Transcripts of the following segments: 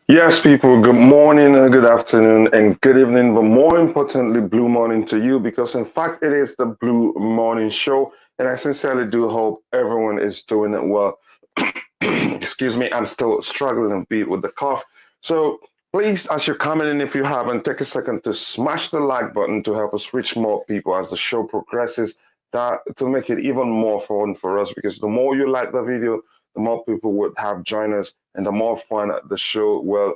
Yes, people, good morning, good afternoon, and good evening, but more importantly, blue morning to you because, in fact, it is the Blue Morning Show, and I sincerely do hope everyone is doing it well. Excuse me, I'm still struggling a bit with the cough. So, please, as you're coming in, if you haven't, take a second to smash the like button to help us reach more people as the show progresses, that to make it even more fun for us because the more you like the video, the more people would have join us and the more fun the show will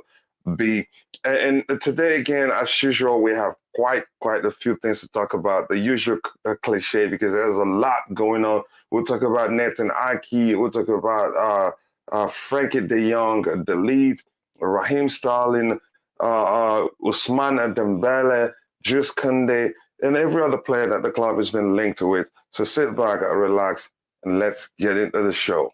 be. And today, again, as usual, we have quite a few things to talk about. The usual cliche because there's a lot going on. We'll talk about Nathan Aki. We'll talk about Frenkie de Jong, the lead, Raheem Sterling, Ousmane Dembele, Jules Kounde, and every other player that the club has been linked with. So sit back, relax, and let's get into the show.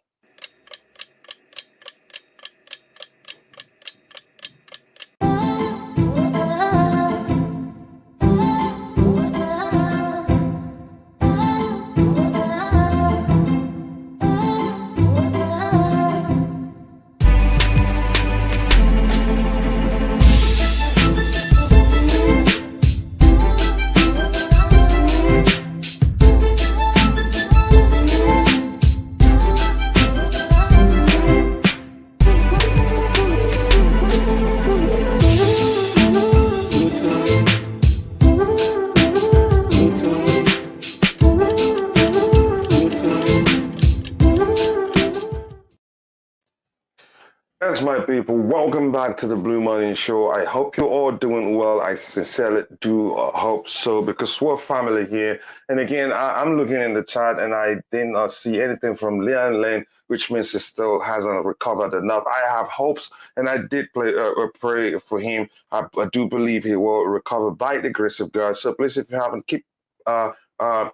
Yes, my people, welcome back to the Blue Money Show. I hope you're all doing well. I sincerely do hope so because we're family here. And again, I'm looking in the chat and I did not see anything from Leon Lane, which means he still hasn't recovered enough. I have hopes and I did pray for him. I do believe he will recover by the grace of God. So please, if you haven't, keep uh, uh,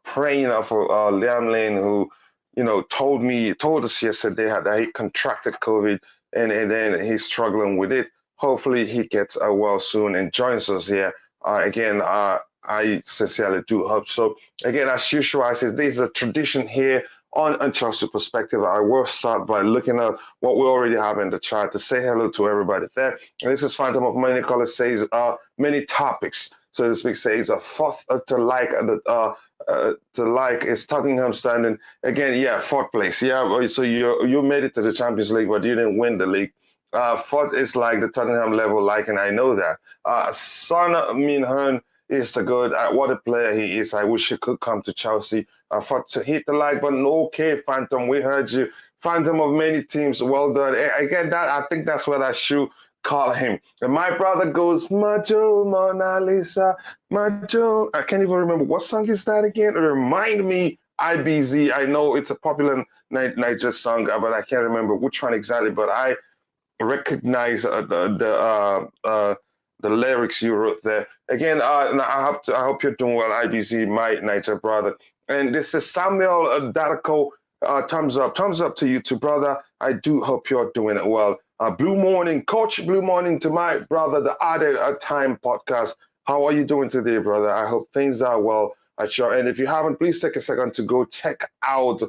praying for Liam Lane, who told us yesterday that he contracted COVID and then he's struggling with it. Hopefully he gets well soon and joins us here. Again, I sincerely do hope so. Again, as usual, I said this is a tradition here on Chelsea Perspective. I will start by looking at what we already have in the chat to say hello to everybody there. And this is Phantom of Money Color says many topics. So to speak, says a fourth to like is Tottenham standing again. Yeah, fourth place. Yeah, so you made it to the Champions League, but you didn't win the league. Fourth is like the Tottenham level, like, and I know that. Son Min Hun is the good. What a player he is. I wish he could come to Chelsea. For to hit the like button. Okay, Phantom, we heard you. Phantom of many teams. Well done. I get that. I think that's what I should call him. And my brother goes, Majo Mona Lisa, Majo. I can't even remember what song is that again. Remind me, IBZ. I know it's a popular Niger song, but I can't remember which one exactly. But I recognize the lyrics you wrote there. Again, I hope you're doing well, IBZ, my Niger brother. And this is Samuel Darko. Thumbs up to you too, brother. I do hope you're doing it well. Blue morning, Coach. Blue morning to my brother, the Other Time podcast. How are you doing today, brother? I hope things are well at your end. If you haven't, please take a second to go check out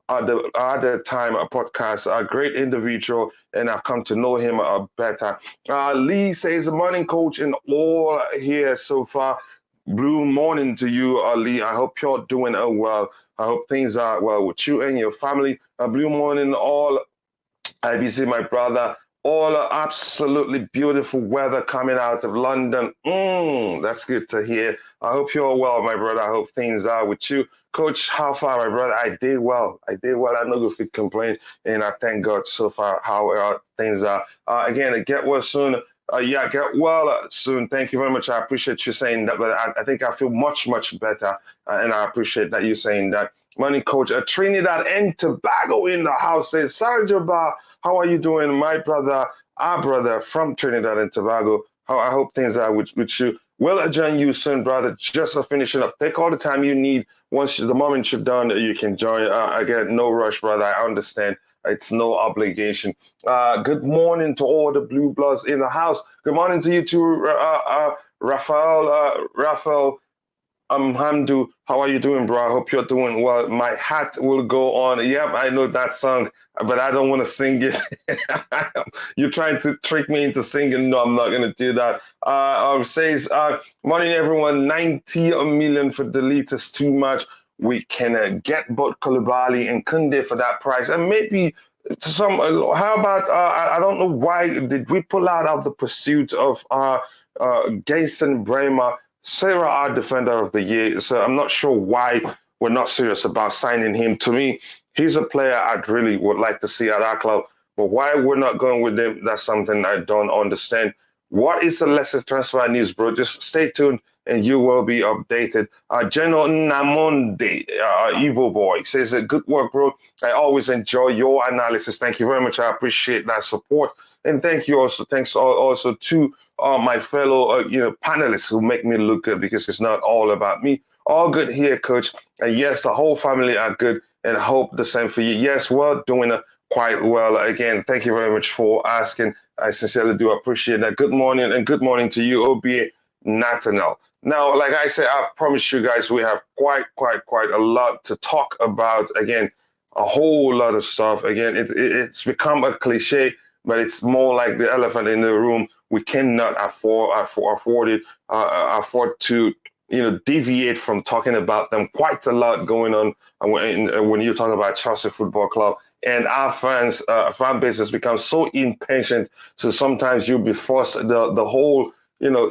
the Other Time podcast. A great individual, and I've come to know him better. Lee says, morning, coach, and all here so far. Blue morning to you, Lee. I hope you're doing well. I hope things are well with you and your family. Blue morning, all IBC, my brother. All absolutely beautiful weather coming out of London. That's good to hear. I hope you're well, my brother. I hope things are with you. Coach, how far, my brother? I did well. I did well. I know if you complain, and I thank God so far how things are. Again, get well soon. Yeah, get well soon. Thank you very much. I appreciate you saying that, but I think I feel much better, and I appreciate that you saying that. Money coach, Trinidad and Tobago in the house says, Sergio Bar, how are you doing, my brother, our brother from Trinidad and Tobago? How I hope things are with you. We'll adjourn you soon, brother. Just finishing up. Take all the time you need. Once the moment you're done, you can join. Again, no rush, brother. I understand. It's no obligation. Good morning to all the Blue Bloods in the house. Good morning to you too, Raphael. Hamdu, how are you doing, bro? I hope you're doing well. My hat will go on. Yep, I know that song, but I don't want to sing it. You're trying to trick me into singing. No, I'm not going to do that. Says, morning, everyone. 90 million for delete is too much. We can get both Koulibally and Kounde for that price. And maybe some, how about, I don't know why did we pull out of the pursuit of Jason Bremer, Sarah, our defender of the year. So I'm not sure why we're not serious about signing him. To me, he's a player I'd really would like to see at our club. But why we're not going with him, that's something I don't understand. What is the latest transfer news, bro? Just stay tuned and you will be updated. Geno Namonde, Evo Boy, says, good work, bro. I always enjoy your analysis. Thank you very much. I appreciate that support. And thank you also. Thanks also to my fellow panelists who make me look good, because it's not all about me. All good here, coach. And yes, the whole family are good, and I hope the same for you. Yes, we're doing quite well. Again, thank you very much for asking. I sincerely do appreciate that. Good morning, and good morning to you, OBA Nathaniel. Now, like I said, I've promised you guys we have quite a lot to talk about. Again, a whole lot of stuff. Again, it's become a cliche, but it's more like the elephant in the room. We cannot afford to deviate from talking about them. Quite a lot going on when you talk about Chelsea Football Club, and our fan base has become so impatient. So sometimes you'll be forced. The whole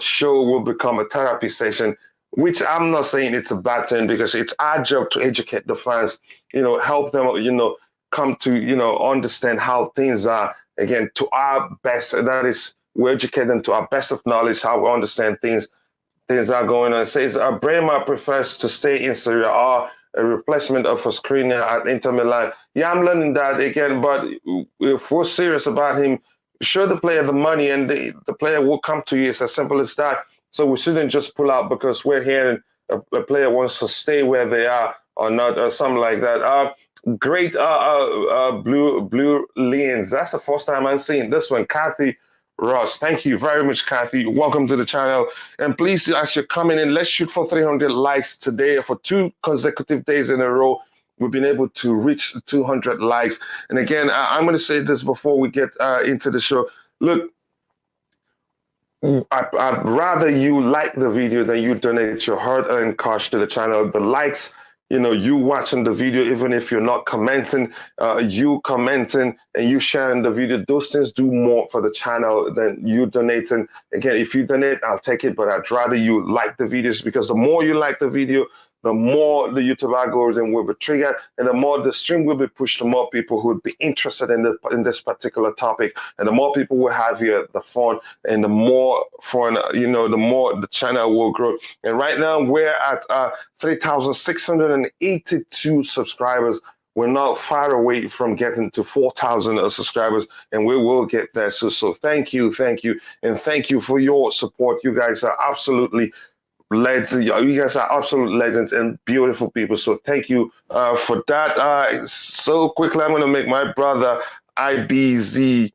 show will become a therapy session, which I'm not saying it's a bad thing, because it's our job to educate the fans. Help them. Come to understand how things are. Again, to our best. That is, we educate them to our best of knowledge, how we understand things are going on. It says Bremer prefers to stay in Serie A, a replacement of Skriniar at Inter Milan. Yeah, I'm learning that again, but if we're serious about him, show the player the money, and the player will come to you. It's as simple as that. So we shouldn't just pull out because we're hearing a player wants to stay where they are or not, or something like that. Great blue lanes. That's the first time I'm seeing this one. Kathy Ross, thank you very much, Kathy. Welcome to the channel. And please, as you're coming in, let's shoot for 300 likes today. For 2 consecutive days in a row, we've been able to reach 200 likes. And again, I'm going to say this before we get into the show. Look, I'd rather you like the video than you donate your hard-earned cash to the channel. The likes, you watching the video, even if you're not commenting, you commenting and you sharing the video, those things do more for the channel than you donating. Again, if you donate, I'll take it, but I'd rather you like the videos, because the more you like the video, the more the YouTube algorithm will be triggered, and the more the stream will be pushed to more people who would be interested in this particular topic. And the more people will have here, the fun, and the more fun, the more the channel will grow. And right now we're at 3,682 subscribers. We're not far away from getting to 4,000 subscribers, and we will get there. So thank you, and thank you for your support. You guys are absolutely legends. You guys are absolute legends and beautiful people. So thank you for that. So quickly, I'm going to make my brother IBZ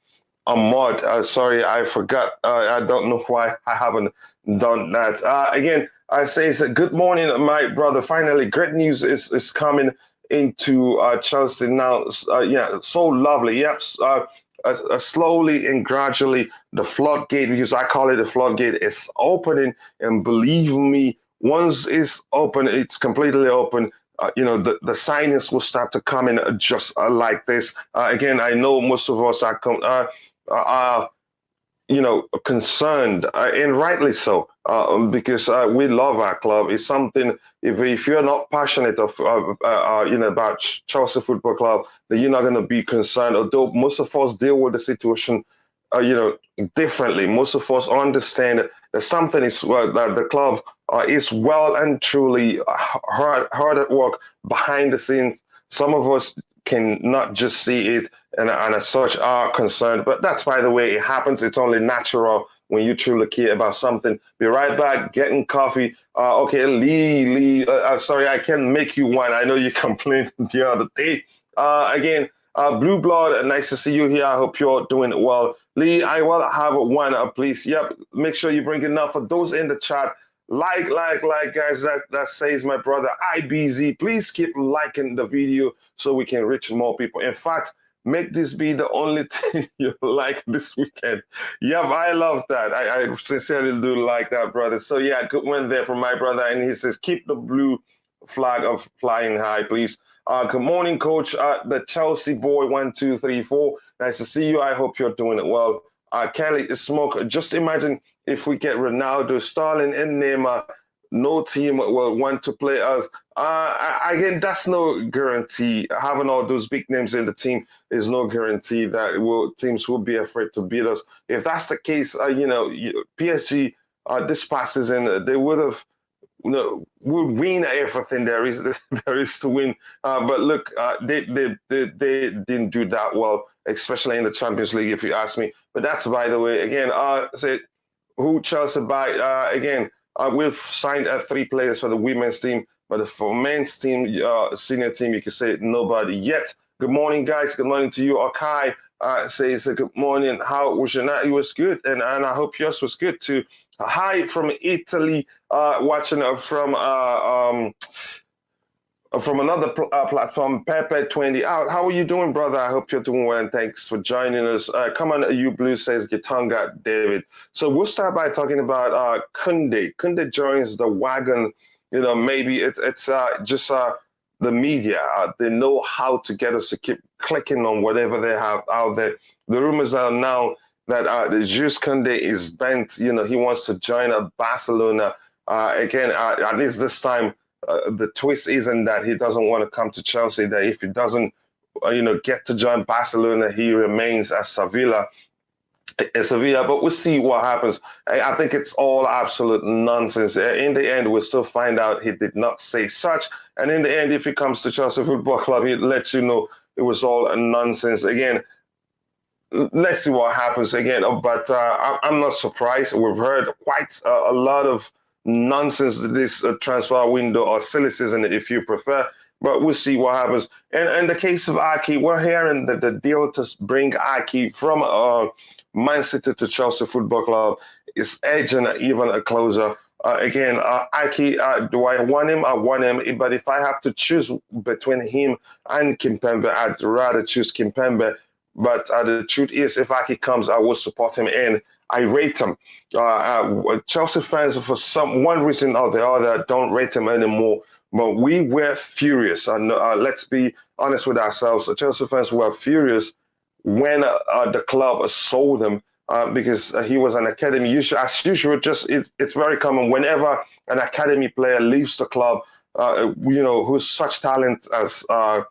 Ahmad. Sorry, I forgot. I don't know why I haven't done that. Again, I say good morning, my brother. Finally, great news is coming into Chelsea now. Yeah, so lovely. Yep. Slowly and gradually, the floodgate, because I call it a floodgate, is opening. And believe me, once it's open, it's completely open. The signings will start to come in just like this. Again, I know most of us are concerned, and rightly so, because we love our club. It's something, if you're not passionate about Chelsea Football Club, then you're not going to be concerned. Although most of us deal with the situation, differently. Most of us understand that something is that the club is well and truly hard at work behind the scenes. Some of us can not just see it, and as such are concerned. But that's, by the way, it happens. It's only natural when you truly care about something. Be right back, getting coffee. Okay, Lee, sorry, I can't make you one. I know you complained the other day. Again, Blue Blood, nice to see you here. I hope you're doing well. Lee, I will have one, please. Yep, make sure you bring enough for those in the chat. guys. That says my brother IBZ. Please keep liking the video so we can reach more people. In fact, make this be the only thing you like this weekend. Yep, I love that. I sincerely do like that, brother. So yeah, good one there from my brother. And he says, keep the blue flag of flying high, please. Good morning, coach. The Chelsea boy, 1, 2, 3, 4. Nice to see you. I hope you're doing it well. Kelly Smoke, just imagine if we get Ronaldo, Sterling, and Neymar, no team will want to play us. Again, that's no guarantee. Having all those big names in the team is no guarantee that teams will be afraid to beat us. If that's the case, PSG this past season, they would have would win everything there is to win. But look, they didn't do that well, especially in the Champions League, if you ask me. But that's by the way. Again, say who Chelsea by again. We've signed 3 players for the women's team, but for men's team, senior team, you can say nobody yet. Good morning, guys. Good morning to you. Okai says good morning. How was your night? It was good, and I hope yours was good too. Hi from Italy, watching from another platform, Pepe20. How are you doing, brother? I hope you're doing well, and thanks for joining us. Come on, you blue says Gitonga David. So we'll start by talking about Kounde. Kounde joins the wagon. Maybe it's just the media. They know how to get us to keep clicking on whatever they have out there. The rumors are now that Jules Kounde is bent. He wants to join Barcelona. Again, at least this time, the twist isn't that he doesn't want to come to Chelsea, that if he doesn't, get to join Barcelona, he remains at Sevilla. But we'll see what happens. I think it's all absolute nonsense. In the end, we'll still find out he did not say such. And in the end, if he comes to Chelsea Football Club, he'll let you know it was all nonsense. Again, let's see what happens again. But I'm not surprised. We've heard quite a lot of nonsense this transfer window, or silly season if you prefer, but we'll see what happens. And in the case of Aki, we're hearing that the deal to bring Aki from Man City to Chelsea Football Club is edging even closer. Again, Aki, do I want him? I want him, but if I have to choose between him and Kimpembe, I'd rather choose Kimpembe. But the truth is, if Aki comes, I will support him, and I rate him. Chelsea fans, for one reason or the other, don't rate him anymore. But we were furious. Let's be honest with ourselves. Chelsea fans were furious when the club sold him because he was an academy. As usual, it's very common whenever an academy player leaves the club, who's such talent as Tino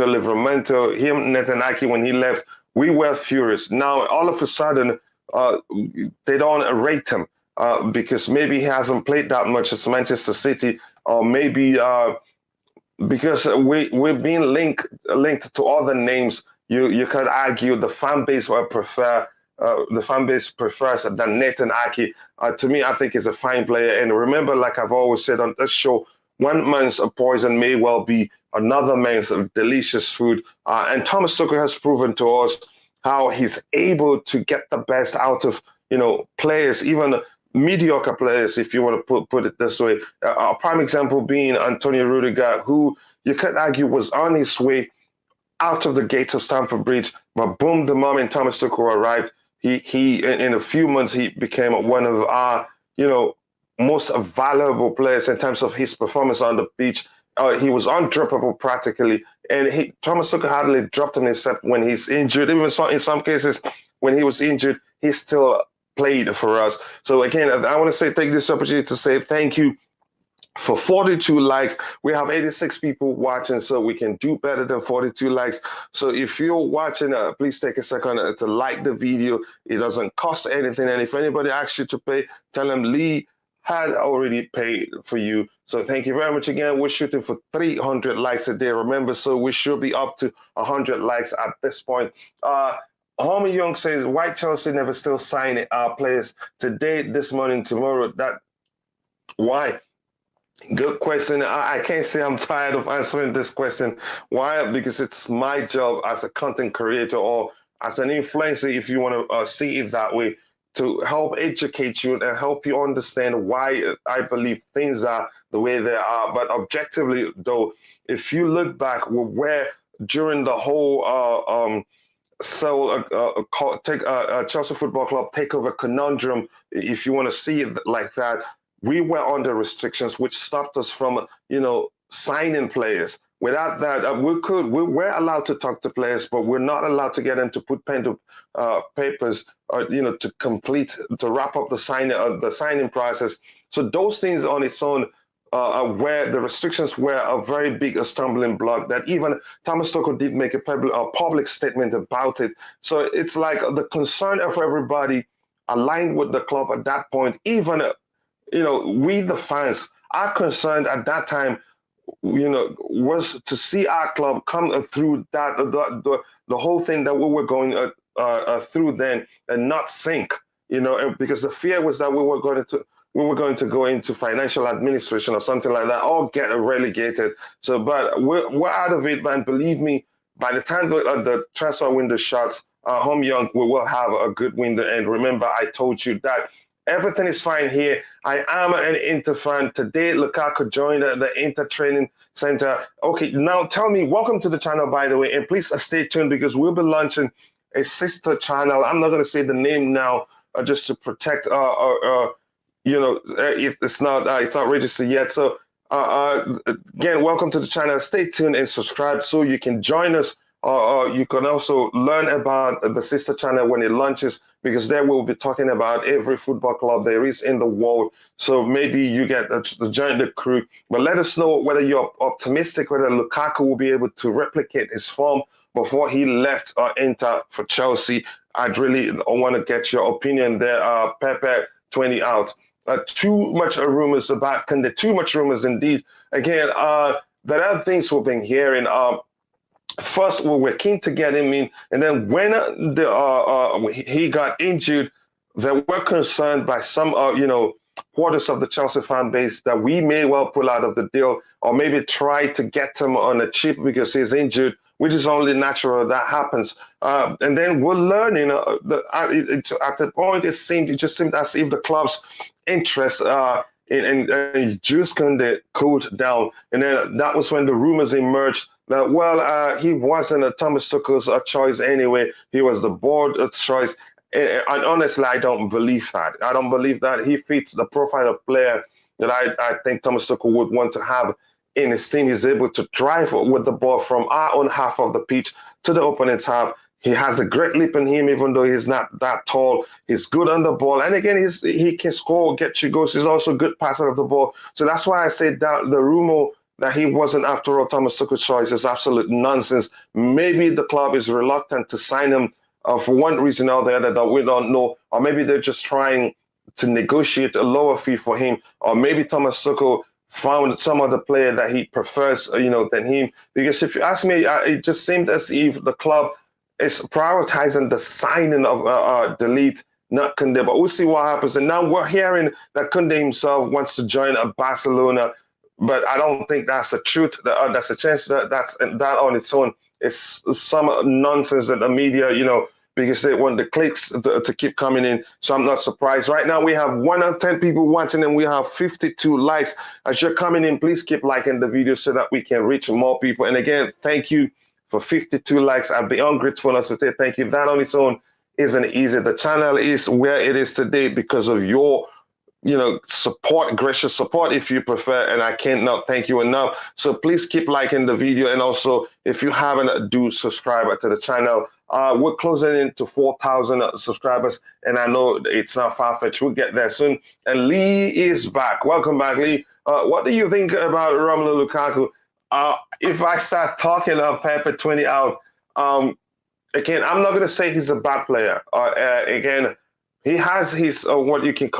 Livramento, him, Nathan Ake, when he left, we were furious. Now, all of a sudden, they don't rate him because maybe he hasn't played that much at Manchester City, or maybe because we're being linked to other names. You could argue the fan base prefers than Nathan Ake. To me, I think he's a fine player. And remember, like I've always said on this show, one man's poison may well be another man's delicious food. And Thomas Tuchel has proven to us how he's able to get the best out of, players, even mediocre players, if you want to put it this way. A prime example being Antonio Rudiger, who you could argue was on his way out of the gates of Stamford Bridge, but boom, the moment Thomas Tuchel arrived, he in a few months, he became one of our, most valuable players in terms of his performance on the pitch. He was undroppable practically, and Thomas Tuchel hardly dropped him except when he's injured. Even in some cases, when he was injured, he still played for us. So again, I want to take this opportunity to say thank you for 42 likes. We have 86 people watching, so we can do better than 42 likes. So if you're watching, please take a second to like the video. It doesn't cost anything, and if anybody asks you to pay, tell them Lee had already paid for you. So thank you very much again. We're shooting for 300 likes a day, remember, so we should be up to 100 likes at this point. Homie Young says, why Chelsea never still sign players today, this morning, tomorrow? Why? Good question. I can't say I'm tired of answering this question. Why? Because it's my job as a content creator or as an influencer, if you want to see it that way, to help educate you and help you understand why I believe things are the way they are. But objectively, though, if you look back, where during the whole take Chelsea Football Club takeover conundrum, if you want to see it like that, we were under restrictions which stopped us from, signing players. Without that, we were allowed to talk to players, but we're not allowed to get them to put pen to papers, or to wrap up the signing process. So those things on its own, where the restrictions were a very big stumbling block. That even Thomas Tuchel did make a public statement about it. So it's like the concern of everybody aligned with the club at that point. Even we the fans, our concern at that time, was to see our club come through that the whole thing that we were going through then and not sink. Because the fear was that we were going to go into financial administration or something like that, or get relegated. So, but we're out of it, man. Believe me, by the time the transfer window shuts, Home Young, we will have a good window. And remember, I told you that everything is fine here. I am an Inter fan. Today, Lukaku joined the Inter training center. Okay, now tell me, welcome to the channel, by the way, and please stay tuned because we'll be launching a sister channel. I'm not going to say the name now, just to protect. It's not registered yet. So again, welcome to the channel. Stay tuned and subscribe so you can join us. You can also learn about the sister channel when it launches, because there we'll be talking about every football club there is in the world. So maybe you get to join the crew. But let us know whether you're optimistic, whether Lukaku will be able to replicate his form before he left Inter for Chelsea. I'd really want to get your opinion there. Pepe 20 out. Too much rumors about Kounde. Too much rumors indeed. Again, there are things we've been hearing. First, we were keen to get him in, and then when he got injured, they were concerned by some, quarters of the Chelsea fan base that we may well pull out of the deal, or maybe try to get him on a cheap because he's injured, which is only natural that happens. And then we're learning. At the point, it just seemed as if the club's interest in Jules Kounde cooled down, and then that was when the rumors emerged that, he wasn't a Thomas Tuchel's choice anyway. He was the board's choice. And honestly, I don't believe that. I don't believe that he fits the profile of player that I think Thomas Tuchel would want to have in his team. He's able to drive with the ball from our own half of the pitch to the opponent's half. He has a great leap in him, even though he's not that tall. He's good on the ball. And again, he can score, get you goals. He's also a good passer of the ball. So that's why I say that the rumor that he wasn't, after all, Thomas Tuchel's choice is absolute nonsense. Maybe the club is reluctant to sign him for one reason or the other that we don't know. Or maybe they're just trying to negotiate a lower fee for him. Or maybe Thomas Tuchel found some other player that he prefers, than him. Because if you ask me, it just seemed as if the club is prioritizing the signing of Delete, not Kounde. But we'll see what happens. And now we're hearing that Kounde himself wants to join Barcelona. But I don't think that's the truth. That's a chance that on its own is some nonsense that the media, because they want the clicks to keep coming in. So I'm not surprised. Right now we have 1 out of 10 people watching and we have 52 likes. As you're coming in, please keep liking the video so that we can reach more people. And again, thank you for 52 likes. I'd be ungrateful to say thank you. That on its own isn't easy. The channel is where it is today because of your support, gracious support if you prefer, and I cannot thank you enough. So please keep liking the video, and also if you haven't, do subscribe to the channel. We're closing into 4,000 subscribers, and I know it's not far-fetched. We'll get there soon. And Lee is back. Welcome back, Lee. What do you think about Romelu Lukaku? If I start talking of Pepe 20 out, again, I'm not going to say he's a bad player. Again, he has his what you could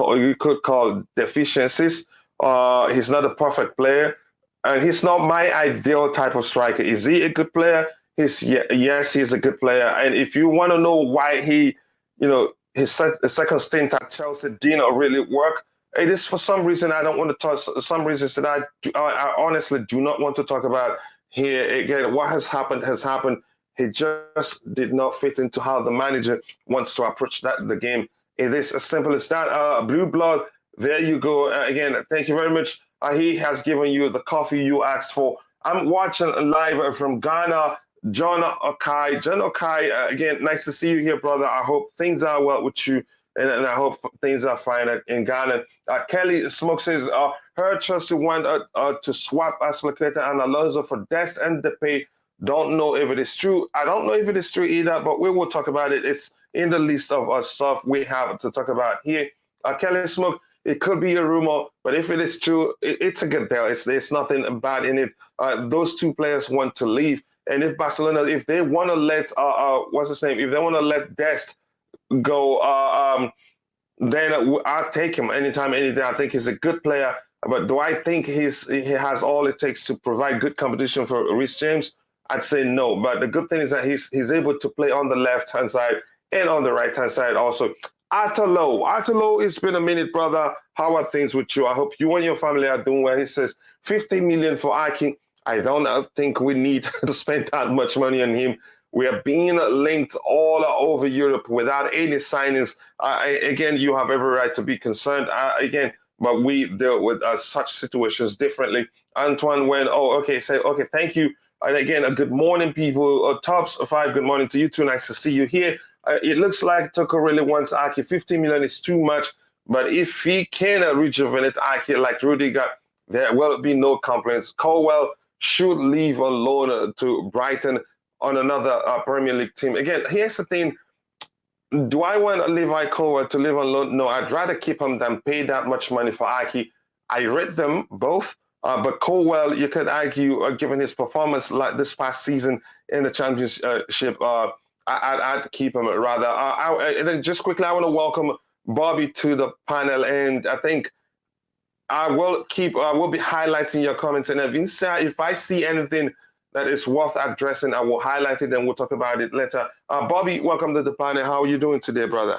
call deficiencies. He's not a perfect player, and he's not my ideal type of striker. Is he a good player? Yes, he's a good player. And if you want to know why his second stint at Chelsea didn't really work, it is for some reason I don't want to talk. Some reasons that I honestly do not want to talk about here. Again, what has happened has happened. He just did not fit into how the manager wants to approach the game It is as simple as that. Blue Blood, there you go. Again, thank you very much. He has given you the coffee you asked for. I'm watching live from Ghana. John Okai. John Okai, again, nice to see you here, brother. I hope things are well with you, and I hope things are fine in Ghana. Kelly Smoke says, her Chelsea want to swap Azpilicueta and Alonso for Dest and Depay. Don't know if it is true. I don't know if it is true either, but we will talk about it. It's in the list of stuff we have to talk about here. Kelly Smoke, it could be a rumor, but if it is true, it's a good deal. There's nothing bad in it. Those two players want to leave. And if Barcelona, if they want to let, what's his name? If they want to let Dest go, then I'll take him anytime, anything. I think he's a good player. But do I think he has all it takes to provide good competition for Reece James? I'd say no. But the good thing is that he's able to play on the left-hand side and on the right-hand side also. Atalo, it's been a minute, brother. How are things with you? I hope you and your family are doing well. He says 50 million for Aki. I don't think we need to spend that much money on him. We are being linked all over Europe without any signings. Again, you have every right to be concerned. But we deal with such situations differently. Antoine went, okay, thank you. And again, a good morning, people. Tops 5, good morning to you too. Nice to see you here. It looks like Tuchel really wants Aki. 50 million is too much. But if he can rejuvenate Aki like Rudiger, there will be no complaints. Colwell should leave on loan to Brighton on another Premier League team. Again, here's the thing. Do I want Levi Colwell to live on loan? No, I'd rather keep him than pay that much money for Aki. I rate them both. But Colwell, you could argue, given his performance like this past season in the championship, I'd keep him rather. And then just quickly, I want to welcome Bobby to the panel, and I think I will be highlighting your comments. And if I see anything that is worth addressing, I will highlight it and we'll talk about it later. Bobby, welcome to the panel. How are you doing today, brother?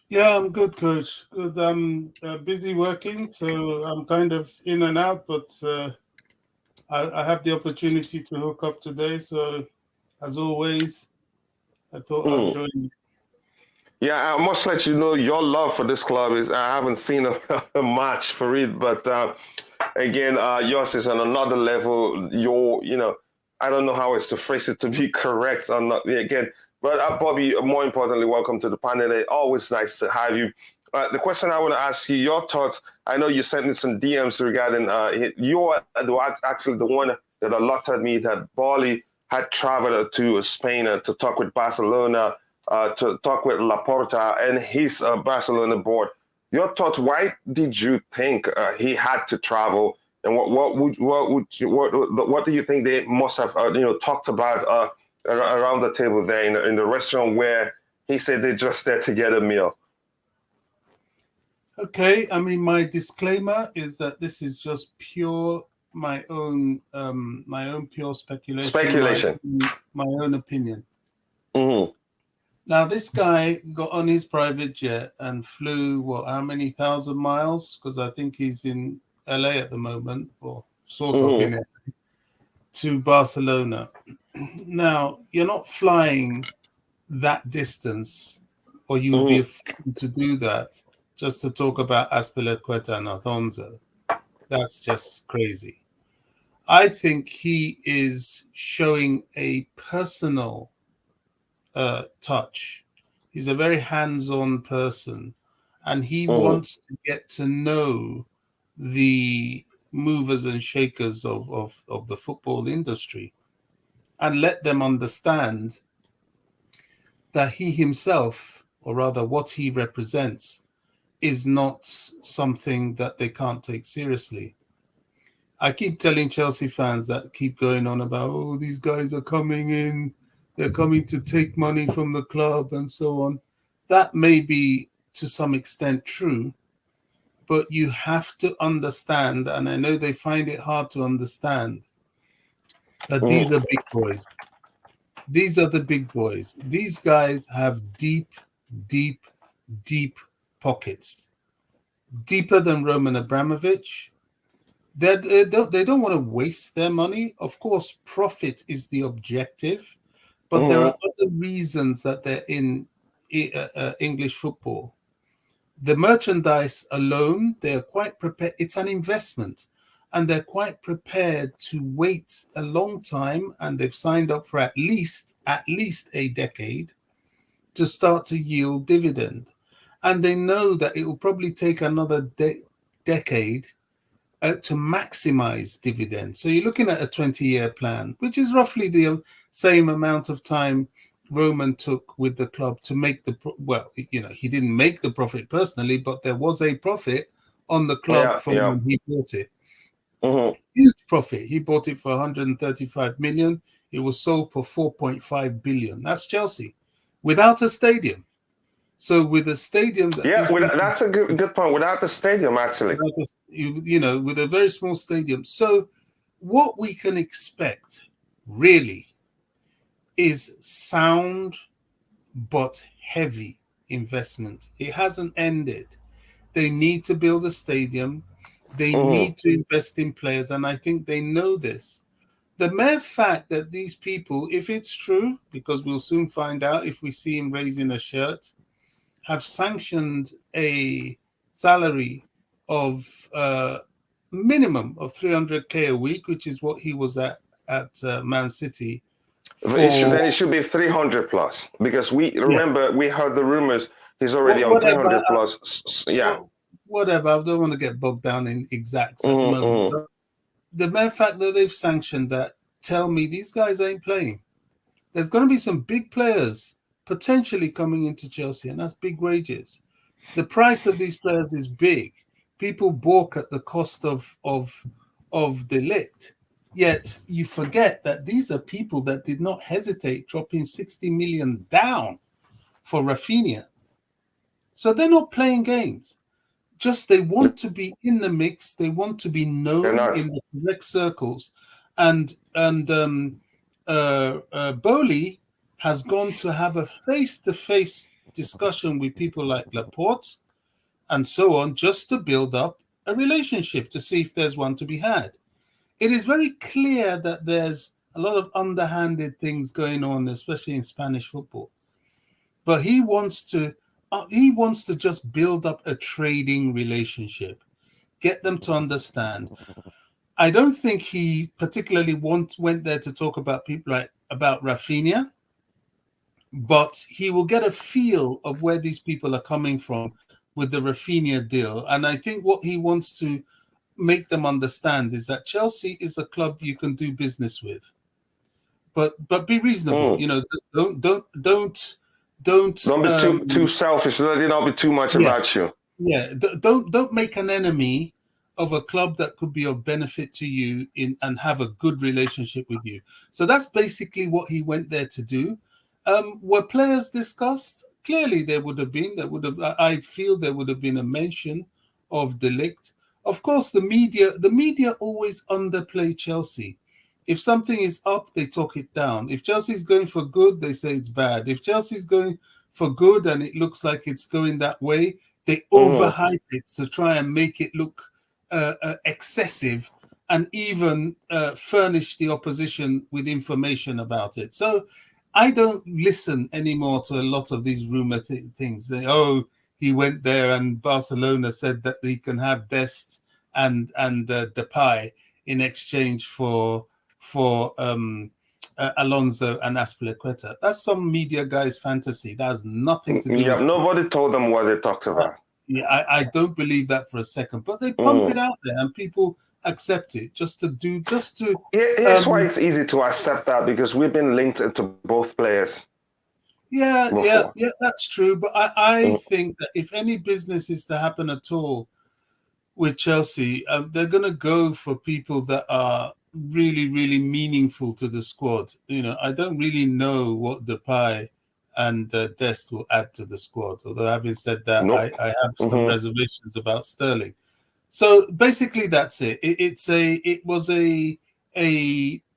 Yeah, I'm good, Coach. Good. I'm busy working, so I'm kind of in and out, but I have the opportunity to hook up today. So, as always, I thought I'd join you. Yeah, I must let you know your love for this club is I haven't seen a match for it, but again, yours is on another level. I don't know how it's to phrase it to be correct or not. Again, but Bobby, more importantly, welcome to the panel. Always nice to have you. The question I want to ask you, your thoughts. I know you sent me some DMs regarding you're actually the one that alerted me that Boehly had traveled to Spain to talk with Barcelona, to talk with Laporta and his Barcelona board. Your thoughts? Why did you think he had to travel? And what do you think they must have talked about around the table there in the restaurant where he said they're just there to get a meal? Okay, I mean, my disclaimer is that this is just pure my own pure speculation. My own opinion. Mm-hmm. Now, this guy got on his private jet and flew, how many thousand miles? Because I think he's in LA at the moment, or sort of in it, to Barcelona. Now, you're not flying that distance, or you would be a fool to do that just to talk about Azpilicueta and Alonso. That's just crazy. I think he is showing a personal touch. He's a very hands-on person, and he wants to get to know the movers and shakers of the football industry and let them understand that he himself, or rather what he represents, is not something that they can't take seriously. I keep telling Chelsea fans that keep going on about, these guys are coming in, they're coming to take money from the club and so on. That may be to some extent true, but you have to understand, and I know they find it hard to understand, that these are big boys. These are the big boys. These guys have deep, deep, deep pockets. Deeper than Roman Abramovich. They don't want to waste their money. Of course, profit is the objective, But there are other reasons that they're in English football. The merchandise alone, they're quite prepared. It's an investment, and they're quite prepared to wait a long time, and they've signed up for at least a decade to start to yield dividend. And they know that it will probably take another decade to maximize dividends. So you're looking at a 20-year plan, which is roughly the same amount of time Roman took with the club to make he didn't make the profit personally, but there was a profit on the club from when he bought it. Huge profit. He bought it for 135 million. It was sold for 4.5 billion. That's Chelsea, without a stadium. So with a stadium, that's a good point. Without the stadium, actually, with a very small stadium. So what we can expect really is sound but heavy investment. It hasn't ended. They need to build a stadium. They need to invest in players, and I think they know this. The mere fact that these people, if it's true, because we'll soon find out if we see him raising a shirt, have sanctioned a salary of minimum of 300k a week, which is what he was at Man City. Then it should be 300 plus, because we heard the rumors he's already on 300 plus. Whatever. I don't want to get bogged down in exacts at the moment. But the mere fact that they've sanctioned that tell me these guys ain't playing. There's going to be some big players potentially coming into Chelsea, and that's big wages. The price of these players is big. People balk at the cost of the Ligt. Yet you forget that these are people that did not hesitate dropping 60 million down for Raphinha. So they're not playing games. Just they want to be in the mix. They want to be known in the correct circles. And Boehly has gone to have a face-to-face discussion with people like Laporta and so on, just to build up a relationship to see if there's one to be had. It is very clear that there's a lot of underhanded things going on, especially in Spanish football. But he wants to just build up a trading relationship, get them to understand. I don't think he particularly went there to talk about about Raphinha, but he will get a feel of where these people are coming from with the Raphinha deal. And I think what he wants to make them understand is that Chelsea is a club you can do business with, but be reasonable. Don't be too selfish. Let it not be too much about you. Yeah, don't make an enemy of a club that could be of benefit to you and have a good relationship with you. So that's basically what he went there to do. Were players discussed? Clearly, there would have been. I feel there would have been a mention of the Ligt. Of course, the media always underplay Chelsea. If something is up, they talk it down. If Chelsea's going for good, they say it's bad. If Chelsea's going for good and it looks like it's going that way, they overhype it to try and make it look excessive and even furnish the opposition with information about it. So I don't listen anymore to a lot of these rumor things. He went there and Barcelona said that he can have Dest and Depay in exchange for Alonso and Azpilicueta. That's some media guy's fantasy. That has nothing to do with nobody told them what they talked about. I don't believe that for a second. But they pump it out there and people accept it here's why it's easy to accept that, because we've been linked to both players. Yeah, that's true. But I think that if any business is to happen at all with Chelsea, they're going to go for people that are really, really meaningful to the squad. I don't really know what Depay and Dest will add to the squad. Although having said that, I have some reservations about Sterling. So basically, that's it. It was a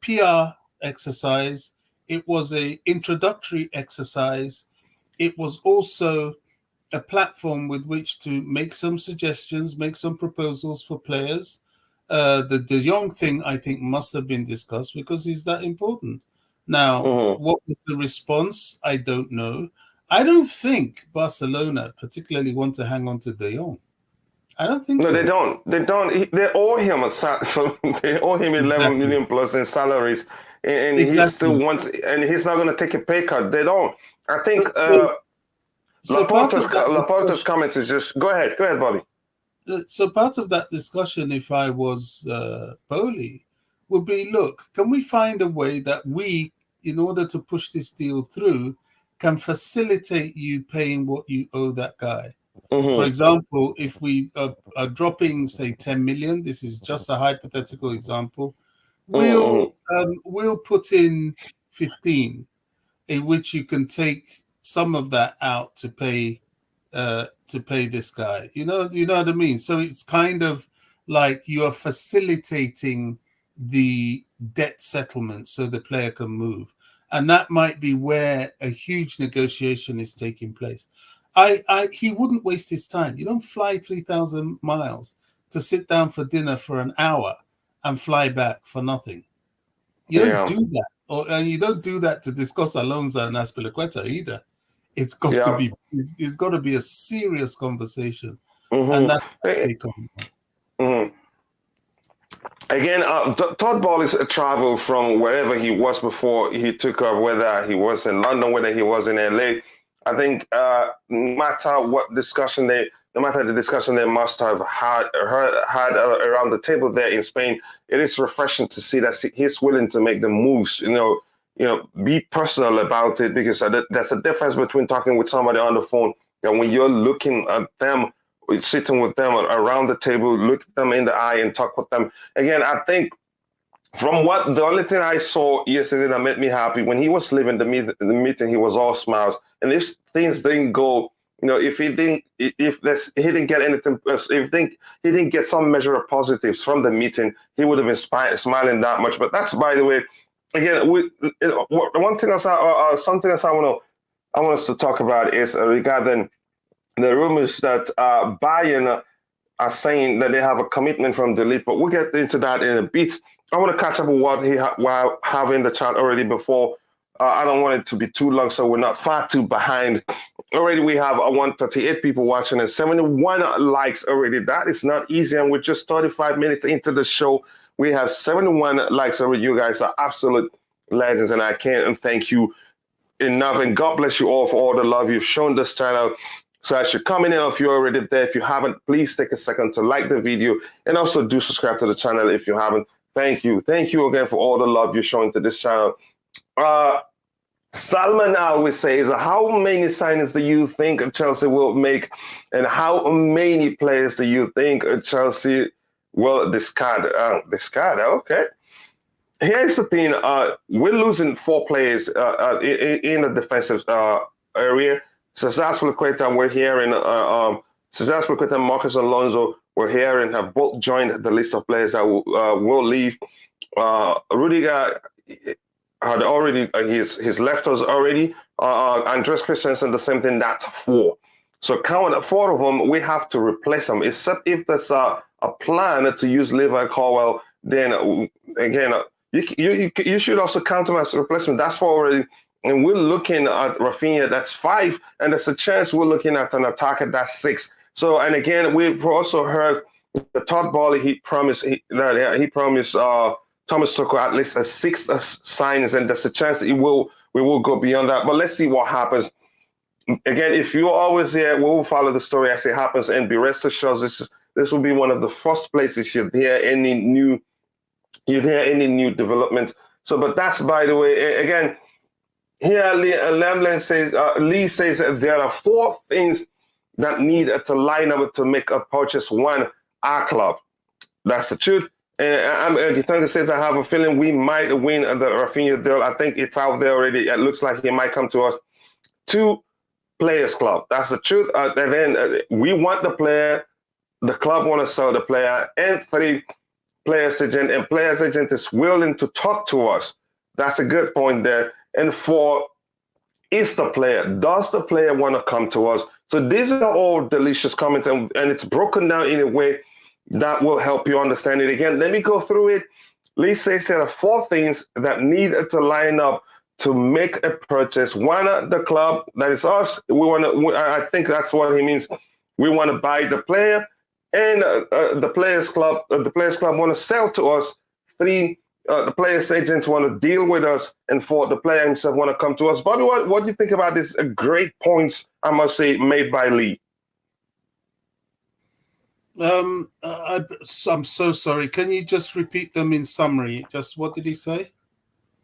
PR exercise. It was a introductory exercise. It was also a platform with which to make some suggestions, make some proposals for players. The Jong thing, I think, must have been discussed because he's that important. Now, Mm-hmm. what was the response? I don't know. I don't think Barcelona particularly want to hang on to De Jong. I don't think No, they so. don't. They don't. They owe him so they owe him 11 Exactly. million plus in salaries, and he still Exactly. wants, and he's not going to take a pay cut. They don't. I think So, so, so part of that Laporta's discussion. comments is just go ahead, Bobby. So part of that discussion, if I was Boehly, would be: look, can we find a way that we, in order to push this deal through, can facilitate you paying what you owe that guy? For Mm-hmm. example, if we are dropping, say, 10 million, this is just a hypothetical example, Mm-hmm. we'll put in 15, in which you can take some of that out to pay this guy. You know what I mean? So it's kind of like you're facilitating the debt settlement so the player can move. And that might be where a huge negotiation is taking place. He wouldn't waste his time. You don't fly 3,000 miles to sit down for dinner for an hour and fly back for nothing. You don't Yeah. do that. And you don't do that to discuss Alonso and Azpilicueta either. Yeah. It's got to be a serious conversation, and Mm-hmm. that's my take on that. Mm-hmm. Again, Todd Boehly's traveled from wherever he was before he took up, whether he was in London, whether he was in LA. I think no matter the discussion they must have had around the table there in Spain, it is refreshing to see that he's willing to make the moves. Be personal about it, because there's a difference between talking with somebody on the phone and when you're looking at them, sitting with them around the table, look them in the eye and talk with them. Again, I think from what the only thing I saw yesterday that made me happy, when he was leaving the meeting, he was all smiles. And if things didn't go, if he didn't get anything, if he didn't get some measure of positives from the meeting, he would have been smiling that much. But that's, by the way, again, one thing else, something else I want us to talk about is regarding the rumors that Bayern are saying that they have a commitment from the league, but we'll get into that in a bit. I want to catch up with what he have in the chat already before. I don't want it to be too long, so we're not far too behind. Already we have 138 people watching and 71 likes already. That is not easy, and we're just 35 minutes into the show. We have 71 likes already. You guys are absolute legends, and I can't thank you enough. And God bless you all for all the love you've shown this channel. So as you're coming in, if you're already there, if you haven't, please take a second to like the video and also do subscribe to the channel if you haven't. Thank you. Thank you again for all the love you're showing to this channel. Salman always says, how many signings do you think Chelsea will make, and how many players do you think Chelsea will discard? Discard, okay. Here's the thing. We're losing 4 players in the defensive area. Azpilicueta, we're hearing Azpilicueta and Marcos Alonso, we're hearing, have both joined the list of players that will leave. Rudiger had already he's left us already. Andres Christensen, the same thing. That's 4. So counting 4 of them, we have to replace them. Except if there's a plan to use Levi Colwill, then again you should also count them as a replacement. That's 4 already. And we're looking at Raphinha, that's 5, and there's a chance we're looking at an attacker, that's 6. So, and again, we've also heard the Todd Boehly, he promised Thomas Tuchel at least a 6 signings, and there's a chance that we will go beyond that. But let's see what happens. Again, if you're always here, we will follow the story as it happens, and be rest assured, this will be one of the first places you'd hear any new developments. So, but that's, by the way, again. Here, Lee says that there are 4 things that need to line up to make a purchase. 1, our club. That's the truth. And I'm going to say that I have a feeling we might win the Raphinha deal. I think it's out there already. It looks like he might come to us. 2, players club. That's the truth. And then we want the player. The club want to sell the player. And 3, players agent. And players agent is willing to talk to us. That's a good point there. And 4, is the player. Does the player want to come to us? So these are all delicious comments, and it's broken down in a way that will help you understand it. Again, let me go through it. Lee says there are 4 things that need to line up to make a purchase. One, the club, that is us. We want to. I think that's what he means. We want to buy the player, and the players club. The players club want to sell to us. Three, the players agents want to deal with us, and four, the player himself want to come to us. Bobby, what do you think about this? Great points, I must say, made by Lee. I'm so sorry. Can you just repeat them in summary? Just what did he say?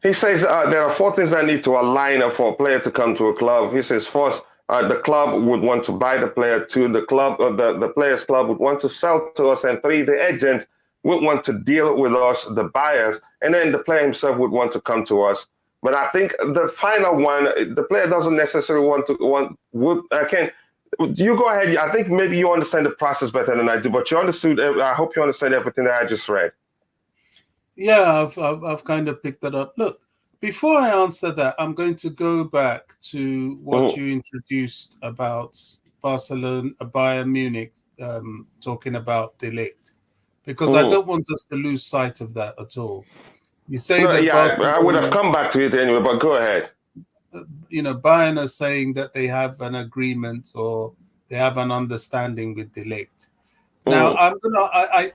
He says there are four things that need to align for a player to come to a club. He says first, the club would want to buy the player. Two, the club, the players club would want to sell to us, and three, the agent would want to deal with us, the buyers, and then the player himself would want to come to us. But I think the final one, the player doesn't necessarily you go ahead. I think maybe you understand the process better than I do, but you understood. I hope you understand everything that I just read. Yeah, I've kind of picked that up. Look, before I answer that, I'm going to go back to what you introduced about Barcelona, Bayern Munich, talking about De Ligt, because I don't want us to lose sight of that at all. You say that Barcelona, I would have come back to it anyway, but go ahead. Bayern are saying that they have an agreement or they have an understanding with De Ligt. Now,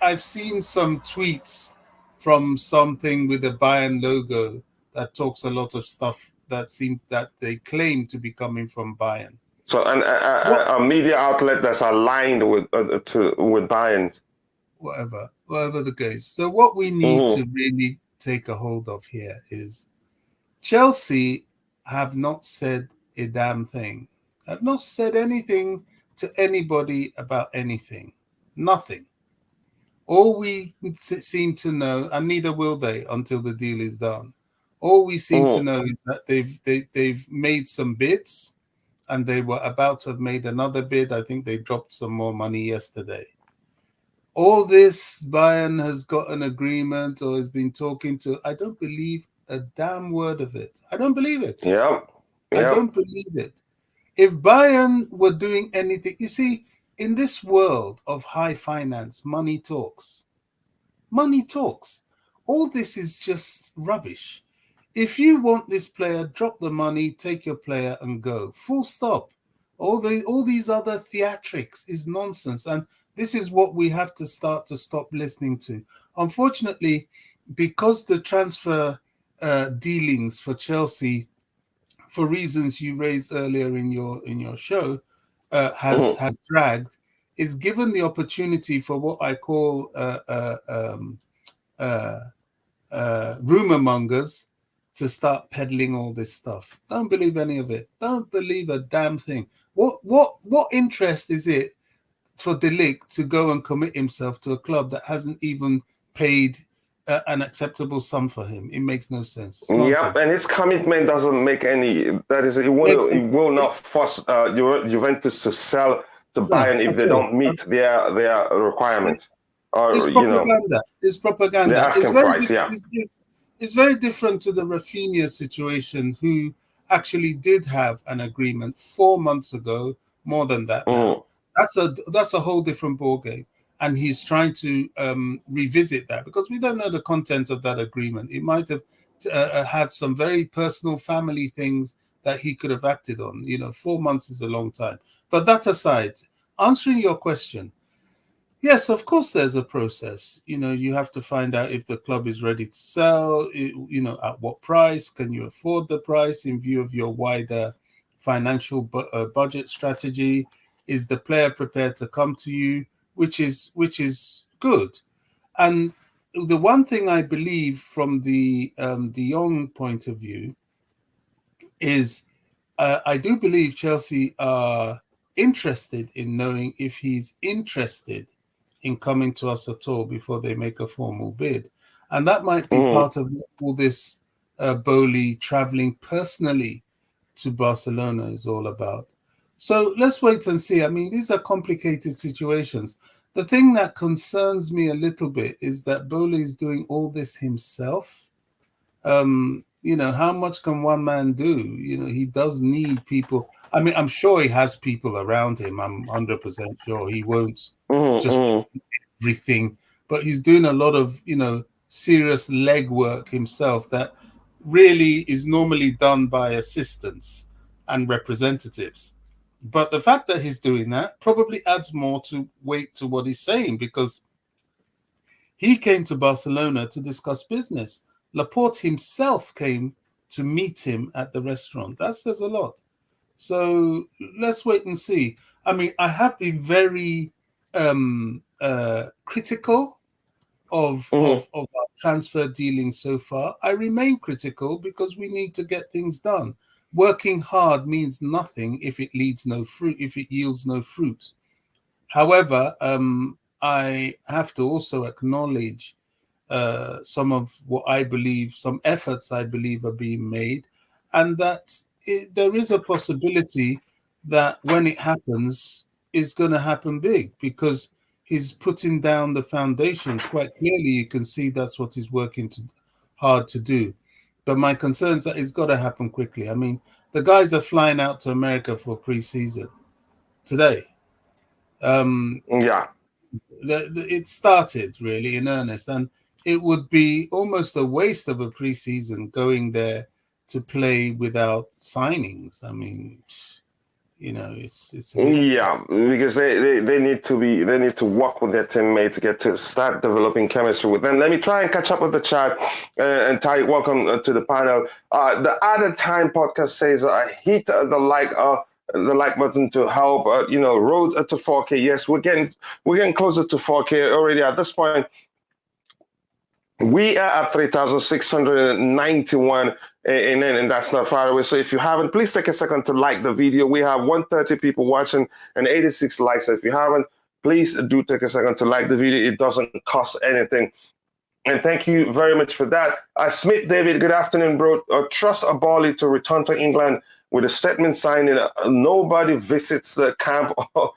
I've seen some tweets from something with the Bayern logo that talks a lot of stuff that they claim to be coming from Bayern. So a media outlet that's aligned with Bayern. Whatever the case. So what we need to really take a hold of here is Chelsea have not said a damn thing. Have not said anything to anybody about anything. Nothing. All we seem to know, and neither will they until the deal is done. All we seem to know is that they've made some bids, and they were about to have made another bid. I think they dropped some more money yesterday. All this, Bayern has got an agreement or has been talking to. I don't believe a damn word of it. I don't believe it. Yep. I don't believe it. If Bayern were doing anything, you see, in this world of high finance, money talks. Money talks. All this is just rubbish. If you want this player, drop the money, take your player and go. Full stop. All these other theatrics is nonsense. And this is what we have to start to stop listening to. Unfortunately, because the transfer dealings for Chelsea, for reasons you raised earlier in your show, has dragged, is given the opportunity for what I call rumor mongers to start peddling all this stuff. Don't believe any of it. Don't believe a damn thing. What interest is it for De Ligt to go and commit himself to a club that hasn't even paid an acceptable sum for him? It makes no sense. Yeah, and his commitment doesn't make any. That is, it will not force Juventus to sell to Bayern if they don't meet their requirements. Or, it's propaganda. It's propaganda. The asking price, it's very different to the Raphinha situation, who actually did have an agreement 4 months ago, more than that now. That's a whole different ballgame. And he's trying to revisit that because we don't know the content of that agreement. It might have had some very personal family things that he could have acted on. 4 months is a long time. But that aside, answering your question, yes, of course, there's a process. You have to find out if the club is ready to sell, at what price, can you afford the price in view of your wider financial budget strategy? Is the player prepared to come to you? Which is good. And the one thing I believe from the Jong point of view is I do believe Chelsea are interested in knowing if he's interested in coming to us at all before they make a formal bid. And that might be part of all this Boehly traveling personally to Barcelona is all about. So let's wait and see. I mean, these are complicated situations. The thing that concerns me a little bit is that Boehly is doing all this himself. How much can one man do? He does need people. I mean, I'm sure he has people around him. I'm 100% sure he won't just do everything, but he's doing a lot of, serious legwork himself that really is normally done by assistants and representatives. But the fact that he's doing that probably adds more to weight to what he's saying, because he came to Barcelona to discuss business. Laporte himself came to meet him at the restaurant. That says a lot. So let's wait and see. I mean, I have been very critical of our transfer dealings so far. I remain critical because we need to get things done. Working hard means nothing if it leads no fruit, if it yields no fruit. However, I have to also acknowledge some of what I believe, some efforts I believe are being made, and that there is a possibility that when it happens, it's going to happen big, because he's putting down the foundations quite clearly. You can see that's what he's working hard to do. But my concern is that it's got to happen quickly. I mean, the guys are flying out to America for pre-season today. It started really in earnest, and it would be almost a waste of a preseason going there to play without signings. I mean, you know, it's because they need to work with their teammates to get to start developing chemistry with them. Let me try and catch up with the chat. And Ty, welcome to the panel. The Other Time podcast says hit the like button to help. Road to 4K. Yes, we're getting closer to 4K already at this point. We are at 3,691, and that's not far away. So if you haven't, please take a second to like the video. We have 130 people watching and 86 likes. So if you haven't, please do take a second to like the video. It doesn't cost anything. And thank you very much for that. Smith David, good afternoon, bro. Trust Boehly to return to England with a statement signing. Nobody visits the camp of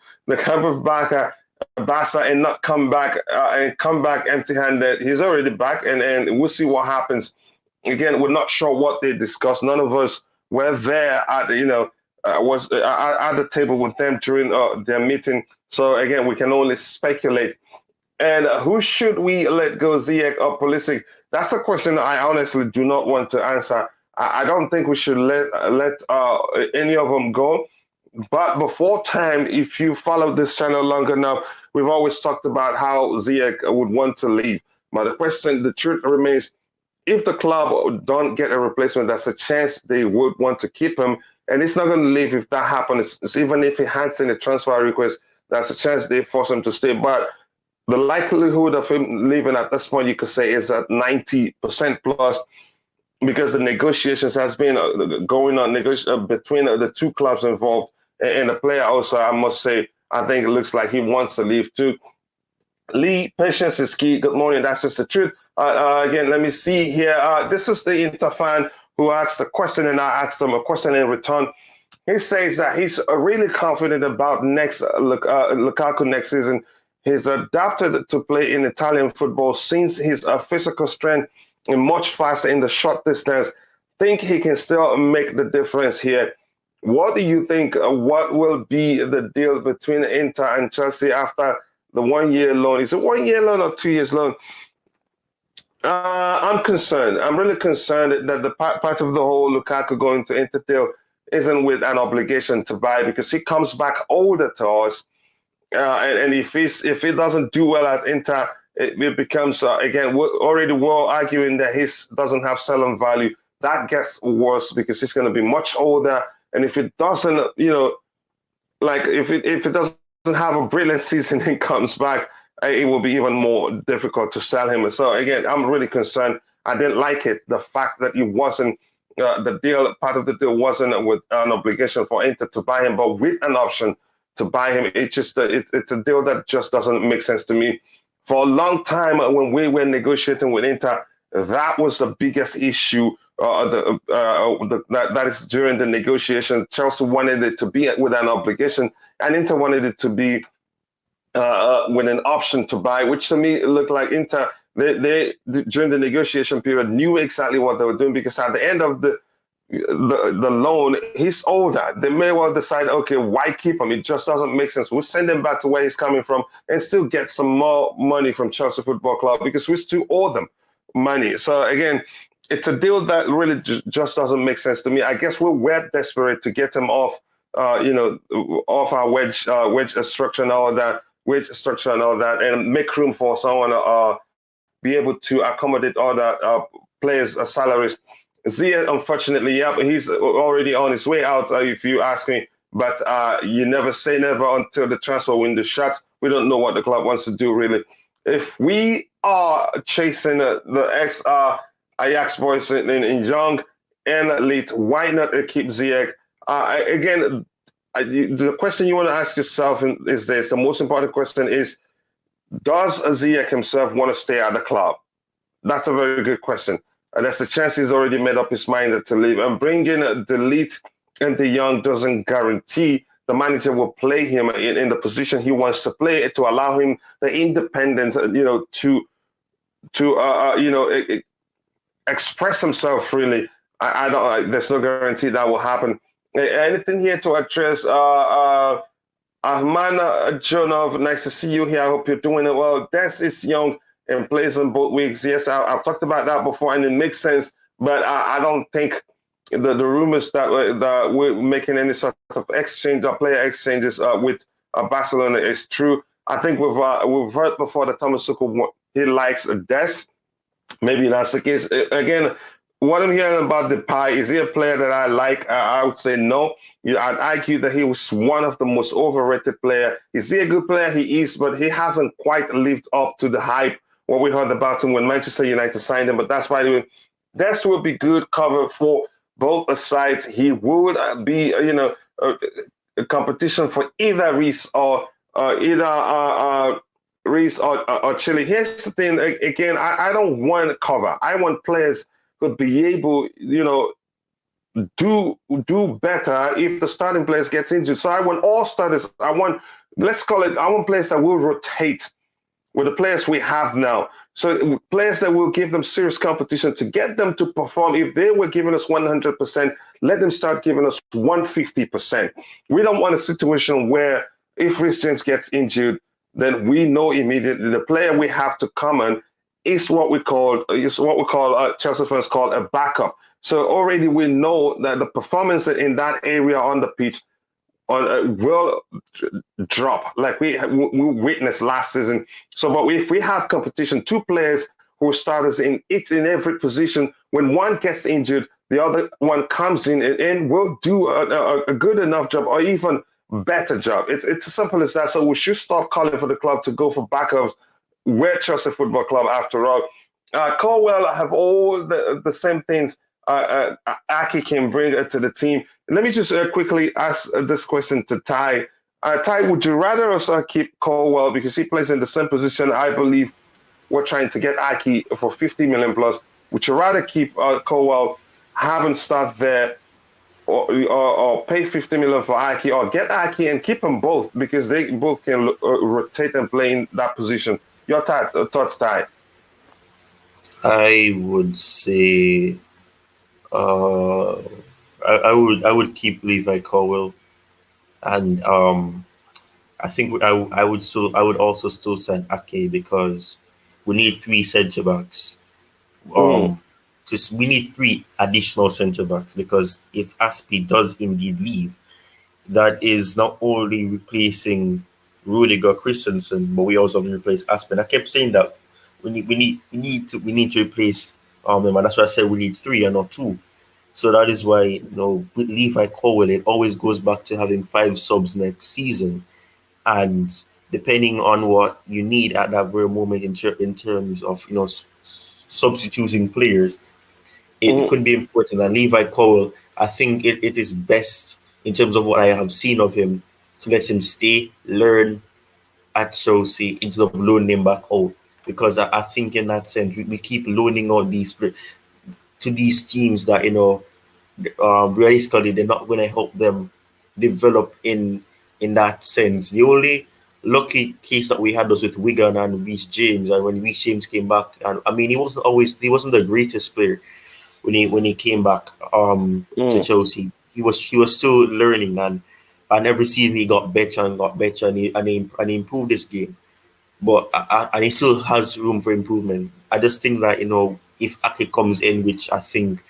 Barca and not come back empty-handed. He's already back, and we'll see what happens. Again, we're not sure what they discussed. None of us were there at was at the table with them during their meeting. So again, we can only speculate. And who should we let go, Ziyech or Pulisic? That's a question I honestly do not want to answer. I don't think we should let any of them go. But before time, if you follow this channel long enough, we've always talked about how Ziyech would want to leave. But the truth remains, if the club don't get a replacement, that's a chance they would want to keep him. And it's not going to leave if that happens. Even if he hands in a transfer request, that's a chance they force him to stay. But the likelihood of him leaving at this point, you could say, is at 90% plus, because the negotiations has been going on between the two clubs involved. And the player also, I must say, I think it looks like he wants to leave too. Lee, patience is key. Good morning. That's just the truth. Again, let me see here. This is the Inter fan who asked a question, and I asked him a question in return. He says that he's really confident about Lukaku next season. He's adapted to play in Italian football since his physical strength is much faster in the short distance. Think he can still make the difference here. What do you think? What will be the deal between Inter and Chelsea after the 1 year loan? Is it 1 year loan or 2 years loan? I'm concerned. I'm really concerned that the part of the whole Lukaku going to Inter deal isn't with an obligation to buy, because he comes back older to us. And if he doesn't do well at Inter, it becomes, again, we're arguing that he doesn't have selling value. That gets worse because he's going to be much older. And if it doesn't, if it doesn't have a brilliant season and comes back, it will be even more difficult to sell him. So again, I'm really concerned. I didn't like it. The fact that it wasn't the deal, part of the deal wasn't with an obligation for Inter to buy him, but with an option to buy him. It's a deal that just doesn't make sense to me. For a long time, when we were negotiating with Inter, that was the biggest issue. That is during the negotiation. Chelsea wanted it to be with an obligation, and Inter wanted it to be with an option to buy, which to me looked like Inter. They during the negotiation period knew exactly what they were doing, because at the end of the loan, he's older. They may well decide, okay, why keep him? It just doesn't make sense. We'll send him back to where he's coming from and still get some more money from Chelsea Football Club, because we still owe them money. So again, it's a deal that really just doesn't make sense to me. I guess we're desperate to get him off, off our wedge structure and all that, and make room for someone to be able to accommodate all the players' salaries. Ziyech, unfortunately, yeah, but he's already on his way out, if you ask me. But you never say never until the transfer window shuts. We don't know what the club wants to do, really. If we are chasing the ex Ajax boys in Jong and Ligt, why not keep Ziyech? Again, the question you want to ask yourself is this: the most important question is, does Ziyech himself want to stay at the club? That's a very good question. And there's a chance he's already made up his mind to leave. And bringing the Ligt and the Young doesn't guarantee the manager will play him in the position he wants to play, to allow him the independence, to express himself freely. I don't. There's no guarantee that will happen. Anything here to address? Ahmad Jonov, nice to see you here. I hope you're doing it well. Des is young and plays on both weeks. Yes, I've talked about that before, and it makes sense. But I don't think the rumors that we're making any sort of exchange or player exchanges with Barcelona is true. I think we've heard before that Thomas Tuchel, he likes Des. Maybe that's the case. Again, what I'm hearing about Depay, is he a player that I like? I would say no. I'd argue that he was one of the most overrated players. Is he a good player? He is, but he hasn't quite lived up to the hype, what we heard about him when Manchester United signed him. But that's why Des will be good cover for both sides. He would be, a competition for either Reece or Reece or Chile. Here's the thing, again, I don't want cover. I want players who be able, do better if the starting players gets injured. So I want all starters. I want players that will rotate with the players we have now. So players that will give them serious competition to get them to perform. If they were giving us 100%, let them start giving us 150%. We don't want a situation where if Reece James gets injured, then we know immediately the player we have to come on is what we call Chelsea fans call a backup. So already we know that the performance in that area on the pitch will drop, like we witnessed last season. So, but if we have competition, two players who starters in every position, when one gets injured, the other one comes in and will do a good enough job or even better job. It's as simple as that. So we should stop calling for the club to go for backups. We're Chelsea Football Club after all. Colwell have all the same things Aki can bring to the team. Let me just quickly ask this question to Ty. Ty, would you rather us keep Colwell because he plays in the same position? I believe we're trying to get Aki for 50 million plus. Would you rather keep Colwell, have him start there, or pay 50 million for Aki, or get Aki and keep them both because they both can rotate and play in that position? Your thoughts, Ty? I would say I would keep Levi Colwill, and I think I would also still sign Ake because we need 3 centre backs. We need 3 additional centre backs because if Aspi does indeed leave, that is not only replacing Rudiger Christensen, but we also have to replace Aspen. I kept saying that we need to replace them, and that's why I said we need 3 and not 2. So that is why, with Levi Colwill, it always goes back to having 5 subs next season. And depending on what you need at that very moment in terms of, substituting players, it could be important. And Levi Colwill, I think it is best in terms of what I have seen of him to let him stay, learn at Chelsea instead of loaning him back out. Because I think in that sense, we keep loaning out these players to these teams that, realistically, they're not going to help them develop in that sense. The only lucky case that we had was with Wigan and Reece James, and when Reece James came back, and I mean, he wasn't the greatest player when he came back to Chelsea. He was still learning, and every season he got better and got better, and he improved his game. But and he still has room for improvement. I just think that if Ake comes in, which I think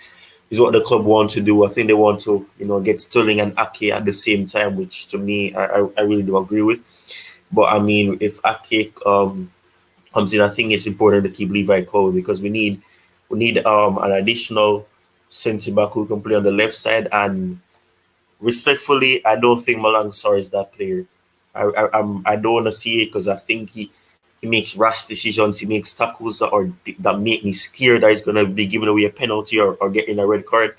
is what the club want to do. I think they want to, get Sterling and Ake at the same time, which to me, I really do agree with. But I mean, if Ake comes in, I think it's important to keep Levi Cole, because we need an additional centre back who can play on the left side. And respectfully, I don't think Malang Sarr is that player. I don't want to see it, because I think he makes rash decisions. He makes tackles that make me scared that he's going to be giving away a penalty or getting a red card.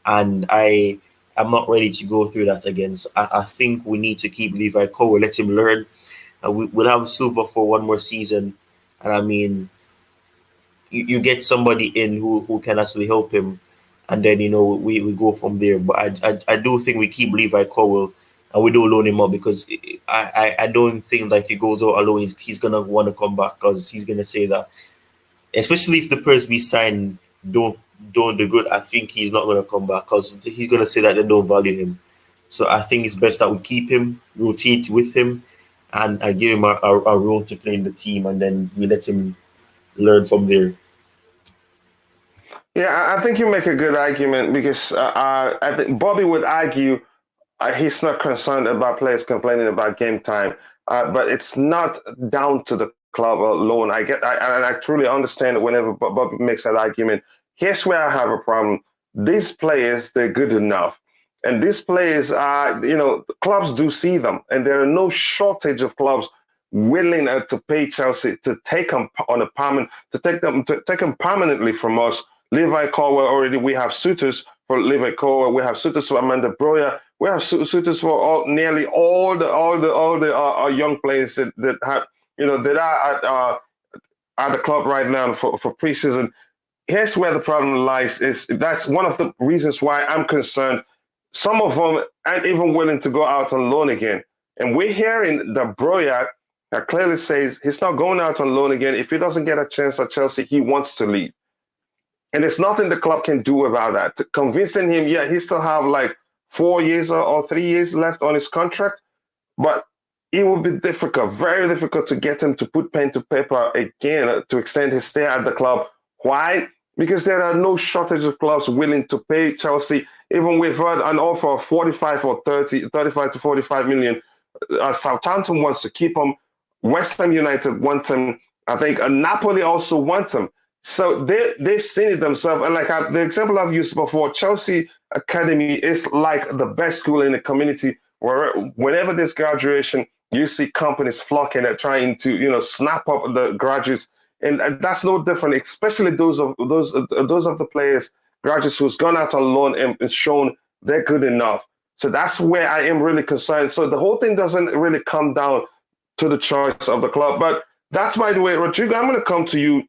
And I'm not ready to go through that again. So I think we need to keep Levi Cole, let him learn. And we'll have Silva for one more season. And I mean, you get somebody in who can actually help him. And then, we go from there. But I do think we keep Levi Cole and we don't loan him up, because I don't think that if he goes out alone, he's going to want to come back, because he's going to say that, especially if the players we sign don't do good, I think he's not going to come back, because he's going to say that they don't value him. So I think it's best that we keep him, rotate with him, and give him a role to play in the team, and then we let him learn from there. Yeah, I think you make a good argument, because I think Bobby would argue he's not concerned about players complaining about game time, but it's not down to the club alone. I truly understand whenever Bobby makes that argument. Here's where I have a problem. These players, they're good enough. And these players are, clubs do see them, and there are no shortage of clubs willing to pay Chelsea to take them on a permanent, to take them permanently from us. Levi Colwell already, we have suitors for Levi Colwell, we have suitors for Amanda Broya, we have suitors for nearly all the young players that have, that are at the club right now for preseason. Here's where the problem lies. That's one of the reasons why I'm concerned. Some of them aren't even willing to go out on loan again. And we're hearing that Broya clearly says he's not going out on loan again. If he doesn't get a chance at Chelsea, he wants to leave. And there's nothing the club can do about that. Convincing him, he still have like 4 years or 3 years left on his contract, but it will be difficult, very difficult to get him to put pen to paper again to extend his stay at the club. Why? Because there are no shortage of clubs willing to pay Chelsea. Even we've heard an offer of 45 or 35 to 45 million. Southampton wants to keep him. West Ham United want him. I think Napoli also want him. So they've seen it themselves. And like the example I've used before, Chelsea Academy is like the best school in the community, where whenever there's graduation, you see companies flocking at trying to, snap up the graduates. And that's no different, especially those of the players, graduates who's gone out on loan and shown they're good enough. So that's where I am really concerned. So the whole thing doesn't really come down to the choice of the club. But that's, by the way, Rodrigo, I'm going to come to you.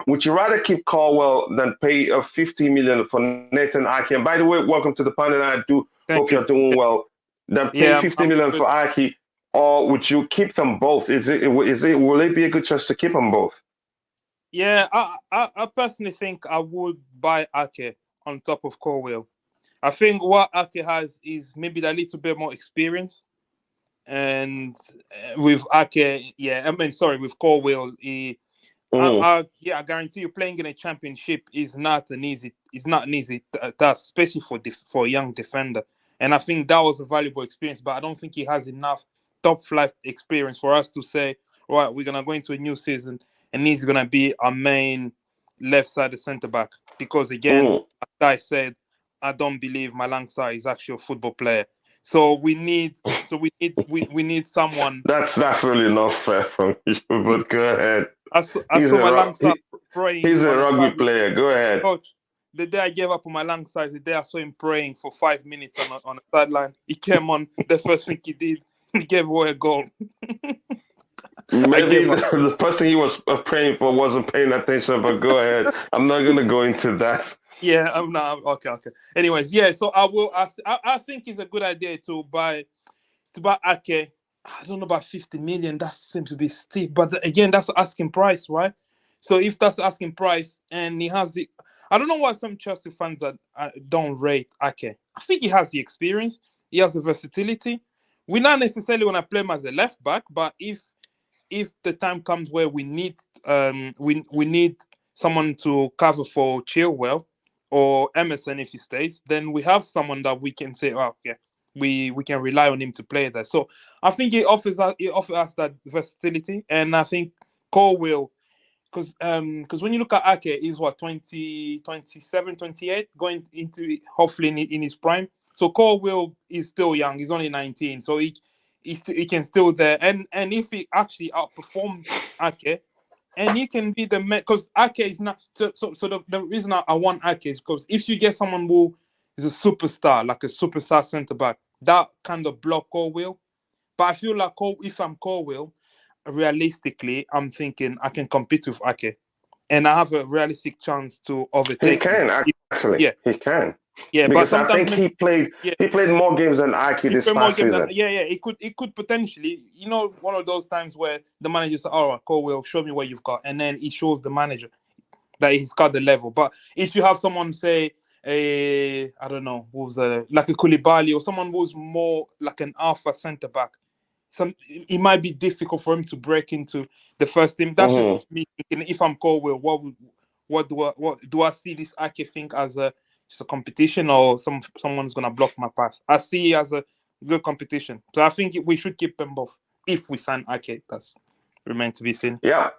Would you rather keep Colwell than pay $50 million for Nathan Ake? And by the way, welcome to the panel. I do hope you're doing well. Then pay $50 million for Ake, or would you keep them both? Will it be a good choice to keep them both? Yeah, I personally think I would buy Ake on top of Colwell. I think what Ake has is maybe a little bit more experience. And with Ake, with Colwell, I guarantee you, playing in a championship is not an easy task, especially for a young defender. And I think that was a valuable experience, but I don't think he has enough top flight experience for us to say, right, we're gonna go into a new season and he's gonna be our main left-sided centre back. Because again, as I said, I don't believe Malang Sarr is actually a football player. So we need someone. That's really not fair from you, but go ahead. I saw Malang Sarr praying. He's a rugby player. Go ahead. Coach, the day I gave up on Malang Sarr, the day I saw him praying for 5 minutes on the sideline, he came on. The first thing he did, he gave away a goal. Maybe the person he was praying for wasn't paying attention, but go ahead. I'm not going to go into that. Yeah, I'm not. Okay. Anyways, yeah, so I will. I think it's a good idea to buy Ake. I don't know about 50 million. That seems to be steep, but again, that's the asking price, right? So if that's the asking price, and he has the, I don't know why some Chelsea fans don't rate Ake. I think he has the experience. He has the versatility. We're not necessarily going to play him as a left back, but if the time comes where we need someone to cover for Chilwell or Emerson if he stays, then we have someone that we can say, oh, yeah, we can rely on him to play there. So I think it offers us that versatility, and I think Cole will, because when you look at Ake, he's what 20, 27, 28, going into hopefully in his prime. So Cole is still young. He's only 19, so he can still there. And if he actually outperform Ake, and he can be the because Ake is not so the reason I want Ake is because if you get someone who is a superstar, like a superstar centre back, that kind of block Cole. But I feel like if I'm Cole, realistically, I'm thinking I can compete with Ake, and I have a realistic chance to overtake. He can actually. Yeah, he can. Yeah, because but I think he played more games than Ake this past season. It could potentially, one of those times where the manager says, "All right, Cole, will show me what you've got," and then he shows the manager that he's got the level. But if you have someone say, I don't know, who's like a Koulibally or someone who's more like an alpha centre back, it might be difficult for him to break into the first team. That's just me thinking. If I'm Cole, what do I see this Ake thing as just a competition, or someone's gonna block my pass? I see it as a good competition. So I think we should keep them both. If we sign Ake, that's remains to be seen. Yeah.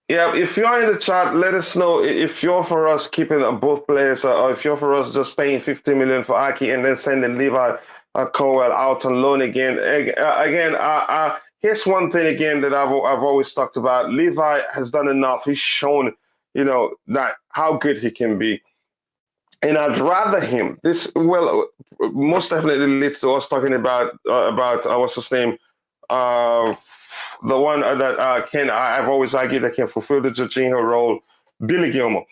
If you're in the chat, let us know if you're for us keeping both players, or if you're for us just paying 50 million for Ake and then sending Levi Colwell out on loan again. Here's one thing again that I've always talked about. Levi has done enough. He's shown, that how good he can be. And I'd rather him. This most definitely leads to us talking about what's his name, the one that I've always argued that can fulfill the Jorginho role, Billy Gilmour.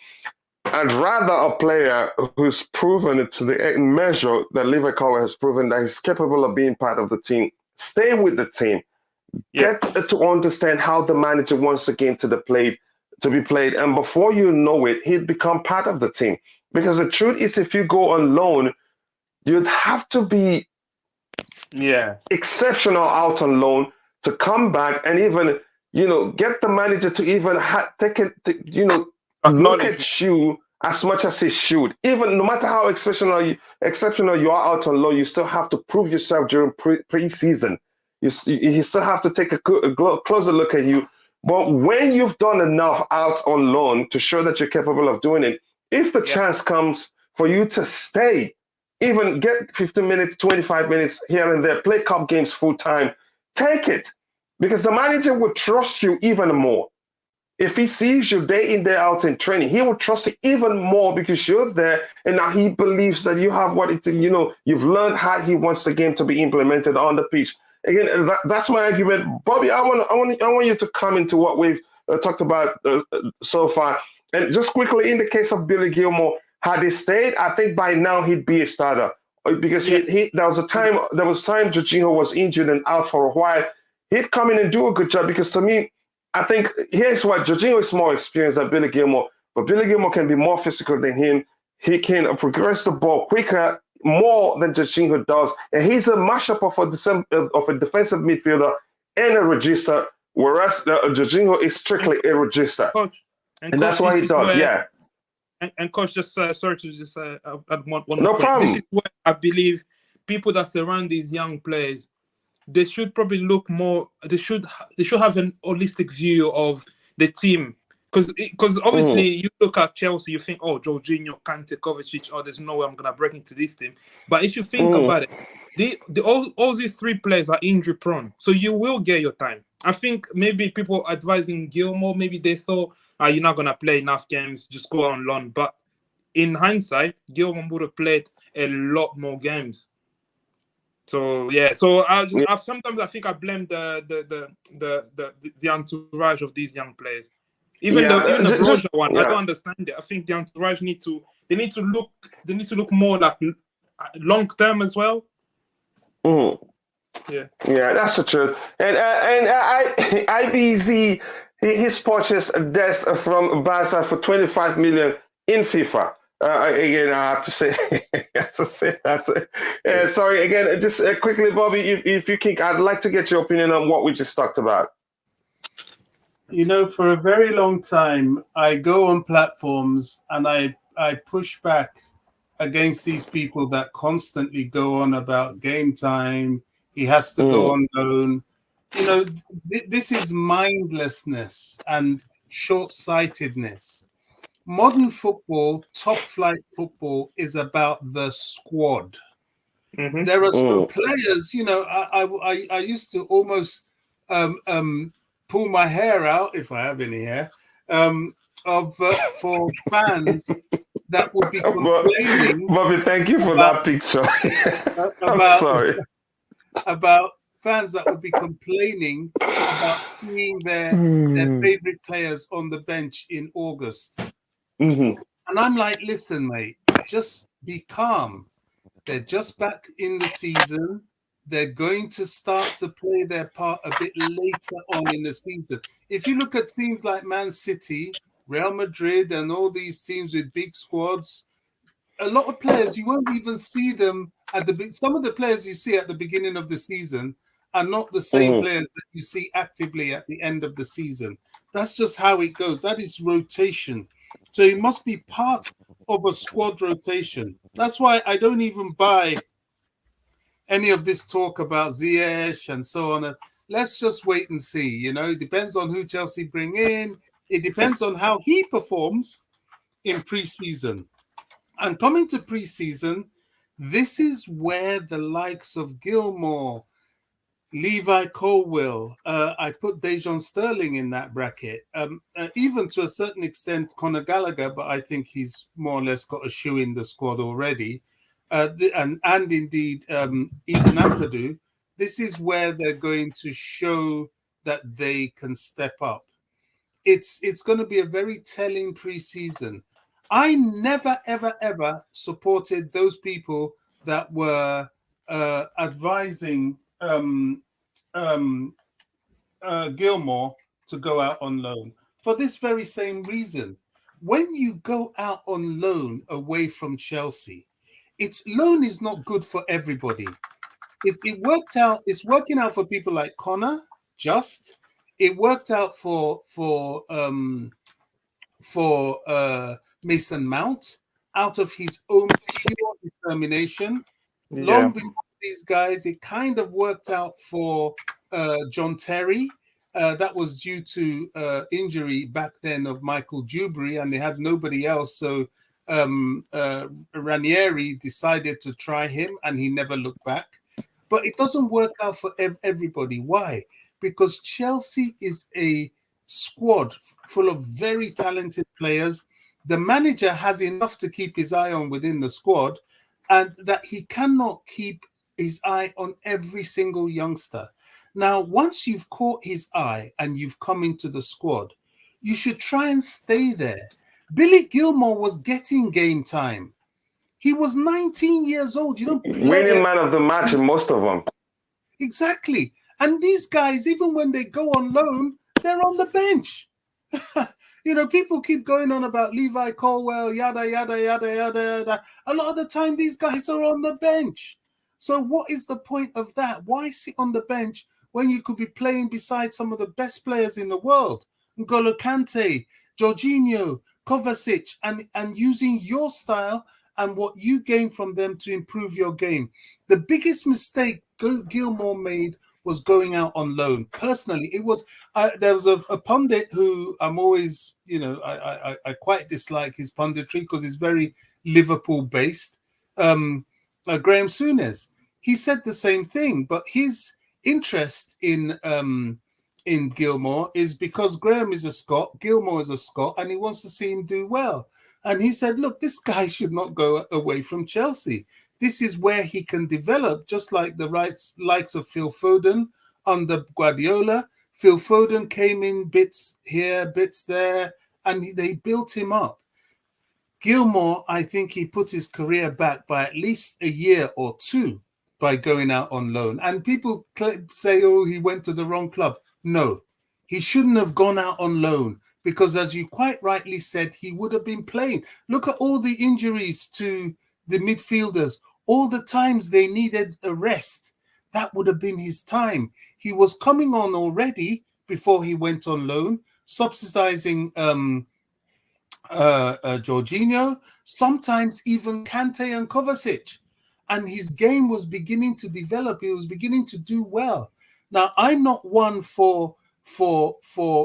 I'd rather a player who's proven it to the measure that Levi Colwell has proven that he's capable of being part of the team. Stay with the team. Get to understand how the manager wants the game to be played, and before you know it, he'd become part of the team. Because the truth is, if you go on loan, you'd have to be exceptional out on loan to come back and even, get the manager to even take it, look at you as much as he should. Even no matter how exceptional you are out on loan, you still have to prove yourself during pre-season. You still have to take a closer look at you. But when you've done enough out on loan to show that you're capable of doing it, if the chance comes for you to stay, even get 15 minutes, 25 minutes here and there, play cup games full time, take it. Because the manager will trust you even more. If he sees you day in, day out in training, he will trust you even more because you're there, and now he believes that you have you've learned how he wants the game to be implemented on the pitch. Again, that's my argument. Bobby, I want you to come into what we've talked about so far. And just quickly, in the case of Billy Gilmour, had he stayed, I think by now he'd be a starter. Because there was time Jorginho was injured and out for a while. He'd come in and do a good job, because to me, I think here's what: Jorginho is more experienced than Billy Gilmour, but Billy Gilmour can be more physical than him. He can progress the ball quicker, more than Jorginho does, and he's a mashup of a defensive midfielder and a regista, whereas Jorginho is strictly a regista. Coach, and that's what he does. And coach, just sorry to just add one no point. problem. This is where I believe people that surround these young players, they should probably look more. They should have an holistic view of the team, because obviously you look at Chelsea, you think, oh, Jorginho, Kante, Kovacic, oh, there's no way I'm gonna break into this team. But if you think about it, all these three players are injury prone, so you will get your time. I think maybe people advising Gilmour, maybe they thought, you're not gonna play enough games, just go on loan. But in hindsight, Gilmour would have played a lot more games. So sometimes I think I blame the entourage of these young players. Even the Broja one, I don't understand it. I think the entourage need to look more like long term as well. Yeah, that's the truth. And IBZ, he's purchased Des from Barca for 25 million in FIFA. Again, I have to say that. Sorry, again, just quickly, Bobby, if you can, I'd like to get your opinion on what we just talked about. You know, for a very long time, I go on platforms and I push back against these people that constantly go on about game time. He has to go on loan. You know, this is mindlessness and short-sightedness. Modern football, top flight football, is about the squad. Mm-hmm. There are some players, you know, I used to almost pull my hair out, if I have any hair, of for fans that would be complaining Bobby, thank you for that picture. I'm about sorry. about fans that would be complaining about seeing their favorite players on the bench in August. Mm-hmm. And I'm like, listen, mate, just be calm. They're just back in the season. They're going to start to play their part a bit later on in the season. If you look at teams like Man City, Real Madrid, and all these teams with big squads, a lot of players you won't even see them at the some of the players you see at the beginning of the season are not the same players that you see actively at the end of the season. That's just how it goes. That is rotation. So it must be part of a squad rotation. That's why I don't even buy any of this talk about Ziyech and so on. Let's just wait and see. You know, it depends on who Chelsea bring in. It depends on how he performs in pre-season. And coming to pre-season, this is where the likes of Gilmore, Levi Colwill, I put Dejan Sterling in that bracket, even to a certain extent Conor Gallagher, but I think he's more or less got a shoe in the squad already, and indeed Ethan Ampadu. This is where they're going to show that they can step up. It's going to be a very telling pre-season. I never, ever, ever supported those people that were advising Gilmore to go out on loan for this very same reason. When you go out on loan away from Chelsea, loan is not good for everybody. It worked out. It's working out for people like Connor. It worked out for Mason Mount out of his own pure determination. Long before these guys, it kind of worked out for John Terry. That was due to injury back then of Michael Dewberry, and they had nobody else. So Ranieri decided to try him, and he never looked back. But it doesn't work out for everybody. Why? Because Chelsea is a squad full of very talented players. The manager has enough to keep his eye on within the squad, and that he cannot keep his eye on every single youngster. Now, once you've caught his eye and you've come into the squad, you should try and stay there. Billy Gilmore was getting game time. He was 19 years old. You don't play Winning man of the match in most of them. Exactly. And these guys, even when they go on loan, they're on the bench. You know, people keep going on about Levi Colwill, yada, yada, yada, yada, yada. A lot of the time, these guys are on the bench. So what is the point of that? Why sit on the bench when you could be playing beside some of the best players in the world? N'Golo Kante, Jorginho, Kovacic, and using your style and what you gain from them to improve your game. The biggest mistake Gilmore made was going out on loan. Personally, it was there was a pundit who I'm always, you know, I quite dislike his punditry because he's very Liverpool based. Graham Souness, he said the same thing, but his interest in Gilmore is because Graham is a Scot, Gilmore is a Scot, and he wants to see him do well. And he said, look, this guy should not go away from Chelsea. This is where he can develop, just like the likes of Phil Foden under Guardiola. Phil Foden came in bits here, bits there, and they built him up. Gilmore, I think he put his career back by at least a year or two by going out on loan. And people say, oh, he went to the wrong club. No, he shouldn't have gone out on loan. Because as you quite rightly said, he would have been playing. Look at all the injuries to the midfielders, all the times they needed a rest. That would have been his time. He was coming on already before he went on loan. subsidizing Jorginho, sometimes even Kante and Kovacic. And his game was beginning to develop. He was beginning to do well. Now, I'm not one for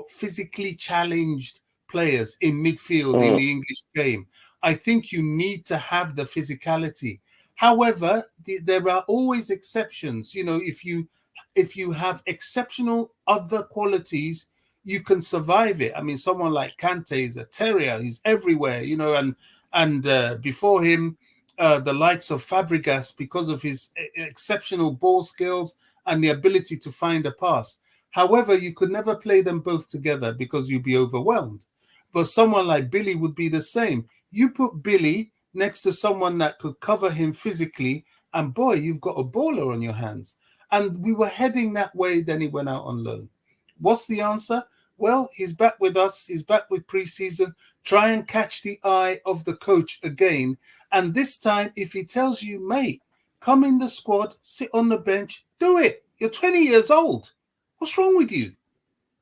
physically challenged players in midfield in the English game. I think you need to have the physicality. However, there are always exceptions. You know, if you have exceptional other qualities, you can survive it. I mean, someone like Kante is a terrier. He's everywhere, you know, and before him, the likes of Fabregas, because of his exceptional ball skills and the ability to find a pass. However, you could never play them both together because you'd be overwhelmed. But someone like Billy would be the same. You put Billy next to someone that could cover him physically, and boy, you've got a baller on your hands. And we were heading that way, then he went out on loan. What's the answer? Well, he's back with us. He's back with preseason. Try and catch the eye of the coach again. And this time, if he tells you, mate, come in the squad, sit on the bench, do it. You're 20 years old. What's wrong with you?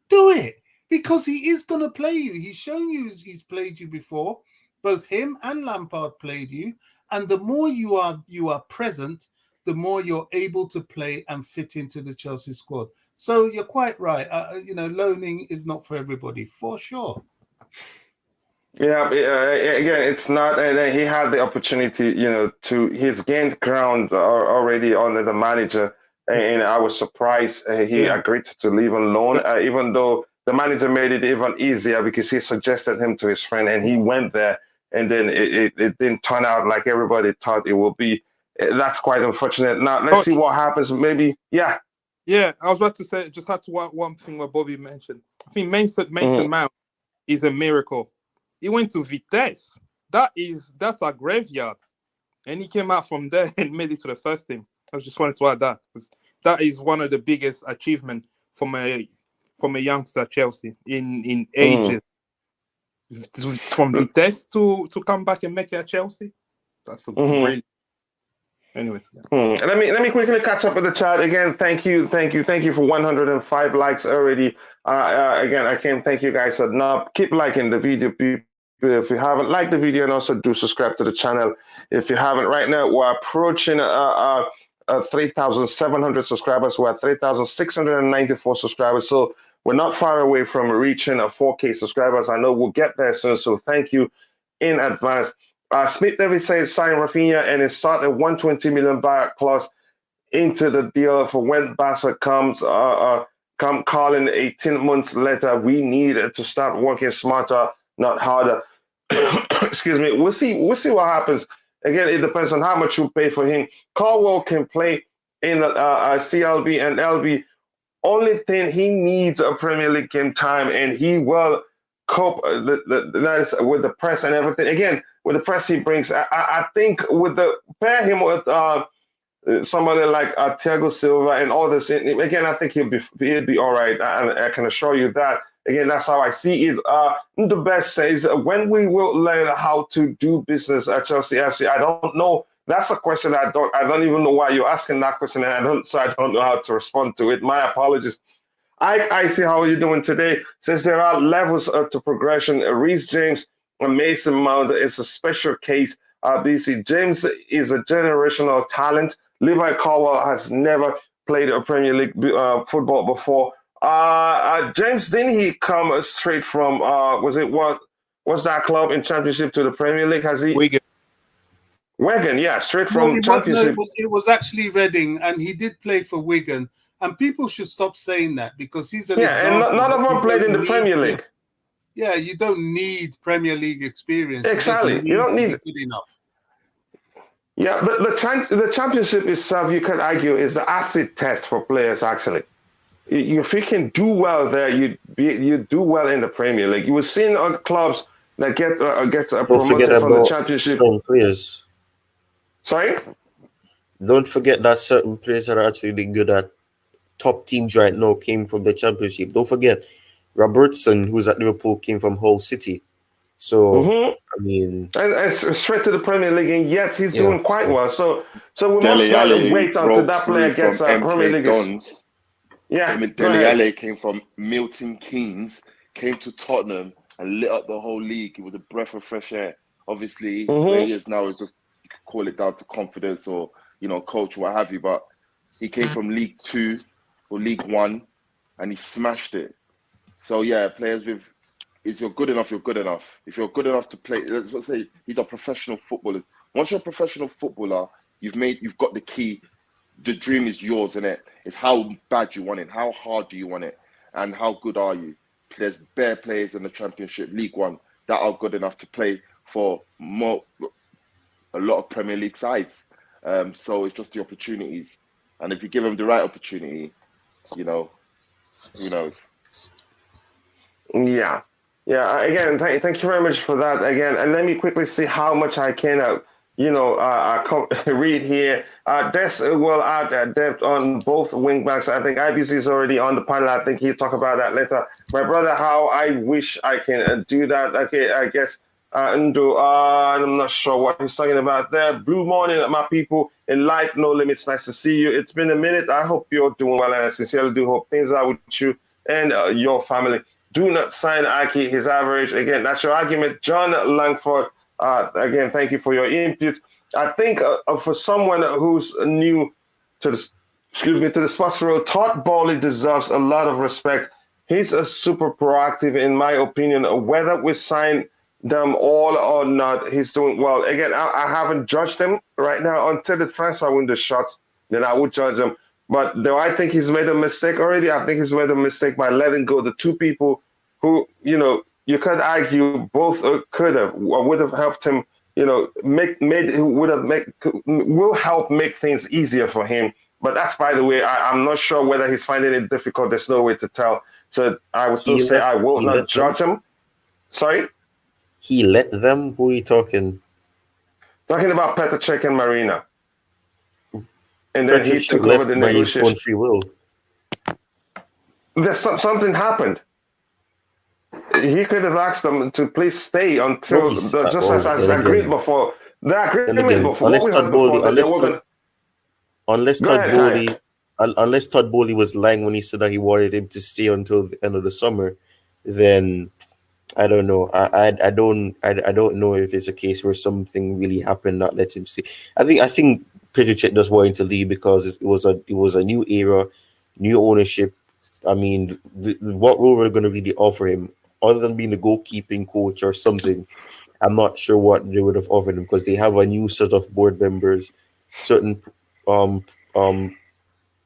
Do it. Because he is going to play you. He's shown you he's played you before. Both him and Lampard played you. And the more you are present, the more you're able to play and fit into the Chelsea squad. So you're quite right. Loaning is not for everybody, for sure. Yeah, again, it's not, and he had the opportunity, he's gained ground already under the manager, and I was surprised he agreed to leave on loan, even though the manager made it even easier because he suggested him to his friend, and he went there, and then it didn't turn out like everybody thought it would be. That's quite unfortunate. Now, let's see what happens. Maybe, yeah. Yeah, I was about to say, just had to one thing what Bobby mentioned. I think Mason Mount is a miracle. He went to Vitesse. That's a graveyard. And he came out from there and made it to the first team. I just wanted to add that, because that is one of the biggest achievements from a youngster at Chelsea in ages. From Vitesse to come back and make it at Chelsea. That's brilliant. Anyways, Let me quickly catch up with the chat again. Thank you for 105 likes already. Again, I can't thank you guys enough. Keep liking the video, people. If you haven't liked the video, and also do subscribe to the channel. If you haven't, right now we're approaching 3,700 subscribers. We're at 3,694 subscribers. So we're not far away from reaching 4K subscribers. I know we'll get there soon. So thank you in advance. Smith David says sign Raphinha and insert a $120 million clause into the deal for when Barca comes calling 18 months later. We need to start working smarter, not harder. Excuse me. We'll see what happens. Again, it depends on how much you pay for him. Caldwell can play in CLB and LB. Only thing he needs a Premier League game time, and he will cope with the press and everything. Again, with the press he brings, I think pair him with somebody like Thiago Silva and all this. Again, I think he'll be all right. I can assure you that. Again, that's how I see it. The best says when we will learn how to do business at Chelsea FC. I don't know. That's a question I don't even know why you're asking that question, and I don't know how to respond to it. My apologies. I see how you're doing today. Since there are levels to progression, Reece James and Mason Mount is a special case. BC James is a generational talent. Levi Caldwell has never played a Premier League football before. James, didn't he come straight from what's that club in Championship to the Premier League? Has he? Wigan, yeah, straight from Championship. It was actually Reading, and he did play for Wigan. And people should stop saying that, because he's an example. And none of them played in the Premier League. Yeah, you don't need Premier League experience. Exactly, you don't need good enough. Yeah, the Championship itself, you could argue, is the acid test for players. Actually, if you can do well there, you do well in the Premier League. You were seeing clubs that get promoted from the Championship. Certain players. Sorry? Don't forget that certain players that are actually good at top teams right now came from the Championship. Don't forget, Robertson, who's at Liverpool, came from Hull City. So, I mean... And straight to the Premier League, and yet he's doing quite well. So we must not wait until that player gets a Premier League. Yeah, Dele Alli came from Milton Keynes, came to Tottenham and lit up the whole league. It was a breath of fresh air. Obviously, where he is now is just, you could call it down to confidence or, coach, what have you. But he came from League 2 or League 1 and he smashed it. So, yeah, players with, if you're good enough, you're good enough. If you're good enough to play, let's say he's a professional footballer. Once you're a professional footballer, you've got the key. The dream is yours, innit? It's how bad you want it, how hard do you want it, and how good are you? There's bare players in the Championship, League 1, that are good enough to play for a lot of Premier League sides. So it's just the opportunities. And if you give them the right opportunity, who knows? Yeah. Yeah. Again, thank you very much for that. Again, and let me quickly see how much I can, read here. Des will add depth on both wing backs. I think IBC is already on the panel. I think he'll talk about that later. My brother, how I wish I can do that. Okay, I guess Ndo, I'm not sure what he's talking about there. Blue morning, my people in life, no limits. Nice to see you. It's been a minute. I hope you're doing well, and I sincerely do hope things are with you and your family. Do not sign Aki, his average. Again, that's your argument. John Langford, again, thank you for your input. I think for someone who's new to the sports world, Todd Boehly deserves a lot of respect. He's a super proactive, in my opinion. Whether we sign them all or not, he's doing well. Again, I haven't judged him right now until the transfer window shuts. Then I would judge him. But do I think he's made a mistake already? I think he's made a mistake by letting go the two people who, you could argue both could have or would have helped him, will help make things easier for him. But that's, by the way, I'm not sure whether he's finding it difficult. There's no way to tell. So I would still say I will not judge him. Sorry? He let them? Who are you talking? Talking about Petr Cech and Marina. And then he took over the negotiation. His own free will. There's something happened. He could have asked them to please stay until as agreed before. The agreement before. Unless Todd Boehly was lying when he said that he wanted him to stay until the end of the summer, then I don't know. I don't know if it's a case where something really happened that let him stay. I think Petr Cech just wanted to leave because it was a new era, new ownership. I mean, what role were going to really offer him other than being a goalkeeping coach or something? I'm not sure what they would have offered him because they have a new set of board members, certain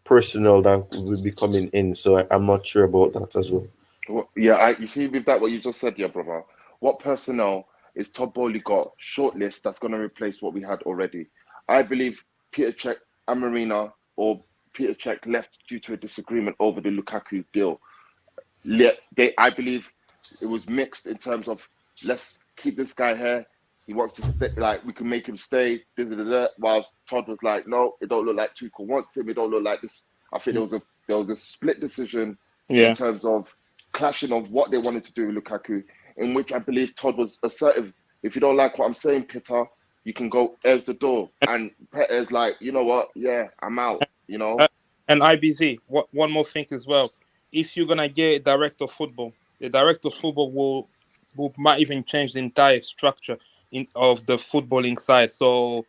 personnel that will be coming in. So I'm not sure about that as well. Well, yeah, you see with that what you just said, yeah, brother. What personnel is Todd Boehly got shortlist that's going to replace what we had already? I believe Petr Cech and Marina, or Petr Cech left due to a disagreement over the Lukaku deal. I believe it was mixed in terms of let's keep this guy here. He wants to stay, like we can make him stay. Whilst Todd was like, no, it don't look like Tuchel wants him. It don't look like this. I think there was a split decision in terms of clashing of what they wanted to do with Lukaku, in which I believe Todd was assertive. If you don't like what I'm saying, Peter, you can go, there's the door. And Peter's like, you know what? Yeah, I'm out, And IBZ, one more thing as well. If you're going to get a director of football, the director of football might even change the entire structure of the footballing side. So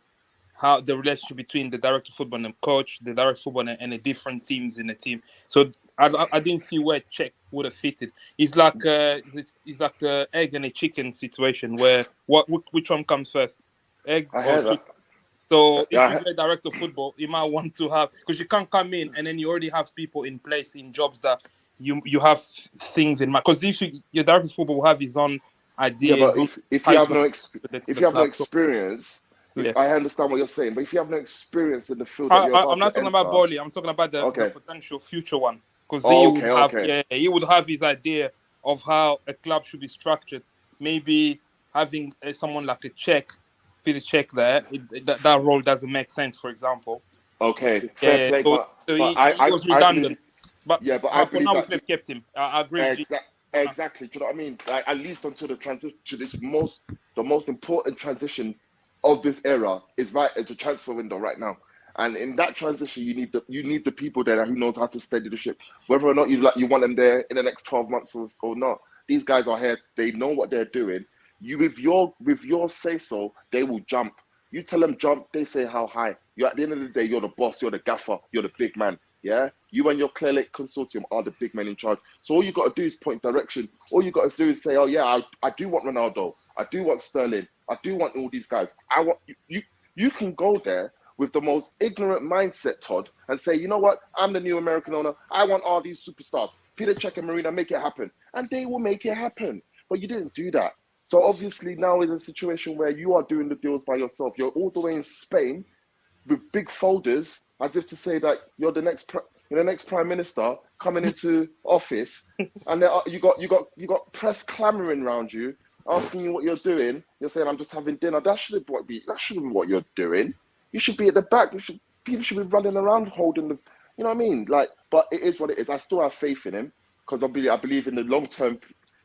how the relationship between the director of football and the coach, the director of football and the different teams in the team. So I didn't see where Cech would have fitted. It's like the egg and a chicken situation where which one comes first, egg or chicken? So if you're a director of football, you might want to have, because you can't come in and then you already have people in place in jobs that you have things in mind. Because your director of football will have his own idea. Yeah, but if you have no experience. I understand what you're saying, but if you have no experience in the field, I'm not talking about Boehly. I'm talking about the potential future one, because he would have his idea of how a club should be structured. Maybe having someone like a Petr Cech there, that role doesn't make sense. For example. Okay, fair play. So he was redundant. But for now, we could have kept him. I agree. Exactly. Do you know what I mean? Like, at least until the transition to the most important transition of this era is the transfer window right now, and in that transition you need the people there who knows how to steady the ship, whether or not you want them there in the next 12 months or not. These guys are here. They know what they're doing. You with your say so, they will jump. You tell them jump, they say how high. You at the end of the day, you're the boss, you're the gaffer, you're the big man. Yeah, you and your Clear Lake consortium are the big men in charge. So all you got to do is point direction. All you got to do is say, oh yeah, I do want Ronaldo, I do want Sterling, I do want all these guys. I want you. You can go there with the most ignorant mindset, Todd, and say, you know what? I'm the new American owner. I want all these superstars. Peter Cech and Marina, make it happen, and they will make it happen. But you didn't do that. So obviously now in a situation where you are doing the deals by yourself. You're all the way in Spain with big folders, as if to say that you're the next prime minister coming into office, and you got press clamoring around you, asking you what you're doing. You're saying, "I'm just having dinner." That shouldn't be what you're doing. You should be at the back. People should be running around holding the. You know what I mean? Like, but it is what it is. I still have faith in him because I believe in the long term.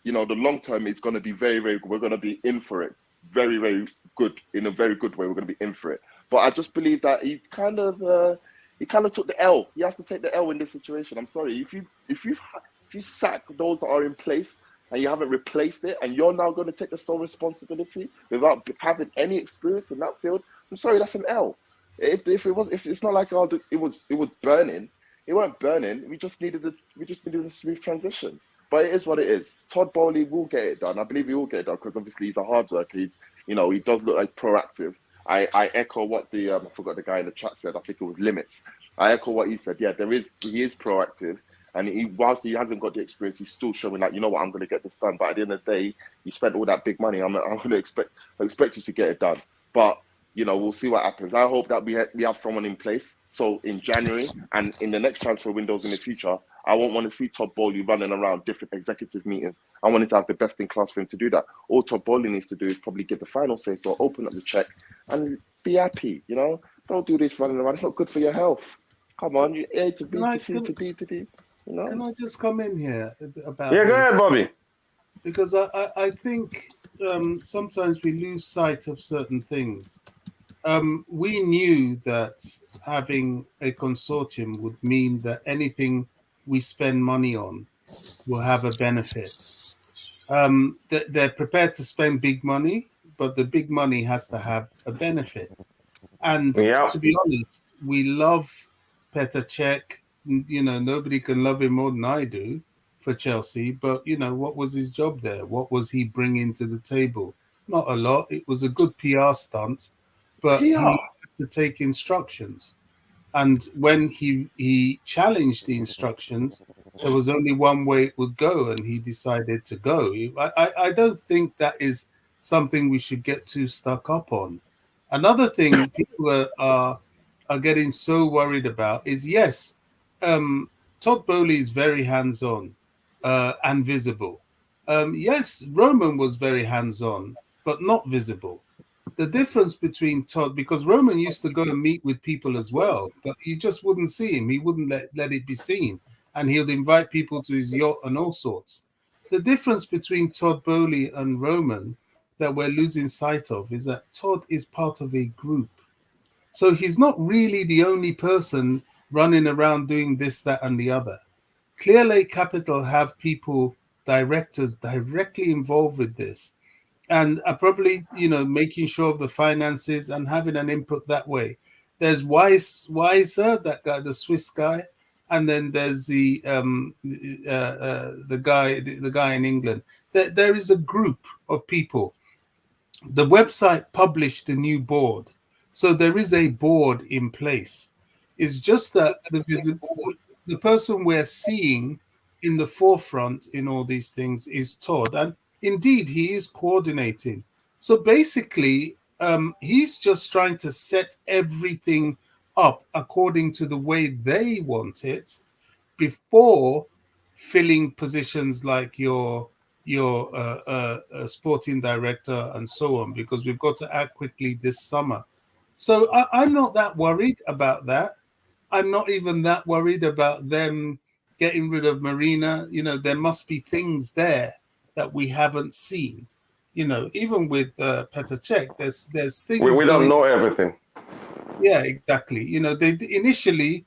You know, the long term is going to be very, very good. We're going to be in for it. Very, very good. In a very good way, we're going to be in for it. But I just believe that he kind of took the L. He has to take the L in this situation. I'm sorry. If you sack those that are in place and you haven't replaced it, and you're now going to take the sole responsibility without having any experience in that field, I'm sorry, that's an L. If it's not like it was burning. It weren't burning. We just needed a smooth transition. But it is what it is. Todd Boehly will get it done. I believe he will get it done because obviously he's a hard worker. He does look like proactive. I echo what I forgot the guy in the chat said. I think it was Limits. I echo what he said. Yeah, he is proactive, and whilst he hasn't got the experience, he's still showing that, you know what, I'm going to get this done. But at the end of the day, you spent all that big money. I'm going to expect you to get it done. But we'll see what happens. I hope that we have someone in place. So in January and in the next transfer windows in the future, I won't want to see Todd Boehly running around different executive meetings. I wanted to have the best in class for him to do that. All Todd Boehly needs to do is probably give the final say, so open up the check and be happy. Don't do this running around. It's not good for your health. Come on, you A to B to C to D to D. Can I just come in here about? Yeah, go ahead, Bobby. Because I think sometimes we lose sight of certain things. We knew that having a consortium would mean that anything we spend money on will have a benefit. They're prepared to spend big money, but the big money has to have a benefit. And to be honest, we love Petr Cech. Nobody can love him more than I do for Chelsea. But, what was his job there? What was he bringing to the table? Not a lot. It was a good PR stunt, but he had to take instructions. And when he challenged the instructions, there was only one way it would go, and he decided to go. I don't think that is something we should get too stuck up on. Another thing people are getting so worried about is, yes, Todd Boehly is very hands-on and visible. Yes, Roman was very hands-on, but not visible. The difference between Todd, because Roman used to go and meet with people as well, but you just wouldn't see him. He wouldn't let it be seen. And he'll invite people to his yacht and all sorts. The difference between Todd Boehly and Roman that we're losing sight of is that Todd is part of a group. So he's not really the only person running around doing this, that, and the other. Clear Lake Capital have people, directors directly involved with this. And are probably, making sure of the finances and having an input that way. There's Weiser, that guy, the Swiss guy, and then there's the guy in England. There is a group of people. The website published a new board, so there is a board in place. It's just that the person we're seeing in the forefront in all these things is Todd, and indeed he is coordinating. So basically, he's just trying to set everything up according to the way they want it before filling positions like your sporting director and so on, because we've got to act quickly this summer. So I'm not that worried about that. I'm not even that worried about them getting rid of Marina. There must be things there that we haven't seen. Even with Petr Cech, there's things we don't know everything. Yeah, exactly. They initially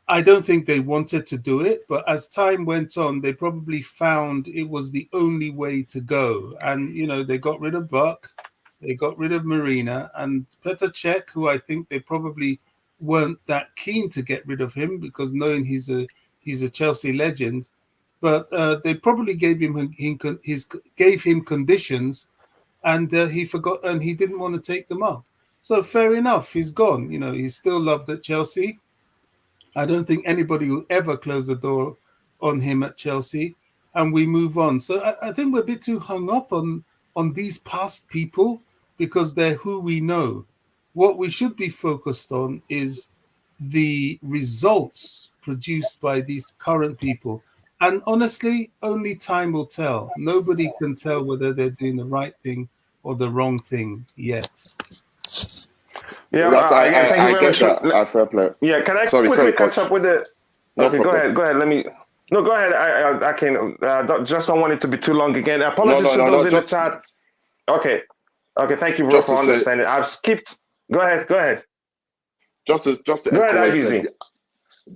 I don't think they wanted to do it, but as time went on, they probably found it was the only way to go. And, you know, they got rid of Buck, they got rid of Marina, and Petr Cech, who I think they probably weren't that keen to get rid of him because knowing he's a Chelsea legend, but they probably gave him conditions, and he forgot, and he didn't want to take them up. So fair enough, he's gone. You know, he's still loved at Chelsea. I don't think anybody will ever close the door on him at Chelsea, and we move on. So I think we're a bit too hung up on these past people because they're who we know. What we should be focused on is the results produced by these current people. And honestly, only time will tell. Nobody can tell whether they're doing the right thing or the wrong thing yet. Yeah, I thank you very get much. that. Fair play. Yeah, can I Sorry, quickly catch Coach. up with the? No Okay, problem. go ahead. No, go ahead. I can't. Just don't want it to be too long again. Apologies to those in the chat. Okay. Thank you, bro, for understanding. I've skipped. Go ahead. Just to Go ahead, IBZ.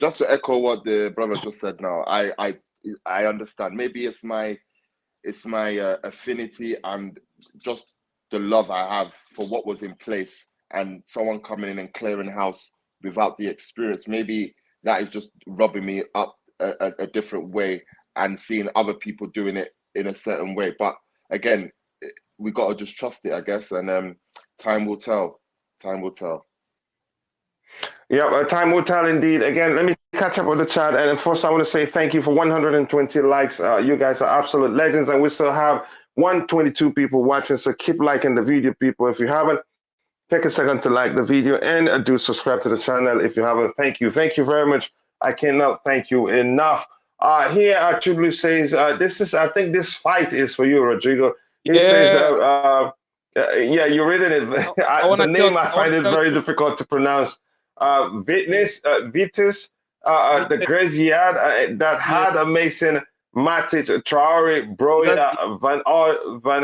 Just to echo what the brother just said. Now, I understand. Maybe it's my affinity and just the love I have for what was in place, and someone coming in and clearing house without the experience. Maybe that is just rubbing me up a different way and seeing other people doing it in a certain way. But again, we got to just trust it, I guess, and time will tell. Time will tell. Yeah, time will tell indeed. Again, let me catch up with the chat. And first, I want to say thank you for 120 likes. You guys are absolute legends, and we still have 122 people watching. So keep liking the video, people. If you haven't, take a second to like the video and do subscribe to the channel if you haven't. Thank you very much. I cannot thank you enough. Here, Chublu says, I think this fight is for you, Rodrigo. He says, yeah, you're reading it. The name I find it very difficult to pronounce. Vitus, the graveyard that had a Mason, Matic, Traore, Broja, Van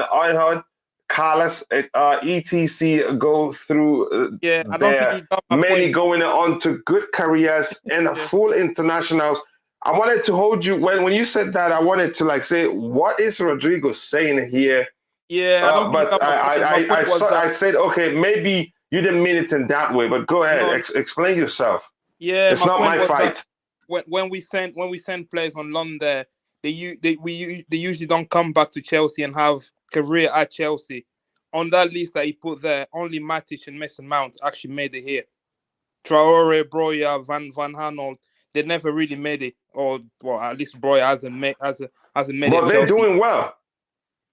Oyhoud, Carlos, etc. go through I don't think he got my many point. going on to good careers and full internationals. I wanted to hold you when you said that. I wanted to say, what is Rodrigo saying here? Yeah, but I said, okay, maybe you didn't mean it in that way, but go ahead, explain yourself. Yeah, it's not my fight. When we send players on loan there, they usually don't come back to Chelsea and have career at Chelsea. On that list that he put there, only Matic and Mason Mount actually made it here. Traore, Broja, Van Aanholt, they never really made it, or well, at least Broja hasn't made it. But they're doing well.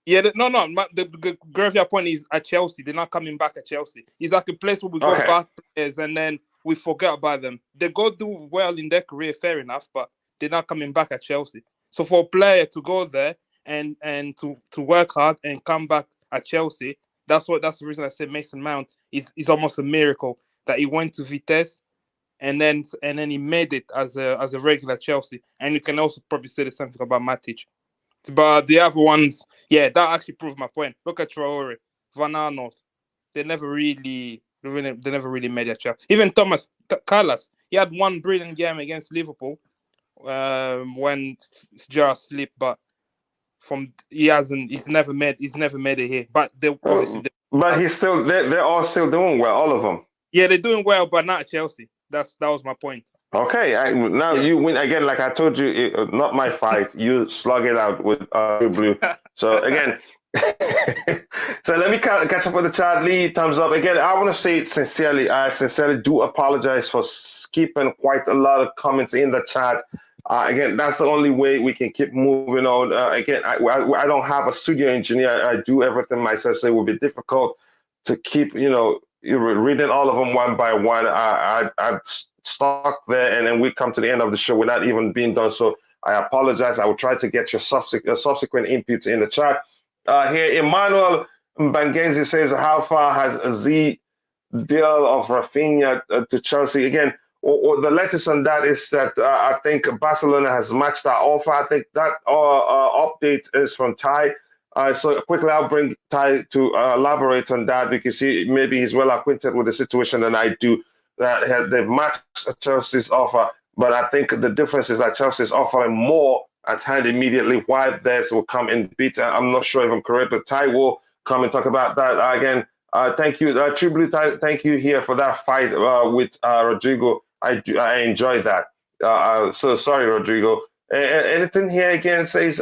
Yeah, the graveyard point is at Chelsea. They're not coming back at Chelsea. It's like a place where we got back players and then we forget about them. They go do well in their career, fair enough, but they're not coming back at Chelsea. So for a player to go there and to work hard and come back at Chelsea, that's the reason I said Mason Mount is almost a miracle that he went to Vitesse and then he made it as a regular Chelsea. And you can also probably say the same thing about Matic. But the other ones, yeah, that actually proved my point. Look at Traore, Van Aanholt. They never really made a chance. Even Thomas Carlos, he had one brilliant game against Liverpool when just slipped, but he's never made it here. But they obviously. But they're all still doing well, all of them. Yeah, they're doing well, but not at Chelsea. That was my point. Okay, you win again. Like I told you, not my fight. You slug it out with Blue. So again, so let me catch up with the chat. Lee, thumbs up again. I want to say it sincerely. I sincerely do apologize for skipping quite a lot of comments in the chat. Again, that's the only way we can keep moving on. Again, I don't have a studio engineer. I do everything myself, so it will be difficult to keep reading all of them one by one. I stuck there, and then we come to the end of the show without even being done. So I apologize. I will try to get your subsequent inputs in the chat. Here, Emmanuel Mbangenzi says, how far has the deal of Raphinha to Chelsea? Again, or the latest on that is that I think Barcelona has matched that offer. I think that update is from Ty. So quickly, I'll bring Ty to elaborate on that because maybe he's well acquainted with the situation than I do. That they've matched Chelsea's offer. But I think the difference is that Chelsea is offering more at hand immediately. Why theirs will come in beat. I'm not sure if I'm correct, but Ty will come and talk about that again. Thank you, Tribute. Thank you here for that fight with Rodrigo. I enjoyed that. So sorry, Rodrigo. Anything here again says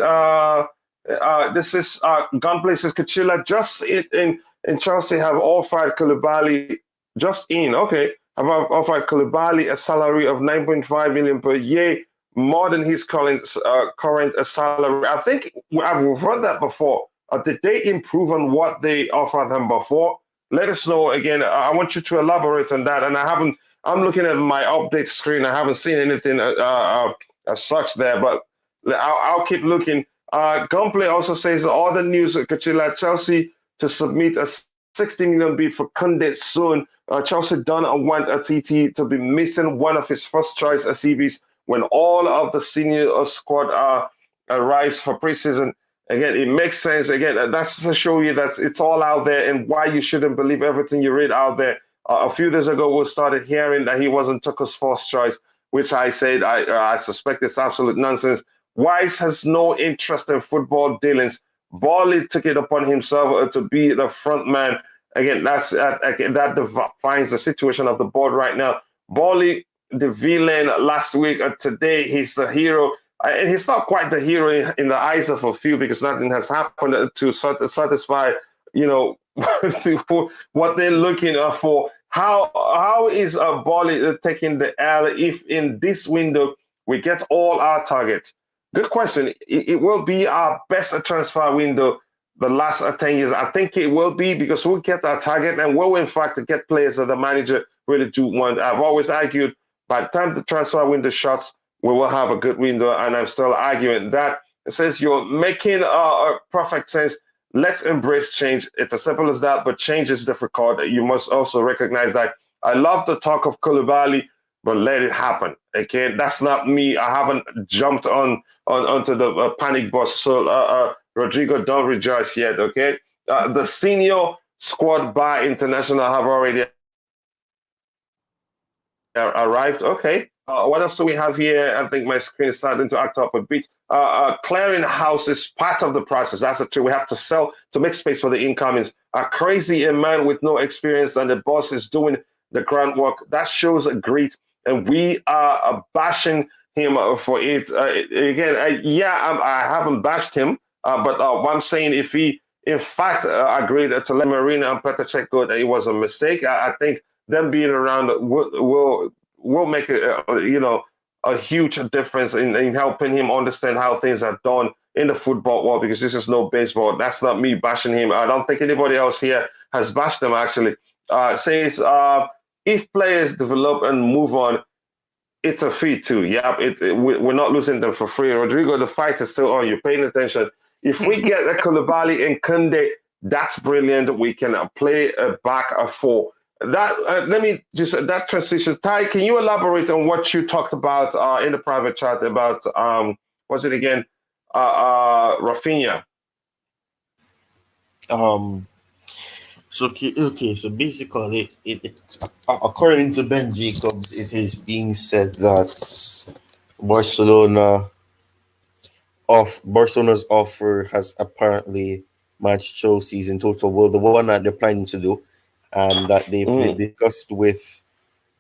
this is Gunplay says Kachila just in Chelsea have offered Koulibaly just in okay have offered Koulibaly a salary of 9.5 million per year, more than his current salary. I think I've heard that before. Did they improve on what they offered him before? Let us know again. I want you to elaborate on that. And I haven't. I'm looking at my update screen. I haven't seen anything as such there, but I'll keep looking. Gunplay also says all the news Kachila Chelsea to submit a 60 million bid for Kounde soon. Chelsea don't want a TT to be missing one of his first choice CVs when all of the senior squad arrives for preseason. Again, it makes sense. Again, that's to show you that it's all out there and why you shouldn't believe everything you read out there. A few days ago, we started hearing that he wasn't Tuchel's first choice, which I said I suspect it's absolute nonsense. Wise has no interest in football dealings. Boehly took it upon himself to be the front man. Again, that defines the situation of the board right now. Boehly, the villain last week, today he's the hero. And he's not quite the hero in the eyes of a few because nothing has happened to satisfy, what they're looking for. How is Boehly taking the L if in this window we get all our targets? Good question. It will be our best transfer window the last 10 years. I think it will be because we'll get our target and we'll, in fact, get players that the manager really do want. I've always argued by the time the transfer window shuts, we will have a good window, and I'm still arguing that. It says you're making a perfect sense. Let's embrace change. It's as simple as that, but change is difficult. You must also recognize that. I love the talk of Koulibally, but let it happen. Okay, that's not me. I haven't jumped onto the panic bus. So Rodrigo, don't rejoice yet. Okay, the senior squad by international have already arrived. Okay. What else do we have here? I think my screen is starting to act up a bit. Clearing house is part of the process. That's true. We have to sell to make space for the incomings. A crazy man with no experience and the boss is doing the groundwork. That shows a grit, and we are bashing him for it. Again, I haven't bashed him, but what I'm saying, if he in fact agreed to let Marina and Petr Cech go, that it was a mistake. I think them being around will make a huge difference in helping him understand how things are done in the football world, because this is no baseball. That's not me bashing him. I don't think anybody else here has bashed him, actually. Says if players develop and move on, it's a fee too. Yeah, we're not losing them for free. Rodrigo, the fight is still on. You're paying attention. If we get a Koulibaly and Kounde, that's brilliant. We can play back a four. That let me just that transition. Ty, can you elaborate on what you talked about in the private chat about what's it again? Raphinha. So basically, according to Ben Jacobs, it is being said that Barcelona's offer has apparently matched Chelsea's in total. Well, the one that they're planning to do, and that they've discussed with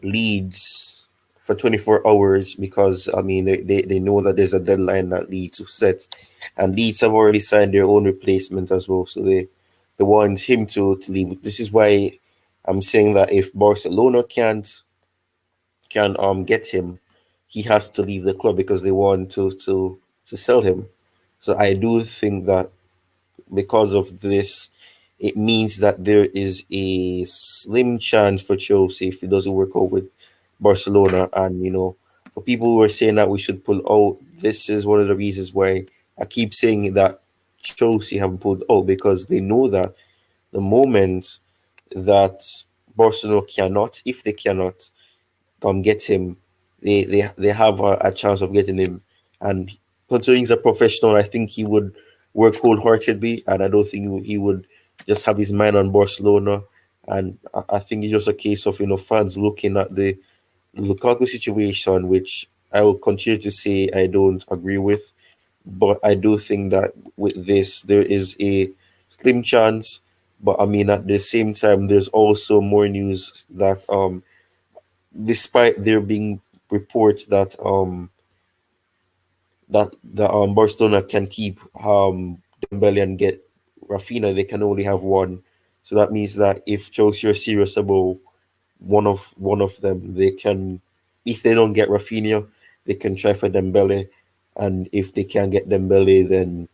Leeds for 24 hours, because they know that there's a deadline that Leeds will set, and Leeds have already signed their own replacement as well, so they want him to leave. This is why I'm saying that if Barcelona can get him, he has to leave the club, because they want to sell him. So I do think that because of this, it means that there is a slim chance for Chelsea, if it doesn't work out with Barcelona. And for people who are saying that we should pull out, this is one of the reasons why I keep saying that Chelsea haven't pulled out, because they know that the moment that Barcelona cannot, if they cannot get him, they have a chance of getting him. And considering he's a professional, I think he would work wholeheartedly, and I don't think he would just have his mind on Barcelona. And I think it's just a case of fans looking at the Lukaku situation, which I will continue to say I don't agree with. But I do think that with this, there is a slim chance. But I mean, at the same time, there's also more news that despite there being reports that Barcelona can keep Dembele and get Raphinha, they can only have one. So that means that if Chelsea are serious about one of them, they can, if they don't get Raphinha, they can try for Dembele, and if they can't get Dembele, then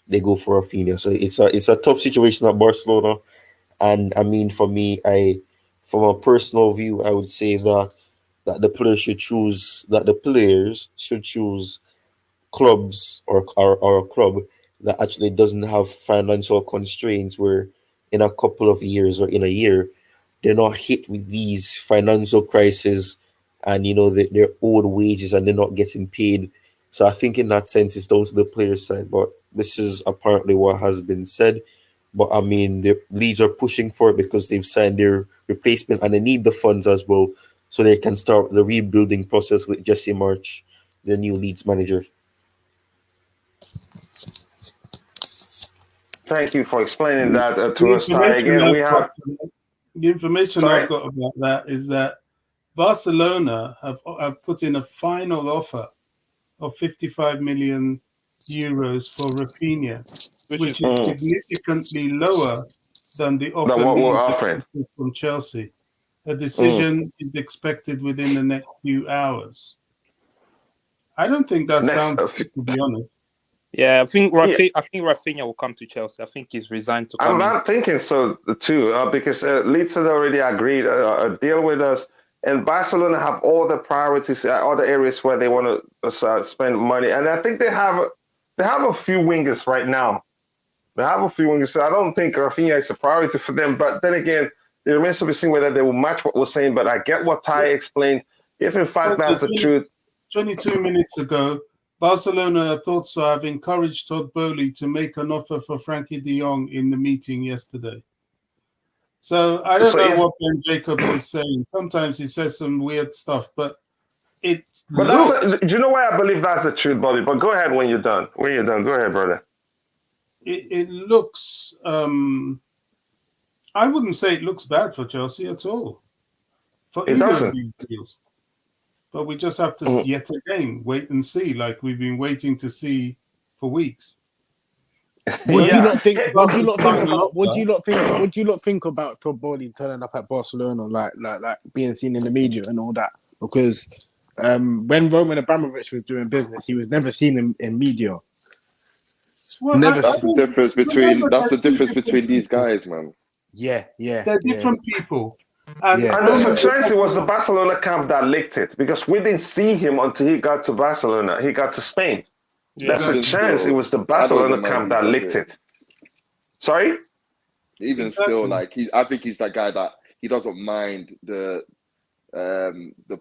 they go for Raphinha. So it's a tough situation at Barcelona, and I mean, for me, from a personal view, I would say that the players should choose clubs or a club that actually doesn't have financial constraints where in a couple of years or in a year they're not hit with these financial crises, and they're owed wages and they're not getting paid. So I think in that sense it's down to the player side, but this is apparently what has been said. But I mean, the Leeds are pushing for it because they've signed their replacement and they need the funds as well, so they can start the rebuilding process with Jesse March, the new Leeds manager. Thank you for explaining The that the to us, Ty. information Again, we I've have. got, the information Sorry. I've got about that is that Barcelona have put in a final offer of 55 million euros for Raphinha, which is significantly lower than the Than offer what we're Leeds offering. accepted from Chelsea. A decision is expected within the next few hours. I don't think that Next, sounds good, to be honest. Yeah, I think Yeah. Raphinha will come to Chelsea. I think he's resigned to I'm come in. not thinking so too, because Leeds had already agreed a deal with us, and Barcelona have all the priorities, all the areas where they want to spend money, and I think they have a few wingers right now. They have a few wingers, so I don't think Raphinha is a priority for them. But then again, it remains to be seen whether they will match what we're saying. But I get what Ty explained. If in fact Also, that's the truth, 22 minutes ago, Barcelona thought to have encouraged Todd Boehly to make an offer for Frenkie de Jong in the meeting yesterday. So I don't So know if- what Ben Jacobs is saying. Sometimes he says some weird stuff, but it but looks do you know why I believe that's the truth, Bobby? But go ahead when you're done. When you're done, go ahead, brother. it looks I wouldn't say it looks bad for Chelsea at all. For It either of doesn't. these deals. But we just have to Mhm. yet again wait and see, like we've been waiting to see for weeks. What do you Yeah. not think? What do you not think Final about? What do offer. you not think? What do you not think about Todd Boehly turning up at Barcelona, like being seen in the media and all that? Because when Roman Abramovich was doing business, he was never seen in media. Well, Never That's seen. the difference between remember these guys, man. Yeah. They're different people. And Yeah. And there's a Roman chance it was the Barcelona camp that leaked it because we didn't see him until he got to Barcelona. He got to Spain. Yeah. There's a Even chance it still, was the I don't Barcelona mind camp who that does leaked it. it. Sorry? Even still, like I think he's that guy that he doesn't mind the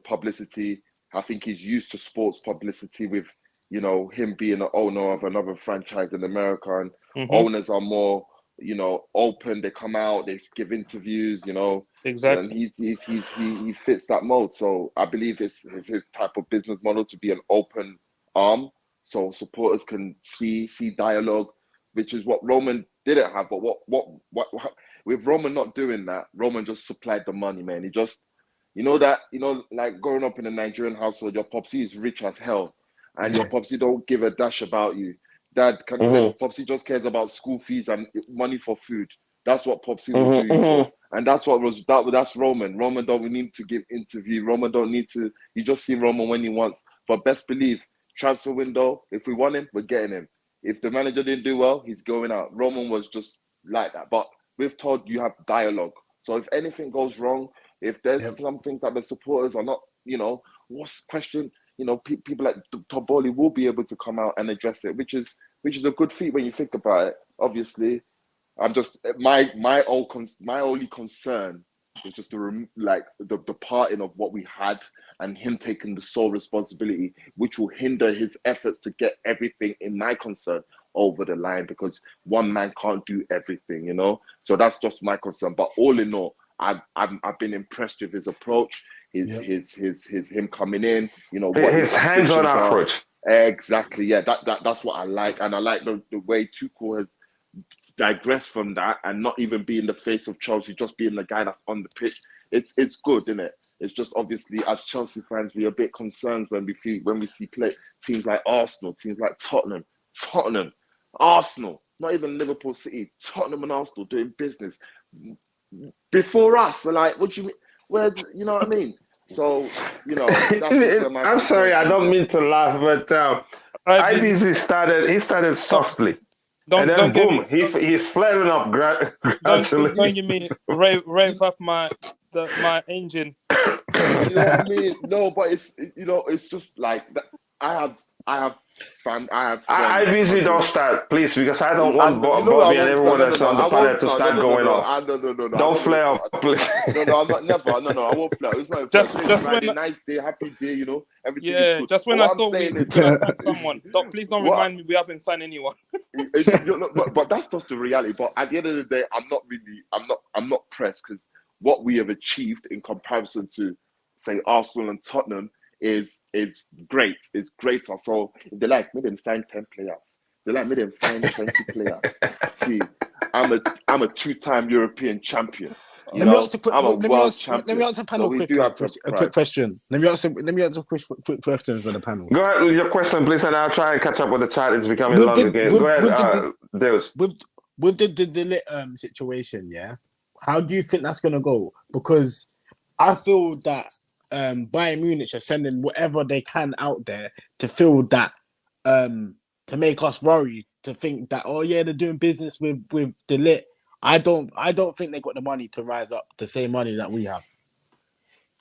publicity. I think he's used to sports publicity with, him being the owner of another franchise in America, and owners are more, open. They come out, they give interviews, Exactly. and he fits that mold. So I believe it's his type of business model to be an open arm, so supporters can see dialogue, which is what Roman didn't have. But what with Roman not doing that, Roman just supplied the money, man. He just like growing up in a Nigerian household, your popsy is rich as hell, and your popsy don't give a dash about you. Dad, can you live? Popsy just cares about school fees and money for food. That's what Popsy will do you for. And that's that's Roman. Roman don't need to give interview. Roman don't need to. You just see Roman when he wants. But best believe, transfer window, if we want him, we're getting him. If the manager didn't do well, he's going out. Roman was just like that. But with Todd, you have dialogue. So if anything goes wrong, if there's something that the supporters are not, what's question, people like Todd Boehly will be able to come out and address it, which is a good feat when you think about it. Obviously, I'm just my only concern is just the parting of what we had and him taking the sole responsibility, which will hinder his efforts to get everything, in my concern, over the line, because one man can't do everything, So that's just my concern. But all in all, I've been impressed with his approach. him coming in, you know, what his hands-on approach. Exactly, yeah. That's what I like, and I like the way Tuchel has digressed from that and not even being the face of Chelsea, just being the guy that's on the pitch. It's good, isn't it? It's just obviously as Chelsea fans, we're a bit concerned when we see teams like Arsenal, teams like Tottenham, Arsenal, not even Liverpool City, Tottenham and Arsenal doing business before us. Like, what do you mean? Where, you know what I mean? So, you know, I'm sorry, I don't mean to laugh, but IBZ started softly. And then boom, he's flaring up gradually. Don't you mean rev up my engine? You know what I mean? No, but it's just like I have friends. IBZ don't start, please, because I don't want Bobby and everyone that's on the panel to start going off. No. Don't flare up, please. No, I'm not. Never. No, I won't flare. It's not just Friday, nice day, happy day. You know, everything is good. Just when I thought we signed someone. Please don't remind me we haven't signed anyone. But that's just the reality. But at the end of the day, I'm not pressed, because what we have achieved in comparison to, say, Arsenal and Tottenham is great. It's greater. So if they like me, them sign 10 players. They like me, them sign 20 players. See, I'm a two-time European champion. Let me ask a quick panel quick question. Let me ask a quick question for the panel. Go ahead with your question, please, and I'll try and catch up with the chat. It's becoming long again. Go ahead, Deus. With the situation, yeah, how do you think that's going to go? Because I feel that Bayern Munich are sending whatever they can out there to feel that, to make us worry, to think that, oh yeah, they're doing business with the Ligt. I don't think they got the money to rise up the same money that we have.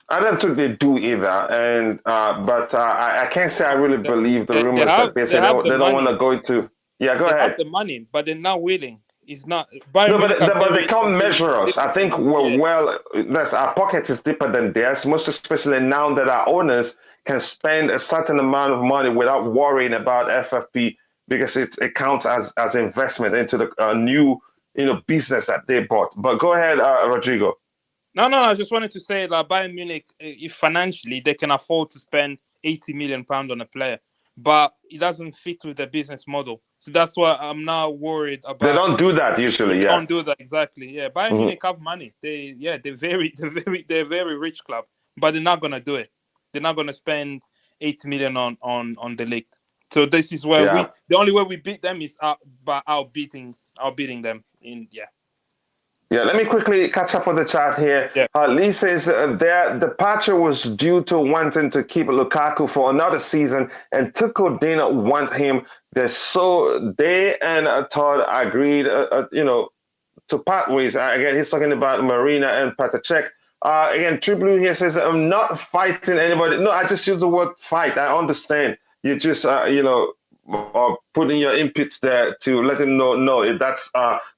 I don't think they do either, and but I can't say I really believe the rumors that they say they don't want to go into. Yeah, go ahead. They have the money, but they're not willing. It's not. But they can't measure us. I think our pocket is deeper than theirs, most especially now that our owners can spend a certain amount of money without worrying about FFP, because it counts as investment into the new business that they bought. But go ahead, Rodrigo. No. I just wanted to say that Bayern Munich, if financially they can afford to spend £80 million on a player, but it doesn't fit with the business model. So that's why I'm now worried about. They don't do that usually. They don't do that exactly. Yeah, Bayern Munich have money. They're very rich club, but they're not gonna do it. They're not gonna spend $80 million on the league. So this is where the only way we beat them is by outbidding them in. Yeah, let me quickly catch up with the chat here. Yeah. Lee says their departure was due to wanting to keep Lukaku for another season, and Tuchel didn't want him. They and Todd agreed, to part ways. Again, he's talking about Marina and Patacek. Again, True Blue here says, I'm not fighting anybody. No, I just use the word fight. I understand. You just, putting your inputs there to let them know, no, that's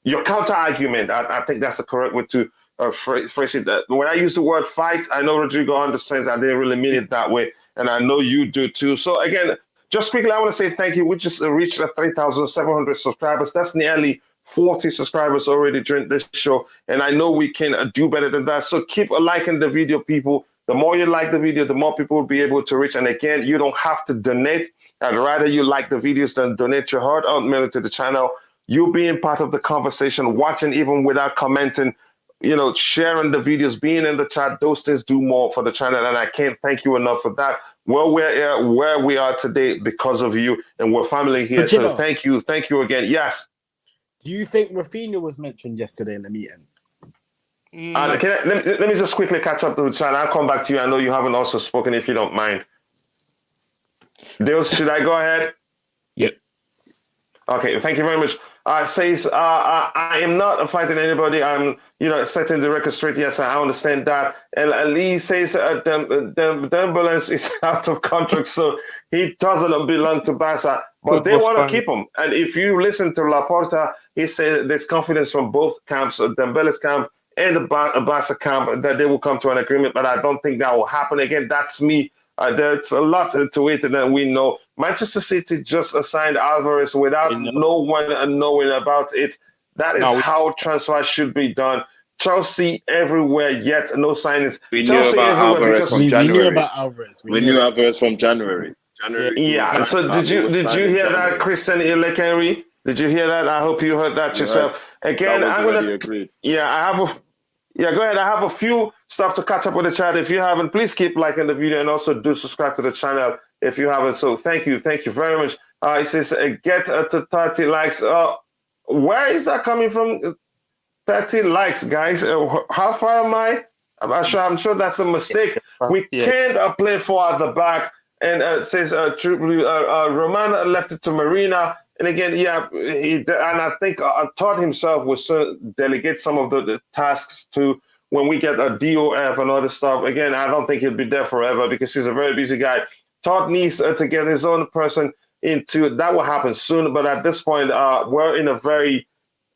your counter argument. I think that's the correct way to phrase it. When I use the word fight, I know Rodrigo understands I didn't really mean it that way, and I know you do too. So again, just quickly, I want to say thank you. We just reached 3,700 subscribers. That's nearly 40 subscribers already during this show, and I know we can do better than that. So keep liking the video, people. The more you like the video, the more people will be able to reach. And again, you don't have to donate. I'd rather you like the videos than donate your heart-out money to the channel. You being part of the conversation, watching even without commenting, sharing the videos, being in the chat, those things do more for the channel. And I can't thank you enough for that. Well, we're here where we are today because of you, and we're family here. So thank you again. Yes. Do you think Raphinha was mentioned yesterday in the meeting? Let me just quickly catch up to the chat. I'll come back to you. I know you haven't also spoken, if you don't mind. Deus, should I go ahead? Yep. Okay, thank you very much. Says, I am not fighting anybody. I'm, setting the record straight. Yes, I understand that. And Lee says Dembele is out of contract, so he doesn't belong to Barca. But they want to keep him. And if you listen to Laporta, he said there's confidence from both camps, Dembele's camp and the Barca camp, that they will come to an agreement. But I don't think that will happen. Again, that's me. There's a lot to it, and then we know Manchester City just assigned Alvarez without no one knowing about it. That is how transfer should be done. Chelsea everywhere yet, no signings. We knew Chelsea about everywhere Alvarez because from We knew January. about Alvarez. We knew Alvarez from January. January. he was yeah. signed. So did you hear that, Christian Ilekhenry? Did you hear that? I hope you heard that yourself. Again, that was I'm already gonna. agreed. Yeah, go ahead. I have a few stuff to catch up with the chat. If you haven't, please keep liking the video and also do subscribe to the channel if you haven't. So thank you very much. It says get to 30 likes. Where is that coming from? 30 likes, guys. How far am I? I'm sure that's a mistake. We can't play 4 at the back. And it says Roman left it to Marina. And again, and I think Todd himself will delegate some of the tasks to when we get a DOF and other stuff. Again, I don't think he'll be there forever because he's a very busy guy. Todd needs to get his own person into that. Will happen soon. But at this point, we're in a very,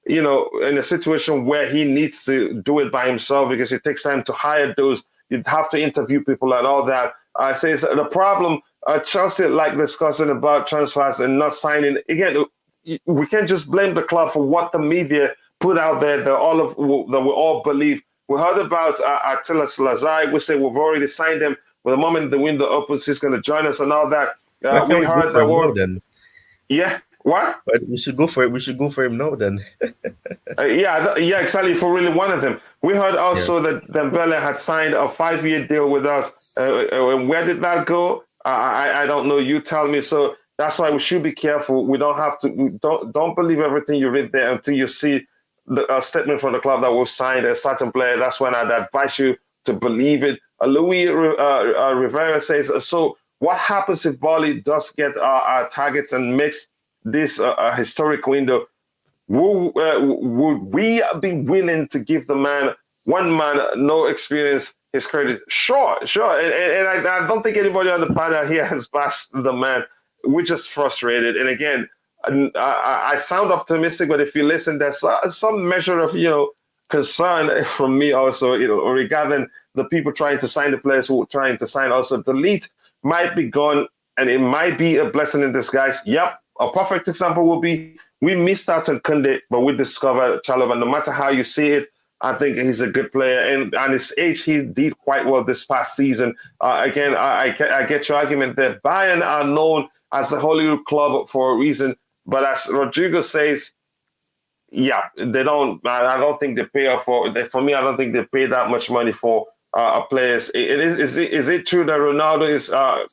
in a situation where he needs to do it by himself because it takes time to hire those. You'd have to interview people and all that. Says the problem, Chelsea like discussing about transfers and not signing. Again, we can't just blame the club for what the media put out there that we all believe. We heard about Attila Lazai. We say we've already signed him. But the moment the window opens, he's going to join us and all that. We heard that word then. Yeah. What? But we should go for it. We should go for him now then. Yeah, exactly. For really one of them. We heard also that Dembele had signed a 5-year deal with us. Where did that go? I don't know. You tell me. So that's why we should be careful. We don't have to. Don't believe everything you read there until you see the statement from the club that we've signed a certain player. That's when I'd advise you to believe it. Louis Rivera says, so what happens if Boehly does get our targets and makes this historic window? Would we be willing to give the man, one man, no experience, his credit? Sure. And I don't think anybody on the panel here has bashed the man. We're just frustrated. And again, I sound optimistic, but if you listen, there's some measure of, concern from me also, regarding the people trying to sign the players who are trying to sign also. The lead might be gone, and it might be a blessing in disguise. Yep. A perfect example will be we missed out on Kounde, but we discovered Chalobah. No matter how you see it, I think he's a good player. And at his age, he did quite well this past season. Again, I get your argument there. Bayern are known as the Hollywood club for a reason. But as Rodrigo says, they don't. I don't think they pay for me, I don't think they pay that much money for players. Is it true that Ronaldo is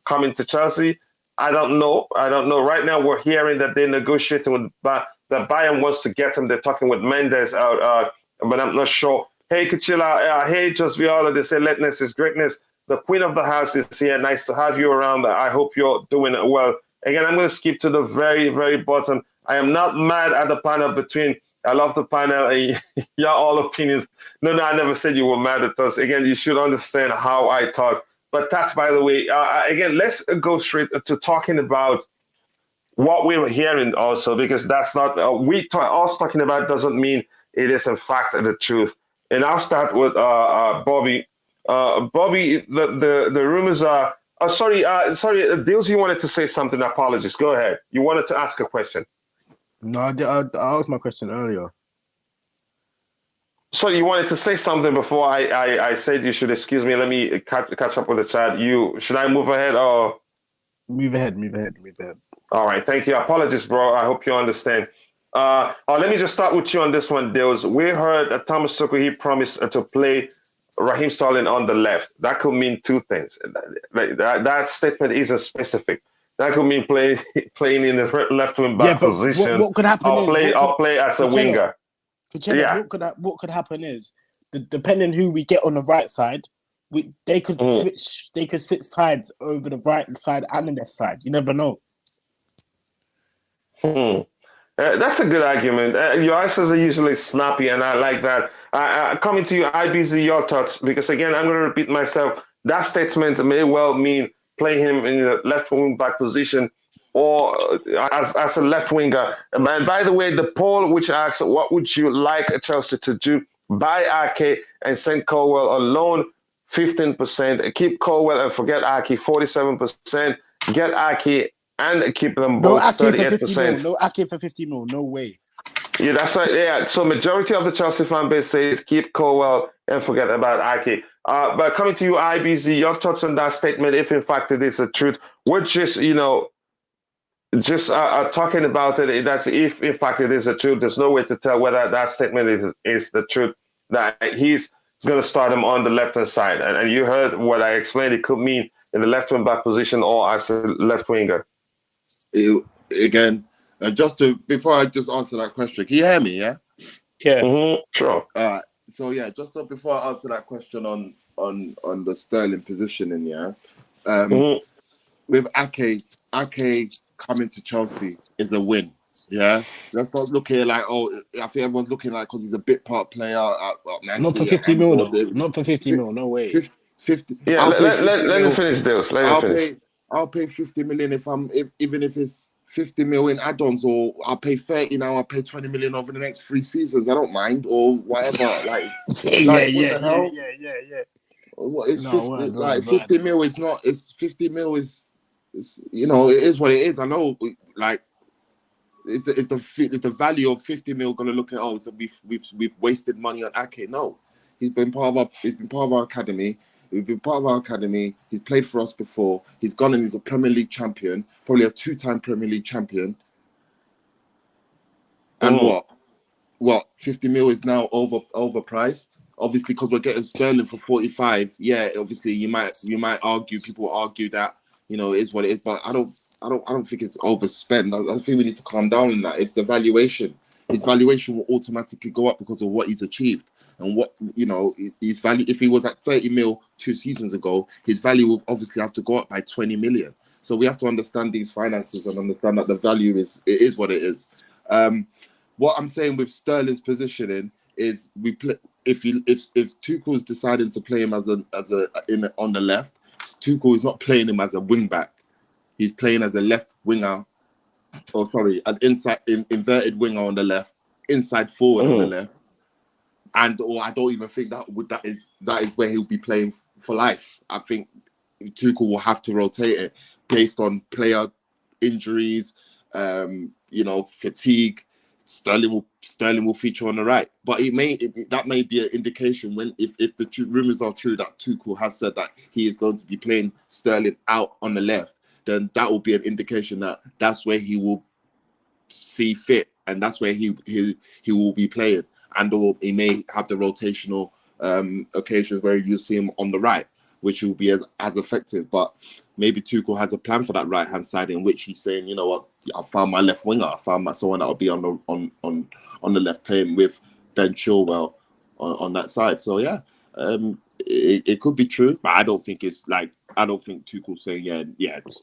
coming to Chelsea? I don't know. Right now, we're hearing that they're negotiating with that Bayern wants to get him. They're talking with Mendes, but I'm not sure. Hey, Kuchila. Hey, Just Viola. They say lateness is greatness. The queen of the house is here. Nice to have you around. I hope you're doing well. Again, I'm going to skip to the very, very bottom. I am not mad at the panel between. I love the panel and your all opinions. No, I never said you were mad at us. Again, you should understand how I talk. But that's, by the way, again, let's go straight to talking about what we were hearing also, because that's not, us talking about doesn't mean it is in fact the truth. And I'll start with Bobby. Bobby, the rumors are, sorry, Deals, you wanted to say something. Apologies. Go ahead. You wanted to ask a question. No, I asked my question earlier. So you wanted to say something before I said you should excuse me. Let me catch up with the chat. Should I move ahead or? Move ahead. All right. Thank you. Apologies, bro. I hope you understand. Let me just start with you on this one, Dales. We heard that Thomas Tuchel, he promised to play Raheem Sterling on the left. That could mean two things. That statement isn't specific. That could mean playing in the left wing back position. What could happen? I'll play as a winger. What could happen is, depending who we get on the right side, they could switch. They could switch sides over the right side and the left side. You never know. That's a good argument. Your answers are usually snappy, and I like that. Coming to you, IBZ, your thoughts, because again, I'm going to repeat myself. That statement may well mean playing him in the left wing back position or as a left winger. And by the way, the poll which asks, what would you like Chelsea to do? Buy Ake and send Colwell on loan, 15%. Keep Colwell and forget Ake, 47%. Get Ake and keep them both, 38%. No Ake for 50 mil. No way. Yeah, that's right. Yeah, so majority of the Chelsea fan base says keep Colwell and forget about Ake. But coming to you, IBZ, your thoughts on that statement, if in fact it is the truth. We're just, talking about it. That's if in fact it is the truth. There's no way to tell whether that statement is the truth. That he's going to start him on the left-hand side. And you heard what I explained. It could mean in the left wing back position or as a left winger. Again, before I just answer that question, can you hear me? Yeah. Yeah. Mm-hmm, sure. All right. So yeah, before I answer that question on the Sterling positioning, yeah. With Ake coming to Chelsea is a win. Yeah. Let's not look here like, I think everyone's looking like because he's a bit part player. Not for 50 mil, though. Not for 50 mil. No way. 50. Yeah, let him finish this. I'll pay 50 million even if it's 50 mil in add-ons, or I'll pay 30 now. I'll pay 20 million over the next 3 seasons. I don't mind, or whatever. Yeah. What is No, 50? word. 50 mil is not. It's 50 mil is it is what it is. I know, like. Is the value of 50 mil going to look at? So we've wasted money on Ake? No, he's been part of our academy. We've been part of our academy. He's played for us before. He's gone and he's a Premier League champion, probably a 2-time Premier League champion. And what 50 mil is now overpriced. Obviously, because we're getting Sterling for 45. Yeah, obviously you might argue. People argue that it is what it is, but I don't think it's overspent. I think we need to calm down on that. It's the valuation. His valuation will automatically go up because of what he's achieved. And what, his value, if he was at 30 mil 2 seasons ago, his value will obviously have to go up by 20 million. So we have to understand these finances and understand that the value is what it is. What I'm saying with Sterling's positioning is if Tuchel's deciding to play him on the left, Tuchel is not playing him as a wing back. He's playing as a left winger, an inverted winger on the left, inside forward on the left, or I don't even think that is where he'll be playing for life. I think Tuchel will have to rotate it based on player injuries, fatigue. Sterling will feature on the right, but that may be an indication if the rumors are true that Tuchel has said that he is going to be playing Sterling out on the left. Then that will be an indication that that's where he will see fit, and that's where he will be playing. And or he may have the rotational occasions where you see him on the right, which will be as effective. But maybe Tuchel has a plan for that right hand side in which he's saying, you know what, I found my left winger, I found someone that will be on the left playing with Ben Chilwell on that side. So yeah. It could be true, but I don't think Tuchel's saying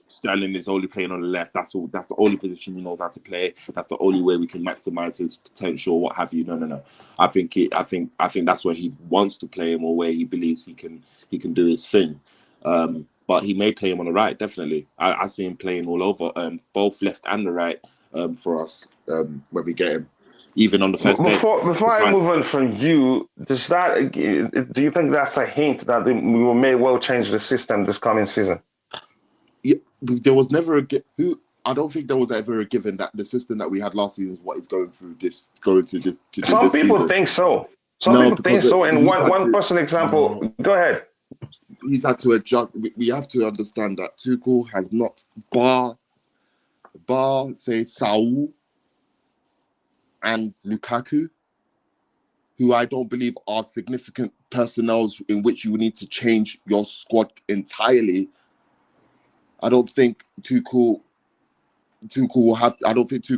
Sterling is only playing on the left. That's all. That's the only position he knows how to play. That's the only way we can maximize his potential, what have you. No. I think that's where he wants to play him, or where he believes he can do his thing. But he may play him on the right. Definitely, I see him playing all over, both left and the right, for us when we get him. Even on the first day. Before I move on from you, do you think that's a hint that we may well change the system this coming season? Yeah, there was never I don't think there was ever a given that the system that we had last season is what is going to this. Some people think so. And one person example. Go ahead. He's had to adjust. We have to understand that Tuchel has not bar say Saul and Lukaku, who I don't believe are significant personnels in which you need to change your squad entirely. I don't think Tuchel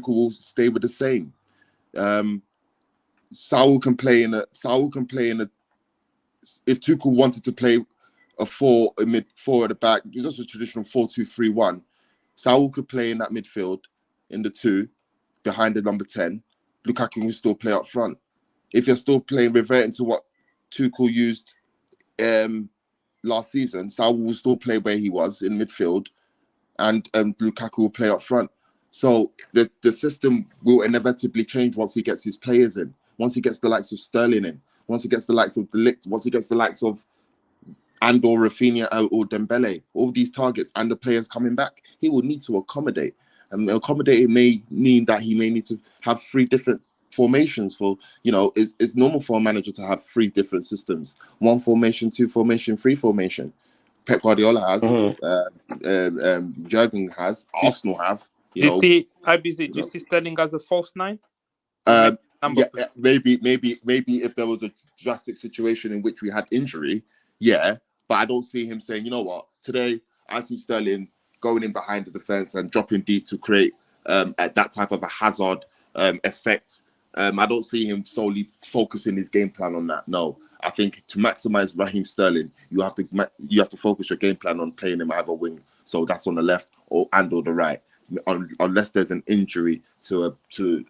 will stay with the same. Saul can play in a. If Tuchel wanted to play a mid 4 at the back, just a traditional 4-2-3-1, Saul could play in that midfield in the 2 behind the number 10. Lukaku will still play up front. If you're still reverting to what Tuchel used last season, Saul will still play where he was in midfield, and Lukaku will play up front. So the system will inevitably change once he gets his players in, once he gets the likes of Sterling in, once he gets the likes of Ligt, once he gets the likes of or Raphinha or Dembele, all these targets and the players coming back, he will need to accommodate. And accommodating may mean that he may need to have 3 different formations for, it's normal for a manager to have 3 different systems: 1 formation, 2 formation, 3 formation. Pep Guardiola has, Jurgen has, Arsenal have. Do you see IBZ? You Do you know. see Sterling as a false 9? Maybe if there was a drastic situation in which we had injury, but I don't see him saying, you know what, today I see Sterling going in behind the defense and dropping deep to create that type of a hazard effect. I don't see him solely focusing his game plan on that. No, I think to maximize Raheem Sterling, you have to focus your game plan on playing him either wing, so that's on the left or the right. Unless there's an injury to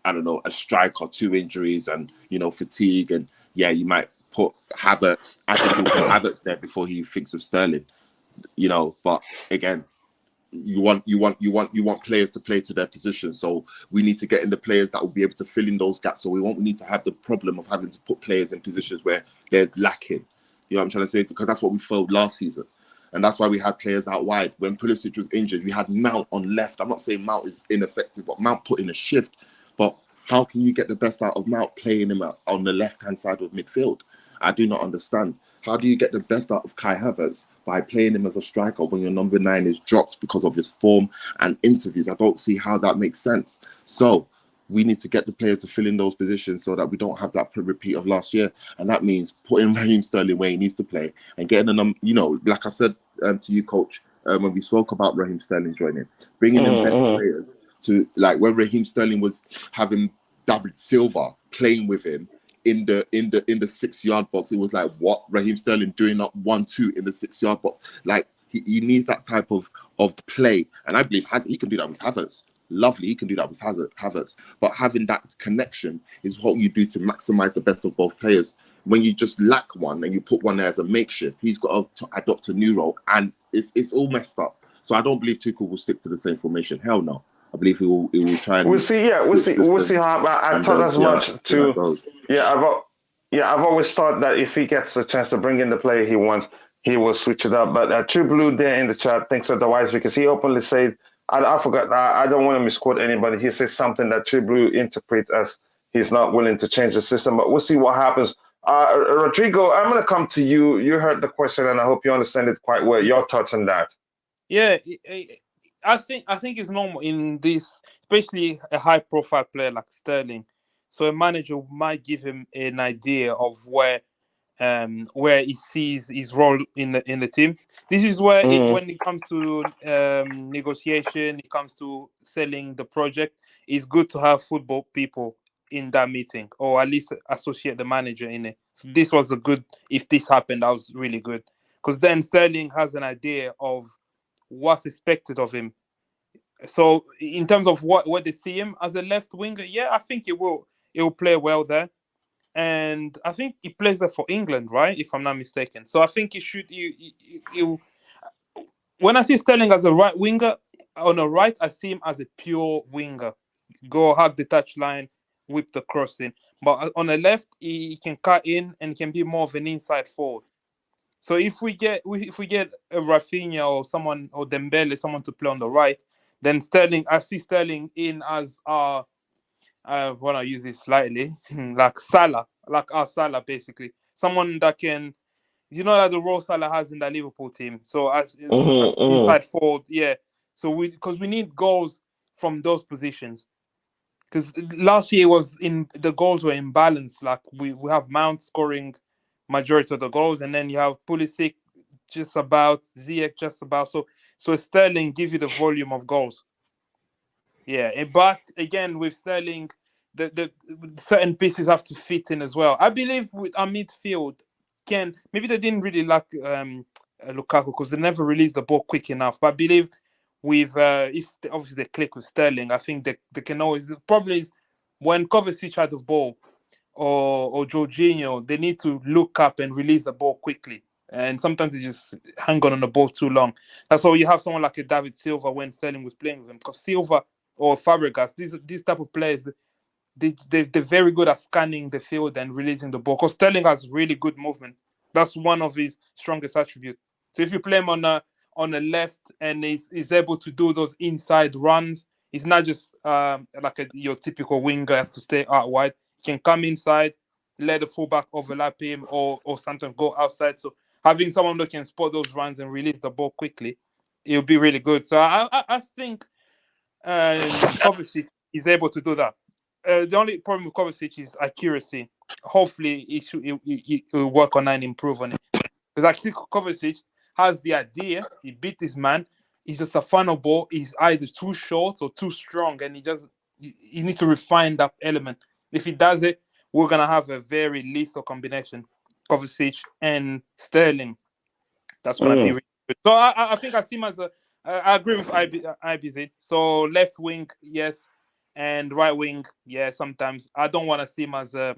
I don't know, a strike or 2 injuries and fatigue, and you might put Havertz. I think he'll put Havertz there before he thinks of Sterling. But again, you want players to play to their position, so we need to get in the players that will be able to fill in those gaps, so we won't need to have the problem of having to put players in positions where there's lacking. You know what I'm trying to say? Because that's what we failed last season. And that's why we had players out wide. When Pulisic was injured, we had Mount on left. I'm not saying Mount is ineffective, but Mount put in a shift. But how can you get the best out of Mount playing him on the left-hand side of midfield? I do not understand. How do you get the best out of Kai Havertz by playing him as a striker when your number 9 is dropped because of his form and interviews? I don't see how that makes sense. So we need to get the players to fill in those positions so that we don't have that repeat of last year. And that means putting Raheem Sterling where he needs to play and getting like I said to you, Coach, when we spoke about Raheem Sterling joining, bringing in best players to, like when Raheem Sterling was having David Silva playing with him in the 6-yard box, it was like, what? Raheem Sterling doing up 1-2 in the 6-yard box. Like he needs that type of play, and I believe he can do that with Havertz. Lovely, he can do that with Havertz. But having that connection is what you do to maximize the best of both players. When you just lack one and you put one there as a makeshift, he's got to adopt a new role, and it's all messed up. So I don't believe Tuchel will stick to the same formation. Hell no. I believe he will try and we'll see. Yeah, we'll see how. I thought as much too. I've always thought that if he gets the chance to bring in the player he wants, he will switch it up. But True Blue there in the chat thinks otherwise, because he openly said, I forgot. I don't want to misquote anybody. He says something that True Blue interprets as he's not willing to change the system. But we'll see what happens. Rodrigo, I'm going to come to you. You heard the question, and I hope you understand it quite well. Your thoughts on that? Yeah, I think it's normal in this, especially a high-profile player like Sterling. So a manager might give him an idea of where he sees his role in the team. This is where when it comes to negotiation, it comes to selling the project, it's good to have football people in that meeting, or at least associate the manager in it. So this was if this happened, that was really good, because then Sterling has an idea of what's expected of him. So in terms of what they see him as a left winger, I think it will play well there. And I think he plays there for England, right? If I'm not mistaken. So I think he should. When I see Sterling as a right winger, on the right, I see him as a pure winger. Go hug the touchline, whip the cross in. But on the left, he can cut in and can be more of an inside forward. So if we get a Raphinha or someone, or Dembele, someone to play on the right, then I see Sterling in as our. I want to use this slightly, like Salah, like our Salah, basically. Someone that can, like the role Salah has in that Liverpool team. So as inside forward, So because we need goals from those positions. Because last year the goals were imbalanced. Like we have Mount scoring majority of the goals, and then you have Pulisic just about, Ziyech just about. So Sterling gives you the volume of goals. Yeah, but again, with Sterling, the certain pieces have to fit in as well. I believe with our midfield, maybe they didn't really like Lukaku because they never released the ball quick enough. But I believe with obviously they click with Sterling, I think they can always. The problem is when Kovacic had the ball or Jorginho, they need to look up and release the ball quickly. And sometimes they just hang on the ball too long. That's why you have someone like a David Silva when Sterling was playing with him, because Silva or Fabregas, these type of players, they're very good at scanning the field and releasing the ball. Because Sterling has really good movement. That's one of his strongest attributes. So if you play him on the left and he's able to do those inside runs, he's not just like your typical winger has to stay out wide. can come inside, let the fullback overlap him, or sometimes go outside. So having someone that can spot those runs and release the ball quickly, it'll be really good. So I think Kovacic is able to do that. The only problem with Kovacic is accuracy. Hopefully, it will work on that and improve on it. Because actually, Kovacic has the idea. He beat his man. He's just a final ball. He's either too short or too strong, and he needs to refine that element. If he does it, we're gonna have a very lethal combination, Kovacic and Sterling. That's gonna be really good. So I think I see him as I agree with IBZ. So left wing, yes, and right wing, yeah. Sometimes I don't want to see him as a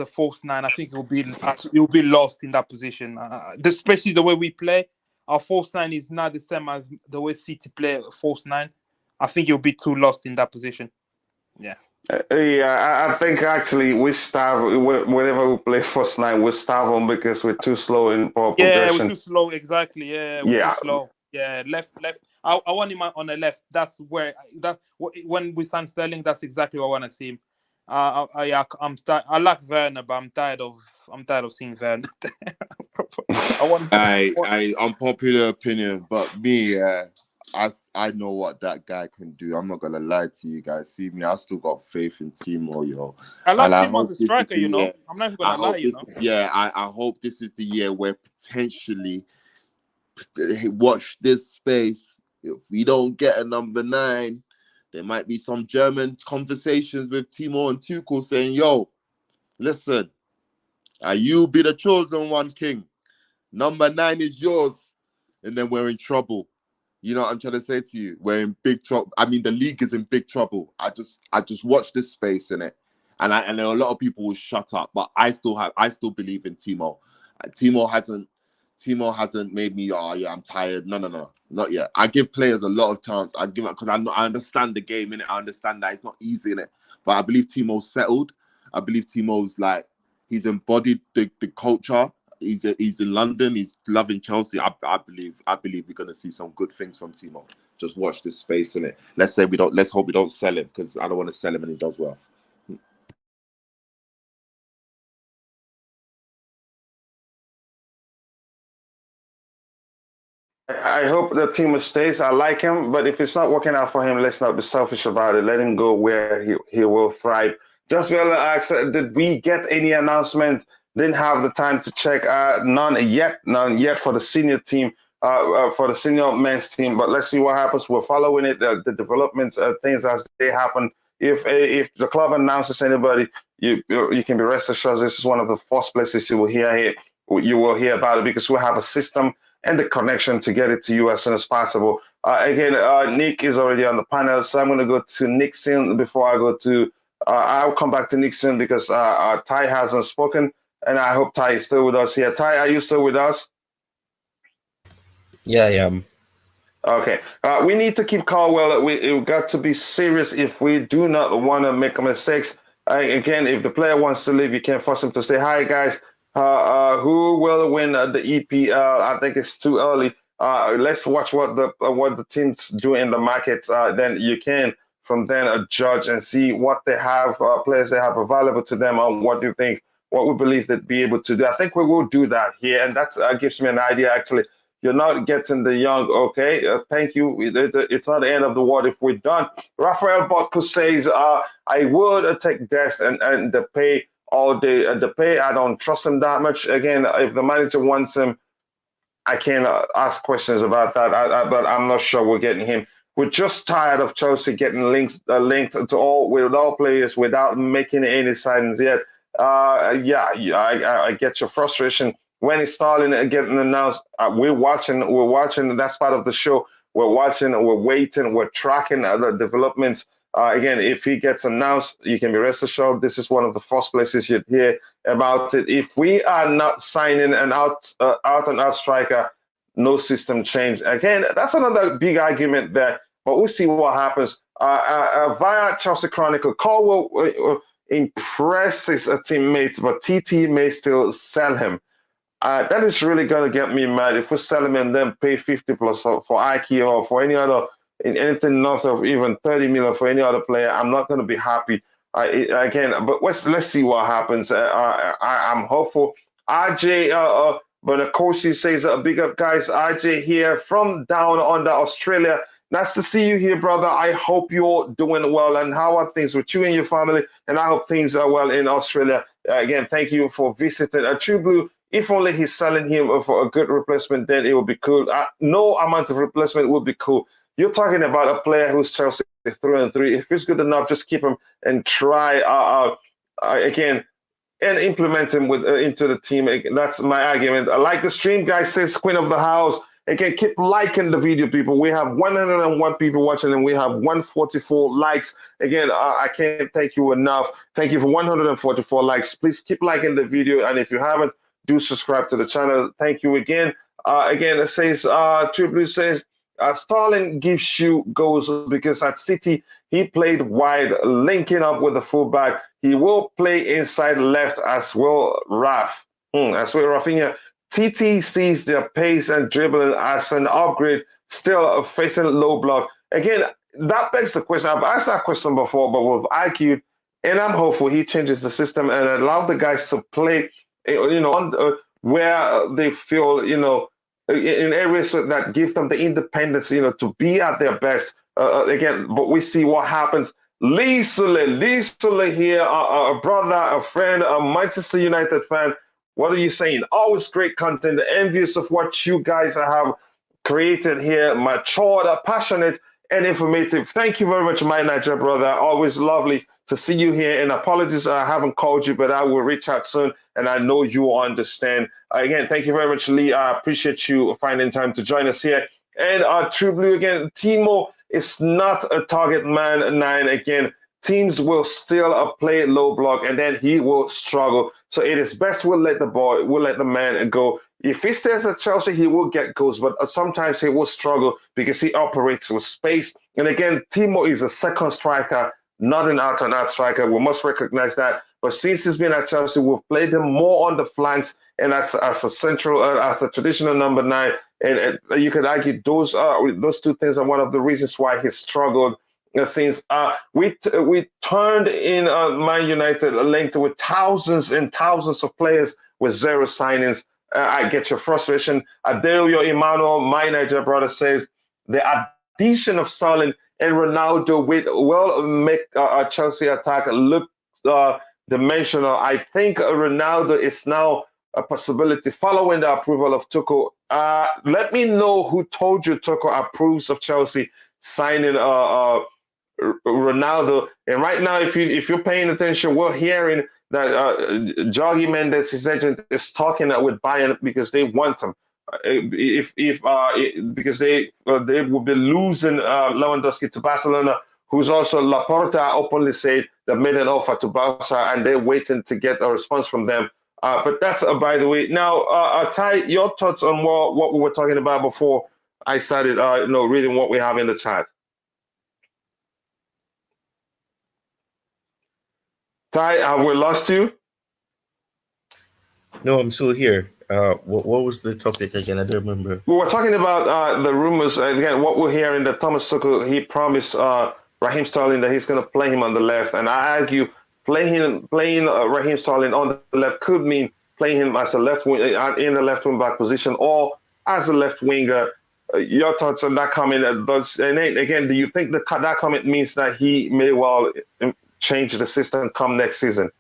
false nine. I think he'll be lost in that position, especially the way we play. Our false nine is not the same as the way City play false nine. I think he'll be too lost in that position. Yeah. I think actually we starve whenever we play first nine. We starve them because we're too slow in ball progression. Yeah, we're too slow. Exactly. Yeah, we're too slow. Yeah, left. I want him on the left. That's where when we sign Sterling, that's exactly what I want to see him. I like Werner, but I'm tired of seeing Werner. Unpopular opinion, but me, I know what that guy can do. I'm not gonna lie to you guys. See me, I still got faith in Timo, yo. I like Timo as a striker, you know. I'm not even gonna lie, you know. I hope this is the year where potentially watch this space. If we don't get a number 9, there might be some German conversations with Timo and Tuchel saying, yo, listen, you be the chosen one, King. Number 9 is yours. And then we're in trouble. You know what I'm trying to say to you? We're in big trouble. I mean, the league is in big trouble. I just watch this space in it. And a lot of people will shut up, but I still believe in Timo. Timo hasn't made me, I'm tired. No, not yet. I give players a lot of chance. I give it because I understand the game in it. I understand that it's not easy in it. But I believe Timo's settled. I believe Timo's he's embodied the culture. He's in London. He's loving Chelsea. I believe we're gonna see some good things from Timo. Just watch this space in it. Let's hope we don't sell him because I don't want to sell him and he does well. I hope the team stays. I like him, but if it's not working out for him, let's not be selfish about it. Let him go where he will thrive. Just well asked, did we get any announcement? Didn't have the time to check. None yet for the senior team, for the senior men's team. But let's see what happens. We're following it, the developments, things as they happen. If the club announces anybody, you can be rest assured this is one of the first places you will hear about it because we have a system and the connection to get it to you as soon as possible. Again, Nick is already on the panel, so I'm going to go to Nick soon before I go to. I'll come back to Nick soon because Ty hasn't spoken. And I hope Ty is still with us here. Ty, are you still with us? Yeah, I am. Okay. We need to keep Caldwell. We've got to be serious if we do not want to make mistakes. Again, if the player wants to leave, you can't force him to say, hi, guys. Who will win the EPL? I think it's too early. Let's watch what the teams do in the market. Then you can, from then, judge and see what they have, players they have available to them, and what do you think. What we believe they'd be able to do. I think we will do that here, and that gives me an idea. Actually, you're not getting the young. Okay, thank you. It's not the end of the world if we're done. Raphael Botko says, I would take Dest and the pay all day. And the pay, I don't trust him that much. Again, if the manager wants him, I can't ask questions about that. But I'm not sure we're getting him. We're just tired of Chelsea getting linked to all players without making any signings yet. I get your frustration when it's starting and getting announced. We're watching. That's part of the show. We're watching. We're waiting. We're tracking the developments. Again, if he gets announced, you can be rest assured this is one of the first places you'd hear about it. If we are not signing an out and out striker, no system change. Again, that's another big argument there. But we'll see what happens. Via Chelsea Chronicle, Caldwell impresses a teammate, but TT may still sell him. That is really going to get me mad if we sell him and then pay 50 plus for Ike or for any other, anything north of even 30 million for any other player. I'm not going to be happy. But let's see what happens. I'm hopeful. RJ Bonacosi says, big up, guys. RJ here from down under Australia. Nice to see you here, brother. I hope you're doing well. And how are things with you and your family? And I hope things are well in Australia. Again, thank you for visiting. True Blue, if only he's selling him for a good replacement, then it would be cool. No amount of replacement would be cool. You're talking about a player who's Chelsea through and through. If he's good enough, just keep him and try again and implement him into the team. That's my argument. I like the stream, guys. Says Queen of the House. Again, keep liking the video, people. We have 101 people watching and we have 144 likes. Again, I can't thank you enough. Thank you for 144 likes. Please keep liking the video. And if you haven't, do subscribe to the channel. Thank you again. Again, it says, True Blue says, Sterling gives you goals because at City, he played wide, linking up with the fullback. He will play inside left as well, as well, Raphinha. TT sees their pace and dribbling as an upgrade, still facing low block. Again, that begs the question. I've asked that question before, but we've argued, and I'm hopeful he changes the system and allow the guys to play, where they feel, in areas that give them the independence, to be at their best. Again, but we see what happens. Lee Sule here, a brother, a friend, a Manchester United fan. What are you saying? Always great content, envious of what you guys have created here. Matured, passionate, and informative. Thank you very much, my Niger brother. Always lovely to see you here. And apologies, I haven't called you, but I will reach out soon. And I know you understand. Again, thank you very much, Lee. I appreciate you finding time to join us here. And True Blue again, Timo is not a target man 9 again. Teams will still play low block, and then he will struggle. So it is best we'll let the man go. If he stays at Chelsea, he will get goals, but sometimes he will struggle because he operates with space. And again, Timo is a second striker, not an out-and-out striker. We must recognize that. But since he's been at Chelsea, we've played him more on the flanks and as a traditional number 9. And you could argue those two things are one of the reasons why he struggled. Since we turned in Man United linked with thousands and thousands of players with zero signings. I get your frustration. Adelio Emmanuel, my Niger brother, says the addition of Sterling and Ronaldo will make a Chelsea attack look dimensional. I think Ronaldo is now a possibility following the approval of Tuchel. Let me know who told you Tuchel approves of Chelsea signing Ronaldo. And right now, if you're paying attention, we're hearing that Jorge Mendes, his agent, is talking with Bayern because they want him. Because they will be losing Lewandowski to Barcelona, who's also Laporta openly said they made an offer to Barca and they're waiting to get a response from them. But that's by the way. Now, Ty, your thoughts on what we were talking about before I started, reading what we have in the chat. Ty, have we lost you? No, I'm still here. What was the topic again? I don't remember. We were talking about the rumors. Again, what we're hearing that Thomas Tuchel, he promised Raheem Sterling that he's going to play him on the left. And I argue playing Raheem Sterling on the left could mean playing him as a left wing in the left wing back position or as a left winger. Your thoughts on that comment? And again, do you think that comment means that he may well change the system come next season?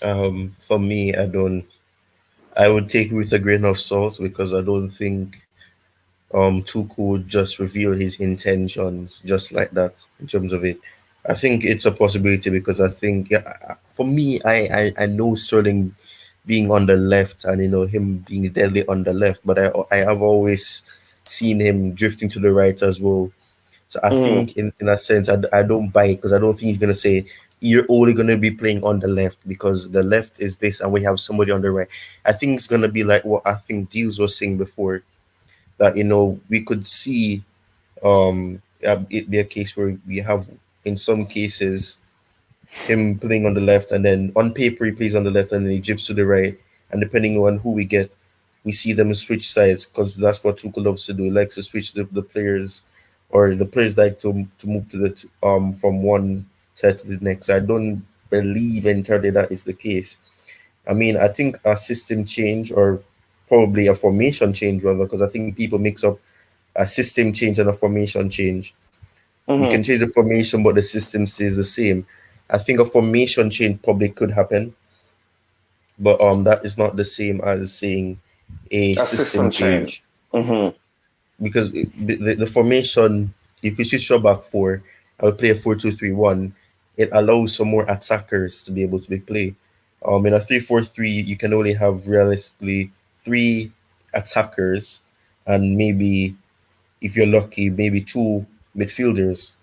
For me, I would take it with a grain of salt because I don't think Tuchel would just reveal his intentions just like that in terms of it. I think it's a possibility because I think, for me, I know Sterling being on the left and him being deadly on the left, but I have always seen him drifting to the right as well. So I think in a sense, I don't buy it because I don't think he's going to say, you're only going to be playing on the left because the left is this and we have somebody on the right. I think it's going to be like what I think Deals was saying before, that, we could see it be a case where we have, in some cases, him playing on the left and then on paper he plays on the left and then he drifts to the right. And depending on who we get, we see them switch sides because that's what Tuchel loves to do. He likes to switch the players, or the players like to move to the from one set to the next. I don't believe entirely that is the case. I mean, I think a system change, or probably a formation change rather, because I think people mix up a system change and a formation change. You can change the formation, but the system stays the same. I think a formation change probably could happen, but that is not the same as saying a A system system change. change. Because the formation, if we switch to a back four, I would play a 4-2-3-1. It allows for more attackers to be able to be played. In a 3-4-3, you can only have realistically 3 attackers, and maybe, if you're lucky, maybe 2 midfielders.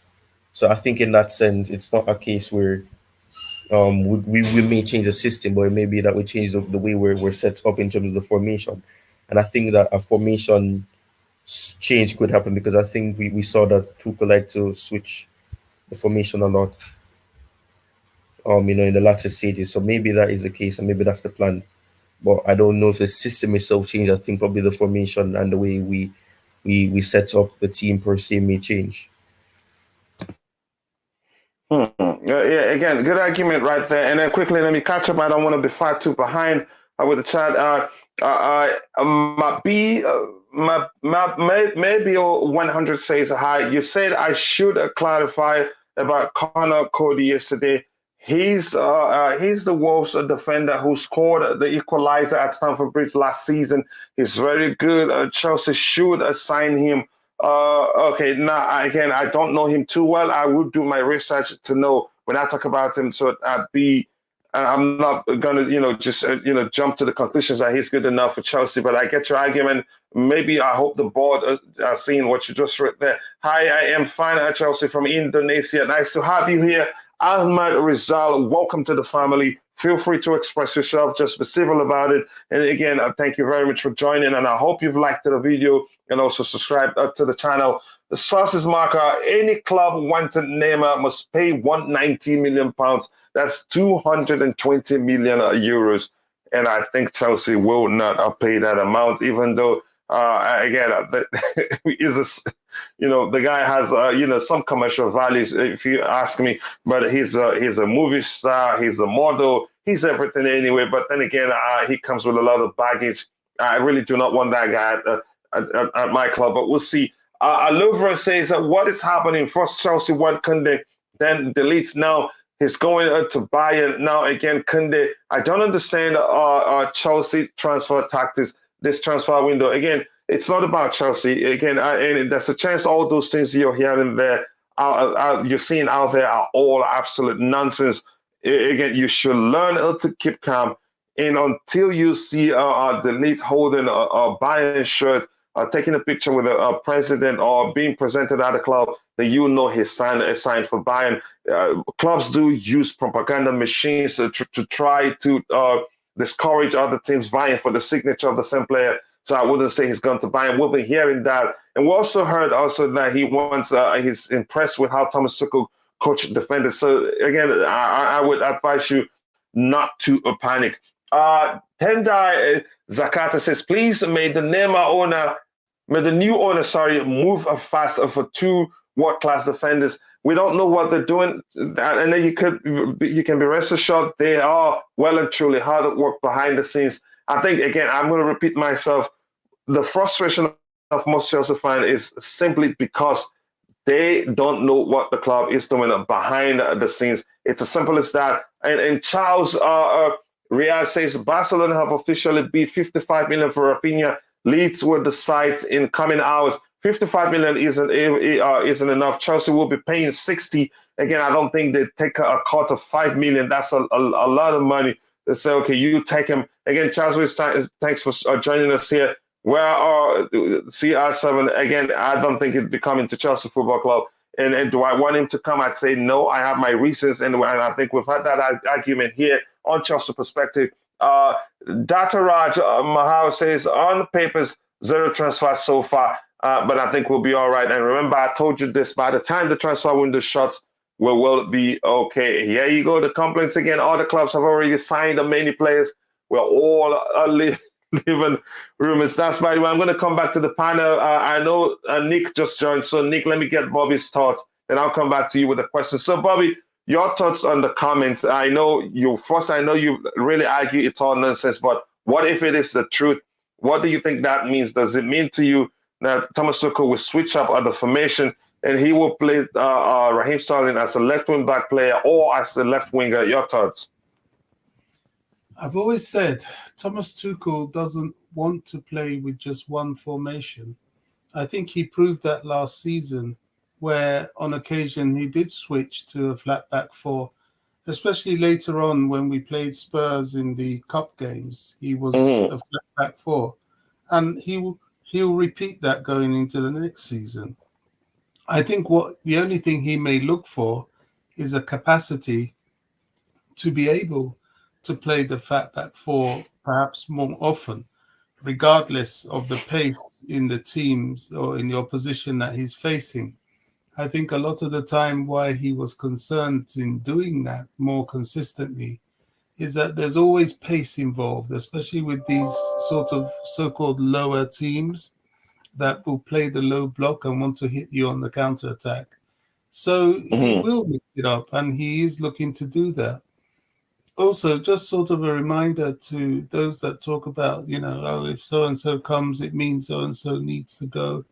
So I think in that sense, it's not a case where we may change the system, but it may be that we change the way we're set up in terms of the formation. And I think that a formation change could happen, because I think we saw that Tuchel like to switch the formation a lot, in the latter stages. So maybe that is the case, and maybe that's the plan. But I don't know if the system itself changed. I think probably the formation and the way we set up the team per se may change. Yeah, again, good argument right there. And then quickly, let me catch up. I don't want to be far too behind with the chat. Maybe 100 says hi. You said I should clarify about Conor Cody yesterday. He's the Wolves defender who scored the equalizer at Stamford Bridge last season. He's very good. Chelsea should assign him. Okay, now again, I don't know him too well. I would do my research to know when I talk about him. So I'm not gonna, just jump to the conclusions that he's good enough for Chelsea. But I get your argument. Maybe I hope the board are seeing what you just read there. Hi, I am fine at Chelsea from Indonesia. Nice to have you here. Ahmad Rizal, welcome to the family. Feel free to express yourself. Just be civil about it. And again, thank you very much for joining. And I hope you've liked the video and also subscribe to the channel. The sources marker, any club wanting Neymar must pay £190 million. That's 220 million euros. And I think Chelsea will not pay that amount, even though, again, the guy has, some commercial values, if you ask me, but he's a movie star, he's a model, he's everything anyway. But then again, he comes with a lot of baggage. I really do not want that guy at my club, but we'll see. Louvre says, what is happening? First Chelsea want Kounde, then deletes. Now he's going to Bayern. Now again, Kounde. I don't understand Chelsea transfer tactics, this transfer window. Again, it's not about Chelsea. Again, and there's a chance all those things you're hearing there, you're seeing out there are all absolute nonsense. Again, you should learn how to keep calm. And until you see the lead holding a Bayern shirt, taking a picture with a president or being presented at a club, that he's signed for Bayern. Clubs do use propaganda machines to try to discourage other teams vying for the signature of the same player. So I wouldn't say he's gone to Bayern. We've been hearing that. And we also heard that he wants, he's impressed with how Thomas Tuchel coached defenders. So again, I would advise you not to panic. Tendai Zakata says, please may the new owner, move fast for 2 world-class defenders. We don't know what they're doing, and then you can be rest assured they are well and truly hard at work behind the scenes. I think, again, I'm going to repeat myself. The frustration of most Chelsea fans is simply because they don't know what the club is doing behind the scenes. It's as simple as that. And Charles Riyad says Barcelona have officially bid 55 million for Raphinha. Leeds will decide in coming hours. 55 million isn't enough. Chelsea will be paying 60. Again, I don't think they take a cut of 5 million. That's a lot of money. They say, okay, you take him. Again, Charles, thanks for joining us here. Where are CR7? Again, I don't think it'd be coming to Chelsea Football Club. And do I want him to come? I'd say no. I have my reasons, and I think we've had that argument here on Chelsea Perspective. Dataraj Mahal says, on papers, 0 transfers so far, but I think we'll be all right. And remember, I told you this, by the time the transfer window shuts, we will be okay. Here you go, the complaints again. All the clubs have already signed many players. We're all living rumors. That's by the way. I'm going to come back to the panel. I know Nick just joined. So, Nick, let me get Bobby's thoughts, and I'll come back to you with a question. So, Bobby, your thoughts on the comments. I know you really argue it's all nonsense, but what if it is the truth? What do you think that means? Does it mean to you that Thomas Tuchel will switch up on the formation and he will play Raheem Sterling as a left wing back player or as a left winger? Your thoughts? I've always said Thomas Tuchel doesn't want to play with just one formation. I think he proved that last season, where on occasion he did switch to a flat back four, especially later on when we played Spurs in the cup games. He was a flat back four, and he'll repeat that going into the next season. I think the only thing he may look for is a capacity to be able to play the flat back four perhaps more often, regardless of the pace in the teams or in the opposition that he's facing. I think a lot of the time why he was concerned in doing that more consistently is that there's always pace involved, especially with these sort of so-called lower teams that will play the low block and want to hit you on the counter-attack. So he will mix it up, and he is looking to do that. Also, just sort of a reminder to those that talk about, if so-and-so comes, it means so-and-so needs to go.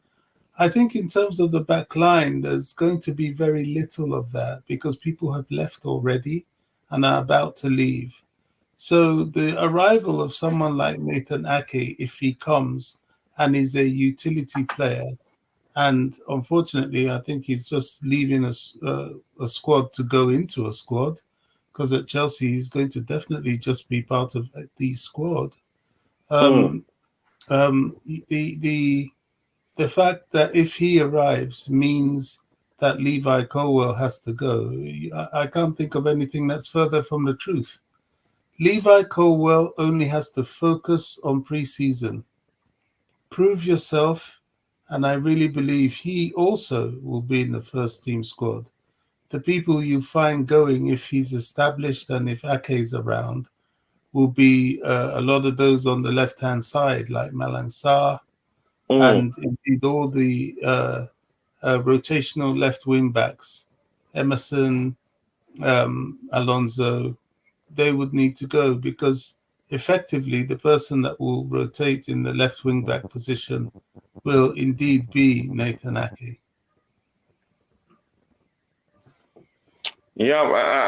I think in terms of the back line, there's going to be very little of that because people have left already and are about to leave. So the arrival of someone like Nathan Ake, if he comes and is a utility player, and unfortunately, I think he's just leaving a squad to go into a squad, because at Chelsea, he's going to definitely just be part of the squad. The fact that if he arrives means that Levi Colwill has to go, I can't think of anything that's further from the truth. Levi Colwill only has to focus on pre-season. Prove yourself, and I really believe he also will be in the first team squad. The people you find going, if he's established and if Ake's around, will be a lot of those on the left-hand side, like Malang Sarr, and indeed all the rotational left wing backs, Emerson, Alonso, they would need to go because effectively the person that will rotate in the left wing back position will indeed be Nathan Ake. Yeah,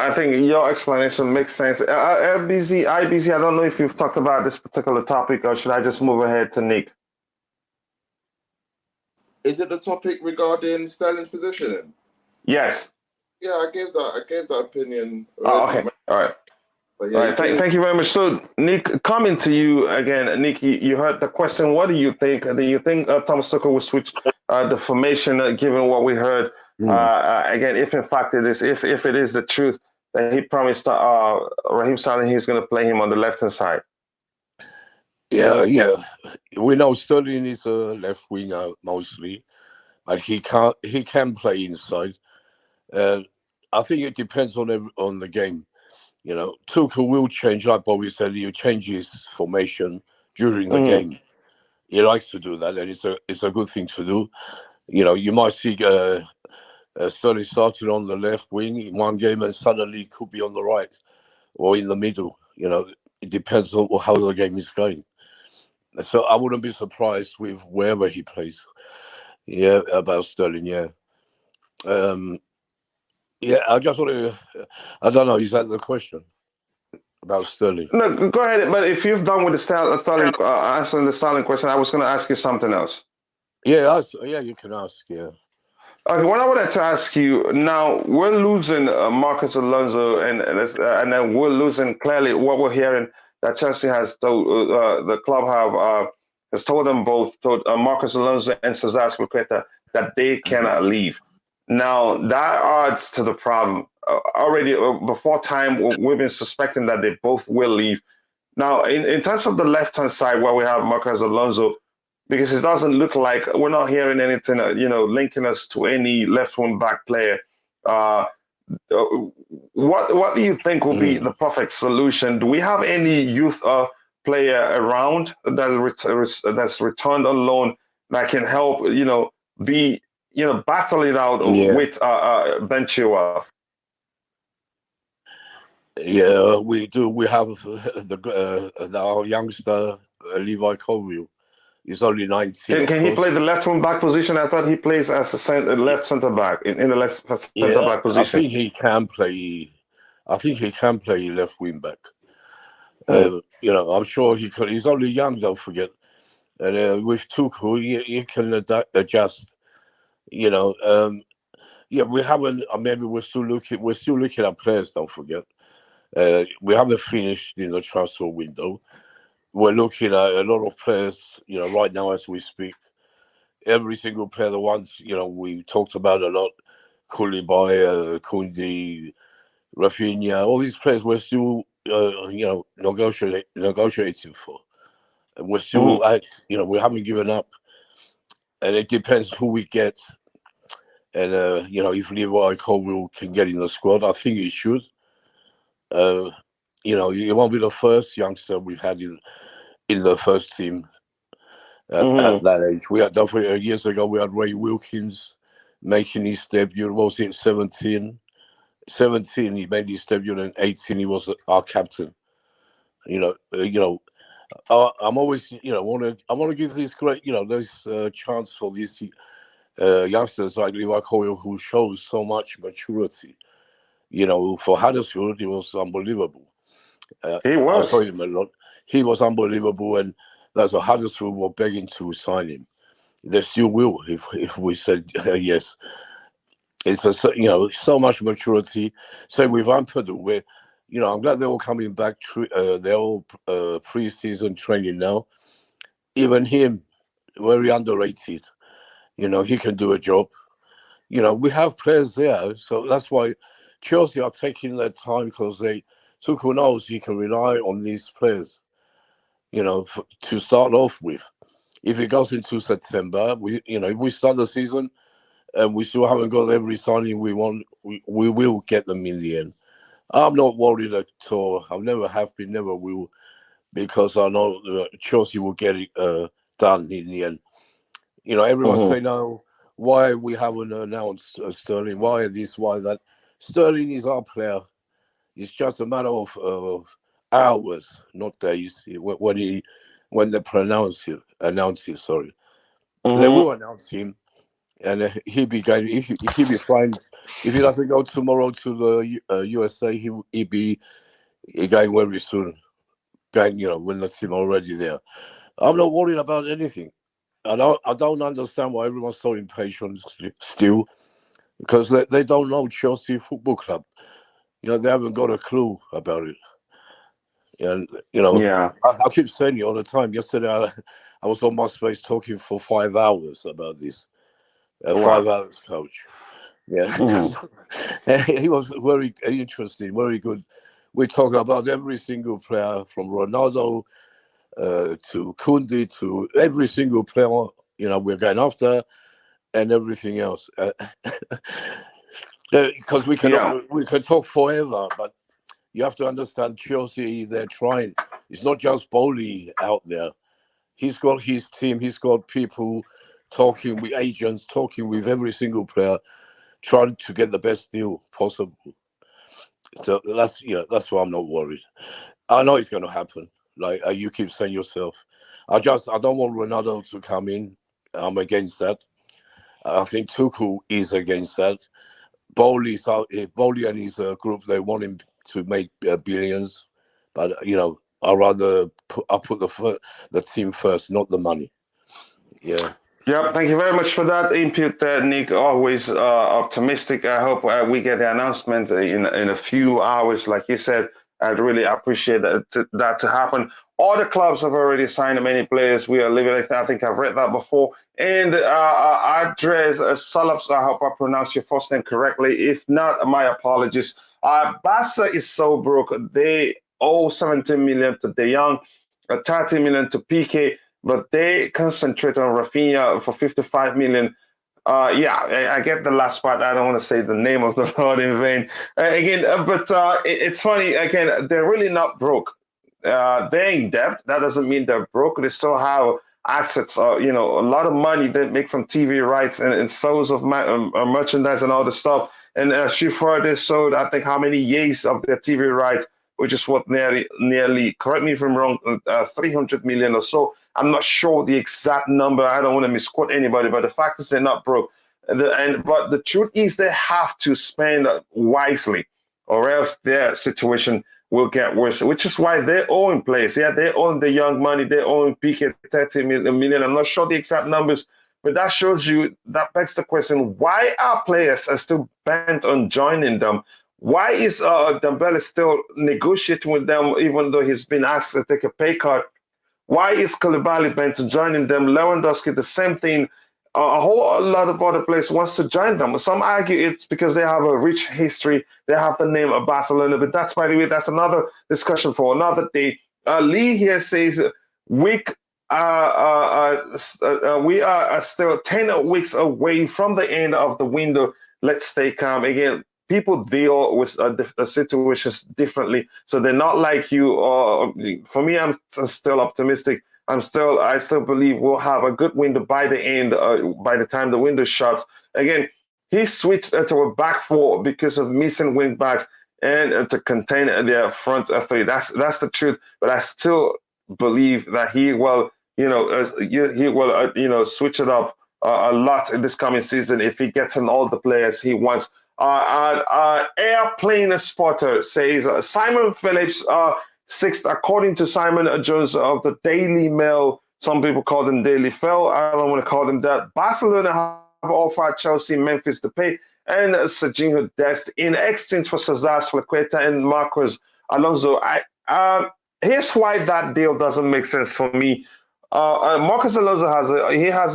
I think your explanation makes sense. IBZ, I don't know if you've talked about this particular topic, or should I just move ahead to Nick? Is it the topic regarding Sterling's positioning? Yes. Yeah, I gave that opinion. Oh, okay. All right. But yeah, all right. Thank you very much. So, Nick, coming to you again. Nick, you heard the question. What do you think? Do you think Thomas Tuchel will switch the formation, given what we heard? Again, if in fact it is, if it is the truth that he promised Raheem Sterling, he's going to play him on the left-hand side. Yeah. We know Sterling is a left winger mostly, but he can play inside. I think it depends on the game. Tuchel will change, like Bobby said, he'll change his formation during the game. He likes to do that, and it's a good thing to do. You might see Sterling started on the left wing in one game and suddenly could be on the right or in the middle. It depends on how the game is going. So I wouldn't be surprised with wherever he plays. Yeah, about Sterling, yeah. I just want to, I don't know, is that the question about Sterling? No, go ahead. But if you've done with the Sterling answering the Sterling question, I was going to ask you something else. Yeah, you can ask, yeah. Okay, what I wanted to ask you now, we're losing Marcos Alonso, and then we're losing clearly what we're hearing that Chelsea has told the club has told them both, Marcos Alonso and Cesar Azpilicueta, that they cannot leave. Now that adds to the problem. Already before time, we've been suspecting that they both will leave. Now, in terms of the left-hand side, where we have Marcos Alonso, because it doesn't look like we're not hearing anything, linking us to any left wing back player. What do you think will be the perfect solution? Do we have any youth player around that's returned on loan that can help, be, battle it out with Ben Chilwell? Yeah, we do. We have our youngster Levi Colville. He's only 19. Can he play the left wing back position? I thought he plays as a left centre back in the left centre back position. I think he can play. I think he can play left wing back. I'm sure he could. He's only young, don't forget. And with Tuchel, he can adjust. We haven't. Maybe we're still looking at players. Don't forget. We haven't finished in the transfer window. We're looking at a lot of players. Right now as we speak, every single player, the ones we talked about a lot, Koulibally, Kounde, Raphinha, all these players we're still negotiating for. We're still we haven't given up, and it depends who we get. And if Levi Colville can get in the squad, I think he should. He won't be the first youngster we've had in the first team at that age. We had definitely years ago. We had Ray Wilkins making his debut. Was it 17? 17, he made his debut, and 18, he was our captain. I'm always, I want to give this great, this chance for these youngsters like Levi Colville who shows so much maturity. For Huddersfield, it was unbelievable. He was. I saw him a lot. He was unbelievable, and that's what Huddersfield were begging to sign him. They still will if we said yes. It's so much maturity. Same with Ampadu, where I'm glad they're all coming back. They're all pre-season training now. Even him, very underrated. He can do a job. We have players there, so that's why Chelsea are taking their time because Tuchel knows he can rely on these players. To start off with. If it goes into September, if we start the season and we still haven't got every signing we want, we will get them in the end. I'm not worried at all. I never have been, never will, because I know Chelsea will get it done in the end. Everyone's saying, "No, why we haven't announced Sterling? Why this? Why that?" Sterling is our player. It's just a matter of hours, not days. When they announce it. Sorry, they will announce him, and he'll be going. He'll be fine. If he doesn't go tomorrow to the USA, he'll be going very soon. Going, when the team already there. I'm not worried about anything. I don't understand why everyone's so impatient still, because they don't know Chelsea Football Club. They haven't got a clue about it. And I keep saying it all the time. Yesterday, I was on my space talking for 5 hours about this. 5 hours, coach. Yeah, he was very interesting, very good. We talk about every single player from Ronaldo to Kounde to every single player. We're going after, and everything else. Because we can talk forever, but you have to understand Chelsea, they're trying. It's not just Boehly out there. He's got his team. He's got people talking with agents, talking with every single player, trying to get the best deal possible. So that's why I'm not worried. I know it's going to happen. Like you keep saying yourself. I don't want Ronaldo to come in. I'm against that. I think Tuchel is against that. Boehly and his group, they want him to make billions, but I rather put the team first, not the money. Yeah. Yeah, thank you very much for that input, Nick. Always optimistic. I hope we get the announcement in a few hours, like you said. I'd really appreciate that to happen. All the clubs have already signed many players. We are living. I think I've read that before. And Andres Salops, I hope I pronounced your first name correctly. If not, my apologies. Barca is so broke. They owe 17 million to De Jong, 30 million to Piqué, but they concentrate on Raphinha for 55 million. I get the last part. I don't want to say the name of the Lord in vain. It's funny. Again, they're really not broke. They're in debt. That doesn't mean they're broke. They still have assets. A lot of money they make from TV rights and sales of merchandise and all the stuff. And Schiffer, they sold, I think, how many years of their TV rights, which is what nearly, correct me if I'm wrong, 300 million or so. I'm not sure the exact number. I don't want to misquote anybody, but the fact is they're not broke. But the truth is they have to spend wisely, or else their situation will get worse, which is why they own players. Yeah, they own the young money. They own Piqué 30 million. I'm not sure the exact numbers, but that shows you, that begs the question, why are players still bent on joining them? Why is Dembele still negotiating with them, even though he's been asked to take a pay cut? Why is Koulibally bent on joining them? Lewandowski, the same thing. A whole lot of other players wants to join them. Some argue it's because they have a rich history. They have the name of Barcelona, but that's, by the way, that's another discussion for another day. Lee here says, we are still 10 weeks away from the end of the window. Let's stay calm. Again, people deal with situations differently, so they're not like you. For me, I'm still optimistic. I still believe we'll have a good window by the end, by the time the window shuts. Again, he switched to a back four because of missing wing backs and to contain their front three. That's the truth. But I still believe that he will, switch it up a lot in this coming season if he gets in all the players he wants. Airplane Spotter says Simon Phillips. Sixth, according to Simon Jones of the Daily Mail, some people call them Daily Mail. I don't want to call them that. Barcelona have offered Chelsea, Memphis to pay, and Serginho Dest in exchange for Azpilicueta and Marcos Alonso. Here's why that deal doesn't make sense for me. Marcos Alonso has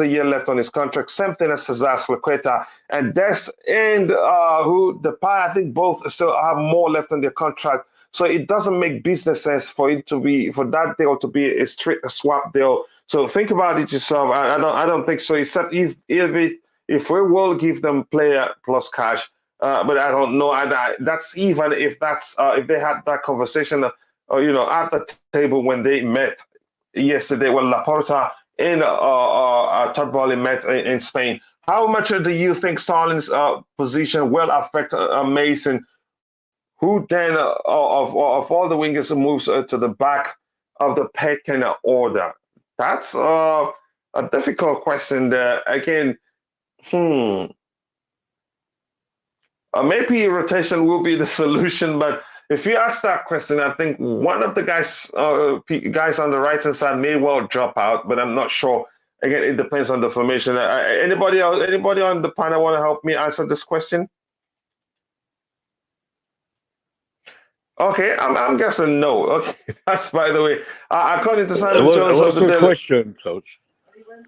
a year left on his contract. Same thing as Azpilicueta and Dest, and Depay. I think both still have more left on their contract. So it doesn't make business sense for that deal to be a straight swap deal. So think about it yourself. I don't think so. Except if we will give them player plus cash, but I don't know. That's even if they had that conversation, at the table when they met yesterday, when Laporta and Todd Boehly met in Spain. How much do you think Sterling's position will affect Mason? Who then, of all the wingers, moves to the back of the pecking order? That's a difficult question there. Again, maybe rotation will be the solution, but if you ask that question, I think one of the guys on the right-hand side may well drop out, but I'm not sure. Again, it depends on the formation. Anybody else? Anybody on the panel want to help me answer this question? Okay, I'm guessing no. Okay, that's, by the way, according to Simon Jones. What's the question, Coach?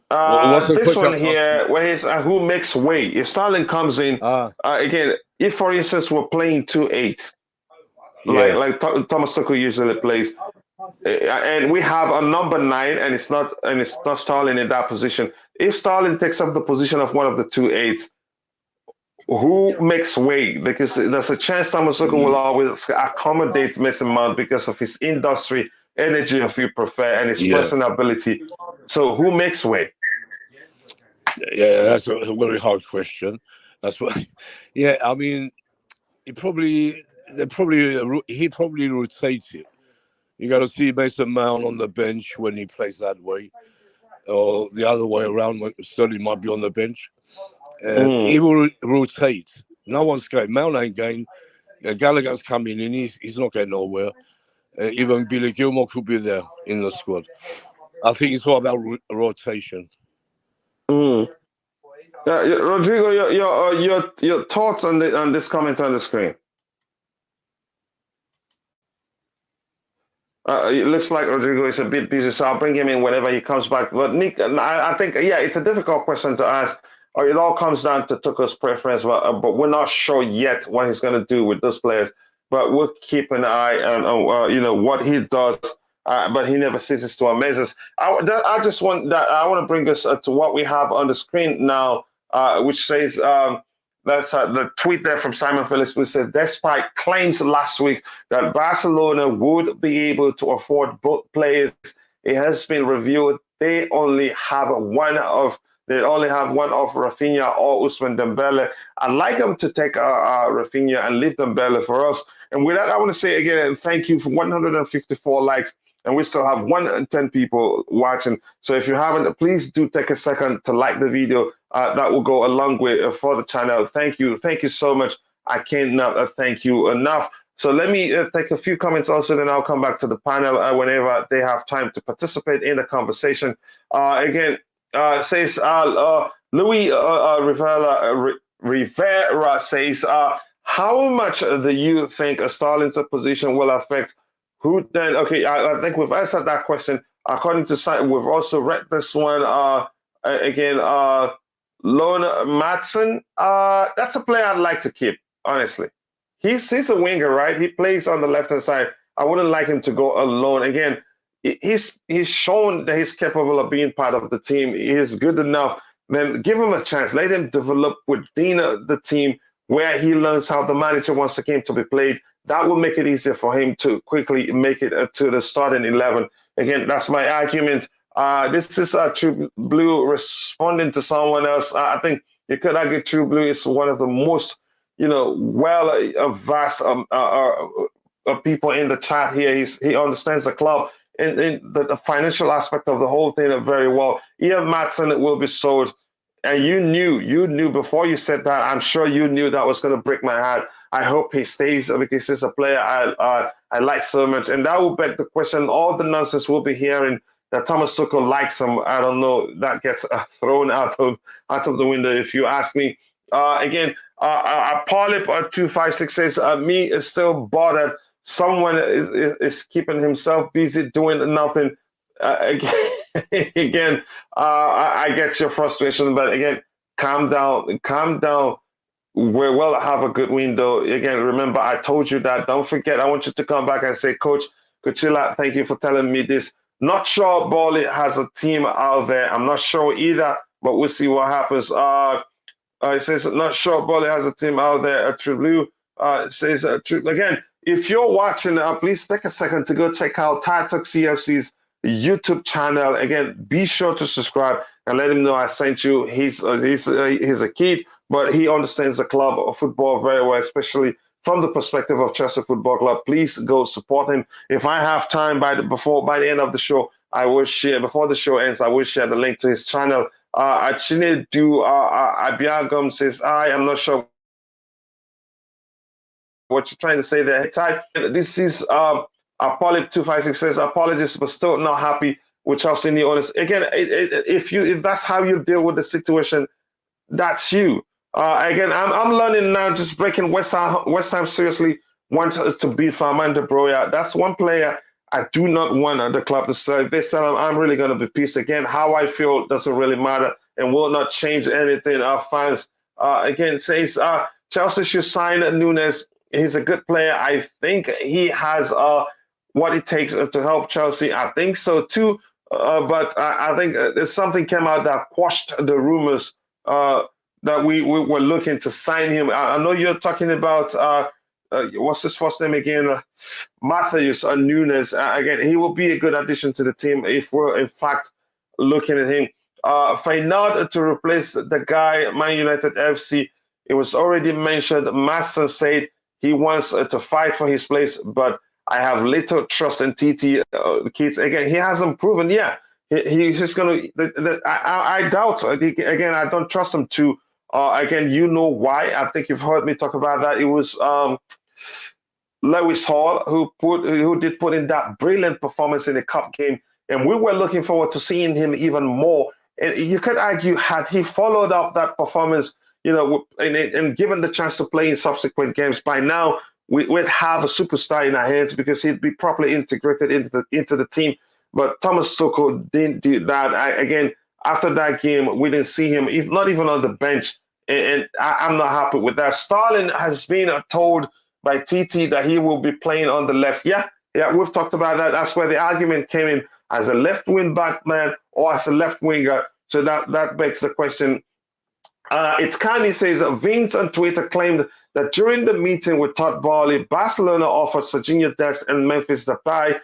What's the question one here, where it's who makes way? If Sterling comes in, again, if for instance we're playing 2-8, like Thomas Tuchel usually plays, and we have a number 9, and it's not Sterling in that position. If Sterling takes up the position of one of the 2-8s, who makes way? Because there's a chance Thomas Tuchel will always accommodate Mason Mount because of his industry, energy, if you prefer, and his personal ability. So who makes way? Yeah, that's a very hard question. That's what. Yeah, I mean, he probably rotates it. You got to see Mason Mount on the bench when he plays that way, or the other way around when Sterling might be on the bench. He will rotate. No one's going. Mount ain't going. Gallagher's coming in. He's not going nowhere. Even Billy Gilmore could be there in the squad. I think it's all about rotation. Rodrigo, your thoughts on this comment on the screen? It looks like Rodrigo is a bit busy, so I'll bring him in whenever he comes back. But Nick, I think, it's a difficult question to ask. It all comes down to Tuchel's preference, but we're not sure yet what he's going to do with those players. But we'll keep an eye on what he does. But he never ceases to amaze us. I want to bring us to what we have on the screen now, which says that's the tweet there from Simon Phillips, which says, despite claims last week that Barcelona would be able to afford both players, it has been revealed they only have one of They only have one of Raphinha or Ousmane Dembele. I'd like them to take Raphinha and leave Dembele for us. And with that, I want to say again, thank you for 154 likes. And we still have 110 people watching. So if you haven't, please do take a second to like the video. That will go a long way for the channel. Thank you. Thank you so much. I cannot thank you enough. So let me take a few comments also, then I'll come back to the panel whenever they have time to participate in the conversation. Again, says Louis Rivera says, how much do you think a Starling's position will affect who then? Okay, I think we've answered that question. According to site, we've also read this one. Again, Lone Matson. That's a player I'd like to keep, honestly. He's a winger, right? He plays on the left-hand side. I wouldn't like him to go alone. Again, he's shown that he's capable of being part of the team. He is good enough. Then give him a chance. Let him develop within the team where he learns how the manager wants the game to be played. That will make it easier for him to quickly make it to the starting 11. Again, that's my argument. This is True Blue responding to someone else. I think you could argue True Blue is one of the most, vast people in the chat here. He understands the club and the financial aspect of the whole thing very well. Ian Matson will be sold. And you knew before you said that. I'm sure you knew that was going to break my heart. I hope he stays because he's a player I like so much. And that will beg the question, all the nonsense we'll be hearing that Thomas Tuchel likes him. I don't know. That gets thrown out of the window if you ask me. Again, Polyp 256 says, me is still bothered. Someone is keeping himself busy doing nothing. Again, I get your frustration, but again, calm down. We will have a good window. Again, remember, I told you that. Don't forget, I want you to come back and say, Coach Kuchila, thank you for telling me this. Not sure Boehly has a team out there. I'm not sure either, but we'll see what happens. It says, not sure Boehly has a team out there. True Blue says, again, if you're watching, please take a second to go check out Todd CFC's YouTube channel. Again, be sure to subscribe and let him know I sent you. He's a kid, but he understands the club of football very well, especially from the perspective of Chelsea Football Club. Please go support him. If I have time by the end of the show, I will share, before the show ends, I will share the link to his channel. Chinedu Abiagum says, I am not sure what you're trying to say there. Ty, this is Polyp 256 says, apologies, but still not happy with Chelsea new owners. Again, if that's how you deal with the situation, that's you. Again, I'm learning now, just breaking West Ham seriously want us to beat Farman de Broya. That's one player I do not want the club to sell. If they sell him, I'm really going to be pissed. Again, how I feel doesn't really matter and will not change anything. Our fans, again, says Chelsea should sign Nunes. He's a good player. I think he has what it takes to help Chelsea. I think so too. But I think there's something came out that quashed the rumors that we were looking to sign him. I know you're talking about what's his first name again? Matthijs Nunes. Again, he will be a good addition to the team if we're in fact looking at him. Feyenoord to replace the guy, Man United FC. It was already mentioned. Masson said he wants to fight for his place, but I have little trust in TT Kids. Again, he hasn't proven. Yeah, he's just going to. I doubt. Again, I don't trust him to. Again, you know why? I think you've heard me talk about that. It was Lewis Hall who did put in that brilliant performance in the cup game, and we were looking forward to seeing him even more. And you could argue, had he followed up that performance, and given the chance to play in subsequent games, by now we'd have a superstar in our hands because he'd be properly integrated into the team. But Thomas Tuchel didn't do that. Again, after that game, we didn't see him, not even on the bench, and I'm not happy with that. Starling has been told by TT that he will be playing on the left. Yeah, we've talked about that. That's where the argument came in, as a left wing back man or as a left winger. So that begs the question. It's Kanye says, Vince on Twitter claimed that during the meeting with Todd Boehly, Barcelona offered Serginho Dest and Memphis Depay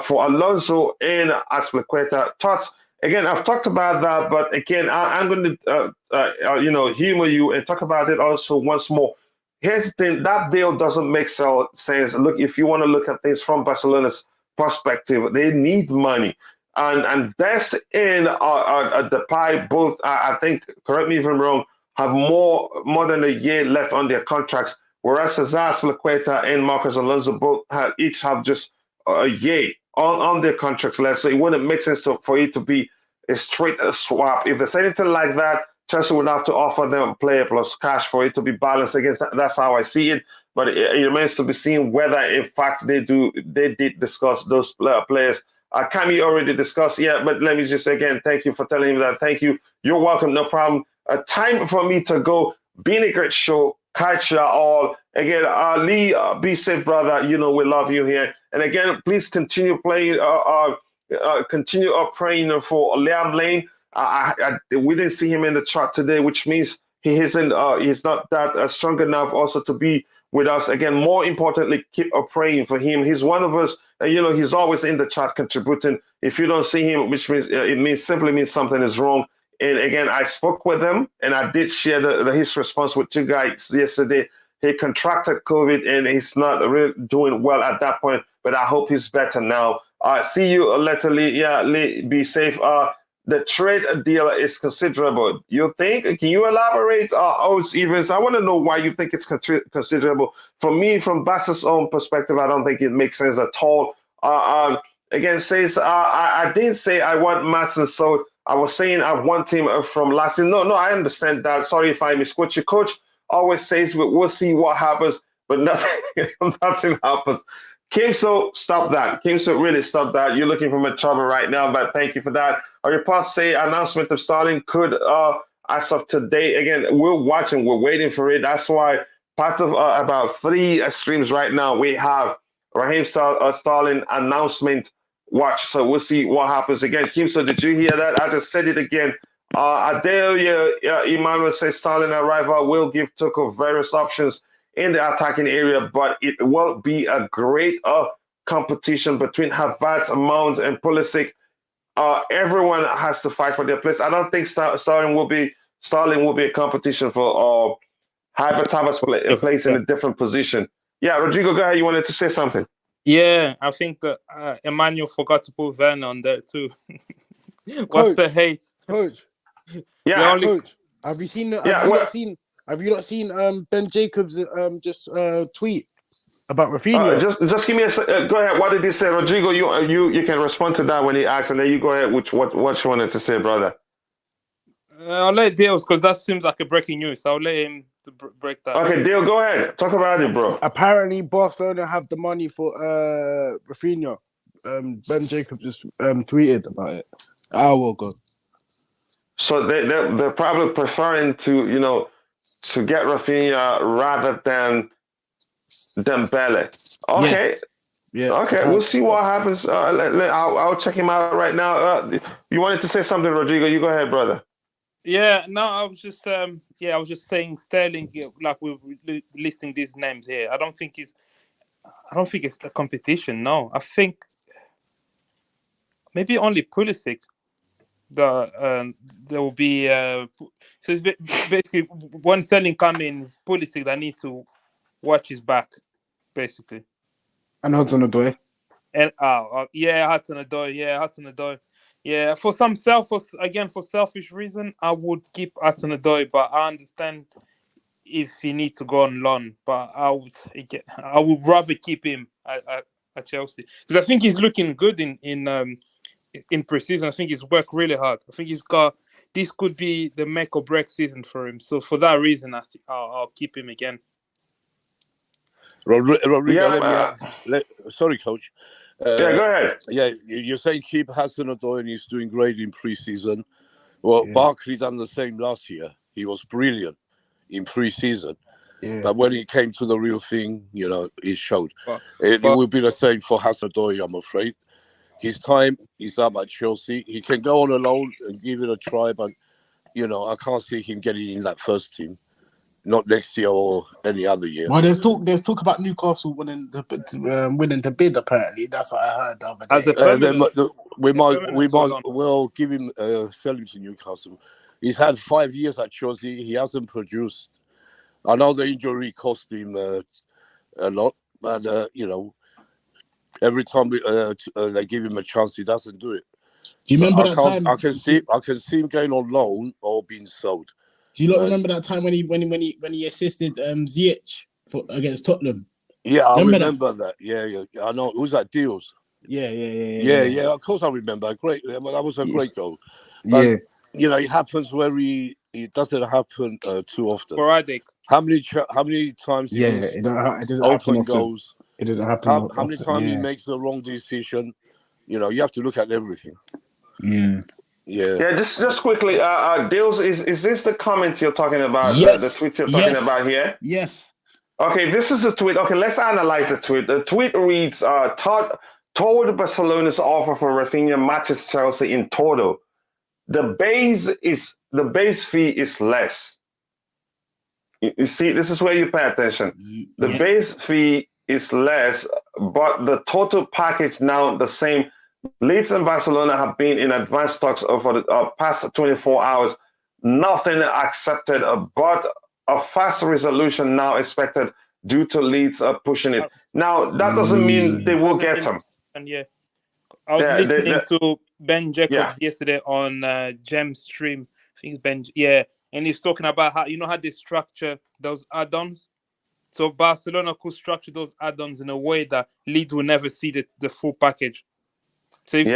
for Alonso and Azpilicueta. Thoughts? again, I've talked about that, but again, I'm going to humor you and talk about it also once more. Here's the thing: that deal doesn't make sense. Look, if you want to look at things from Barcelona's perspective, they need money, and Dest and the pie both. I think, correct me if I'm wrong, have more than a year left on their contracts, whereas Azpilicueta and Marcos Alonso both each have just a year on their contracts left. So it wouldn't make sense for it to be a straight swap. If there's anything like that, Chelsea would have to offer them a player plus cash for it to be balanced against that. That's how I see it. But it remains to be seen whether, in fact, they did discuss those players. Kami already discussed, yeah, but let me just say again, thank you for telling me that. Thank you. You're welcome, no problem. Time for me to go. Been a great show. Catch you all. Again, Lee, be safe, brother. You know we love you here. And again, please continue playing, continue praying for Liam Lane. We didn't see him in the chat today, which means he isn't. He's not that strong enough also to be with us. Again, more importantly, keep praying for him. He's one of us. He's always in the chat contributing. If you don't see him, which means simply means something is wrong. And again, I spoke with him, and I did share his response with you guys yesterday. He contracted COVID, and he's not really doing well at that point. But I hope he's better now. See you later, Lee. Yeah, Lee, be safe. The trade deal is considerable. You think? Can you elaborate? Evans, I want to know why you think it's considerable. For me, from Bass's own perspective, I don't think it makes sense at all. Again, says I didn't say I want Matson sold. I was saying I want him from last season. No, I understand that. Sorry if I misquote you. Coach always says we'll see what happens, but nothing happens. Kimso, stop that. Kimso, really stop that. You're looking for my trouble right now, but thank you for that. A report say announcement of Sterling could, as of today, again, we're watching, we're waiting for it. That's why part of about 3 streams right now, we have Raheem Sterling announcement watch. So we'll see what happens. Again, Kimso, did you hear that? I just said it again. Adelia Emmanuel says Sterling arrival will give Tuchel various options in the attacking area, but it will be a great competition between Havertz, Mount, and Pulisic. Everyone has to fight for their place. I don't think Sterling will be a competition for Havertz place in a different position. Yeah, Rodrigo, go ahead. You wanted to say something? Yeah, I think that Emmanuel forgot to put Werner on there too. What's the hate, Coach? Yeah, Coach. Have you seen? Have you not seen Ben Jacobs just tweet about Raphinha? Just give me a go ahead. What did he say, Rodrigo? You can respond to that when he asks, and then you go ahead. What you wanted to say, brother? I'll let Dales, because that seems like a breaking news. So I'll let him to break that. Okay, Dale, go ahead. Talk about it, bro. Apparently, Barcelona have the money for Raphinha. Ben Jacobs just tweeted about it an hour ago. So they're probably preferring to get Raphinha rather than Dembele. Okay. Yeah. Okay. We'll see what happens. I'll check him out right now. You wanted to say something, Rodrigo? You go ahead, brother. Yeah. No, I was just saying Sterling. Like we're listing these names here. I don't think it's a competition. No, I think maybe only Pulisic. There will be so it's basically when Sterling come in, it's Pulisic that need to watch his back, basically. And Hudson-Odoi. And Hudson-Odoi. Yeah, for selfish reason, I would keep Hudson-Odoi, but I understand if he needs to go on loan. But I would rather keep him at Chelsea, because I think he's looking good in pre-season. I think he's worked really hard. I think this could be the make or break season for him. So for that reason, I think I'll keep him again. Rodrigo, sorry, coach. Yeah, go ahead. Yeah, you're saying keep Hudson-Odoi and he's doing great in pre-season. Well, Barkley done the same last year. He was brilliant in pre-season. Yeah. But when it came to the real thing, it showed. It will be the same for Hudson-Odoi, I'm afraid. His time is up at Chelsea. He can go on a loan and give it a try, but, I can't see him getting in that first team. not next year or any other year. Well, there's talk about Newcastle winning to bid. Apparently, that's what I heard the other day. As a permanent, we permanent might to Alonso. well give him sell him to Newcastle. He's had 5 years at Chelsea. He hasn't produced. I know the injury cost him a lot, but you know, every time they give him a chance, he doesn't do it. Do you remember that time? I can see him going on loan or being sold. Do you not remember that time when he assisted Ziyech against Tottenham? Yeah, I remember that. Yeah. I know. It was at Deals. Yeah. Of course, I remember. Great. That was a great goal. But, you know, it happens where it doesn't happen too often. Sporadic. How many times? It doesn't open happen goals. It doesn't happen. How many times he makes the wrong decision? You know, you have to look at everything. Yeah. Just quickly, Dales, is this the comment you're talking about? Yes. The tweet you're talking about here? Yes. Okay, this is the tweet. Okay, let's analyze the tweet. The tweet reads, Todd Barcelona's offer for Raphinha matches Chelsea in total. The base fee is less. You see, this is where you pay attention. The base fee is less, but the total package now the same. Leeds and Barcelona have been in advanced talks over the past 24 hours. Nothing accepted, but a fast resolution now expected due to Leeds pushing it. Now, that doesn't mean they will get him. And I was listening to Ben Jacobs yesterday on Gem's stream. I think it's Ben. Yeah, and he's talking about how they structure those add-ons. So Barcelona could structure those add-ons in a way that Leeds will never see the full package. So So they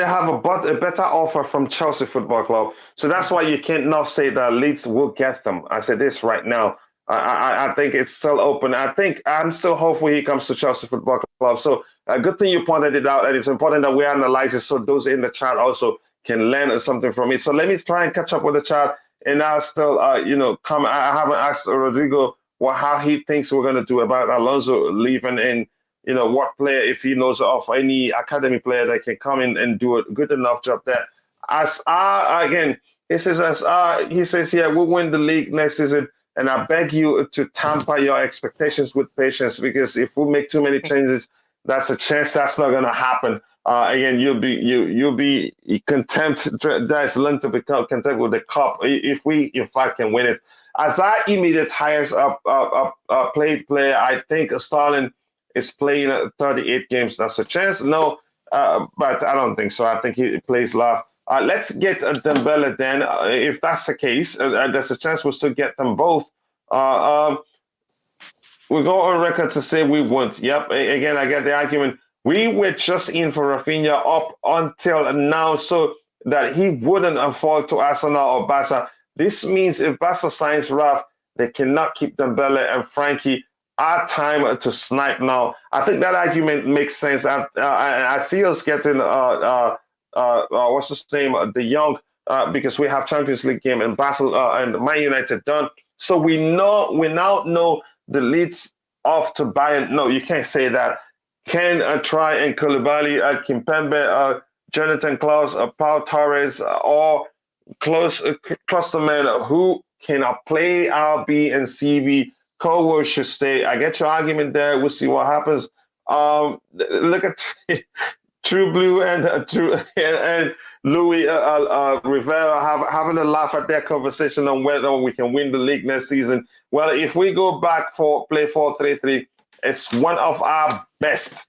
have a better offer from Chelsea Football Club. So that's why you can't now say that Leeds will get them. I said this right now. I think it's still open. I think I'm still hopeful he comes to Chelsea Football Club. So a good thing you pointed it out, and it's important that we analyze it so those in the chat also can learn something from it. So let me try and catch up with the chat. And now still, I haven't asked Rodrigo how he thinks we're going to do about Alonso leaving in. You know, what player, if he knows of any academy player that can come in and do a good enough job there. Again, he says here, we'll win the league next season. And I beg you to temper your expectations with patience, because if we make too many changes, that's a chance that's not going to happen. Again, you'll be contempt. That's learn to become content with the cup if I can win it. As our immediate highest paid player, I think Sterling is playing 38 games. That's a chance. No, but I don't think so. I think he plays love. Let's get Dembele then. If that's the case, there's a chance we'll still get them both. We go on record to say we won't. Yep. Again, I get the argument. We were just in for Raphinha up until now, so that he wouldn't fall to Arsenal or Barca. This means if Barca signs Raf, they cannot keep Dembele and Frenkie. Our time to snipe now. I think that argument makes sense. I see us getting what's his name, De Jong, because we have Champions League game and Barcelona and Man United done. So we now know the Leeds off to Bayern. No, you can't say that. Can try and Koulibally, Kimpembe, Jonathan Klaus, Pau Torres, or close to men who can play RB and CB. Cole should stay. I get your argument there. We'll see what happens. Look at True Blue and Louis Rivera having a laugh at their conversation on whether we can win the league next season. Well, if we go back for play 4-3-3, it's one of our best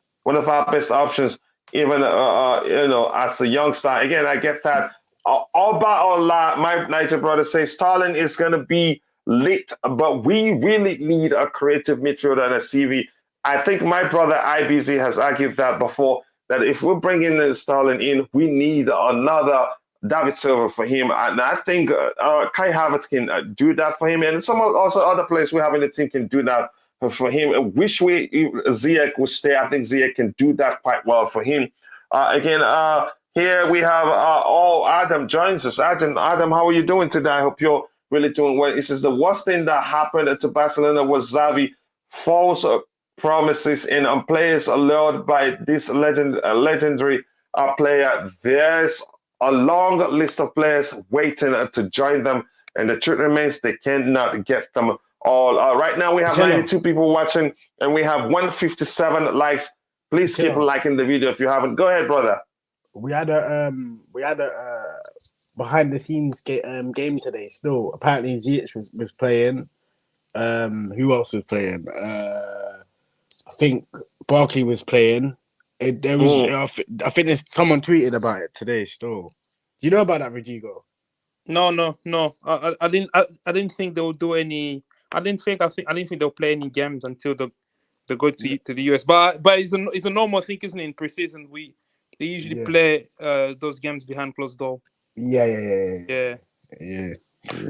options. Even as a youngster. Again, I get that. All by all, my Niger brother says Starling is going to be lit, but we really need a creative midfielder and a CV. I think my brother IBZ has argued that before, that if we're bringing Starling in, we need another David Silva for him. And I think Kai Havertz can do that for him. And some also other players we have in the team can do that for him. I wish Ziyech would stay. I think Ziyech can do that quite well for him. Here we have Adam joins us. Adam, how are you doing today? I hope you're really doing well. It says the worst thing that happened to Barcelona was Xavi false promises and players allured by this legendary player. There's a long list of players waiting to join them, and the truth remains they cannot get them all. Right now we have 92 people watching, and we have 157 likes. Please keep liking the video if you haven't. Go ahead, brother. We had a behind the scenes game today. Still, apparently Ziyech was playing. Who else was playing? I think Barkley was playing. There was I think there's someone tweeted about it today. Still, you know about that, Rodrigo? No. I didn't think they would do any. I didn't think they'll play any games until they go to the US. But it's a normal thing, isn't it? In preseason, they usually play those games behind closed door. Yeah.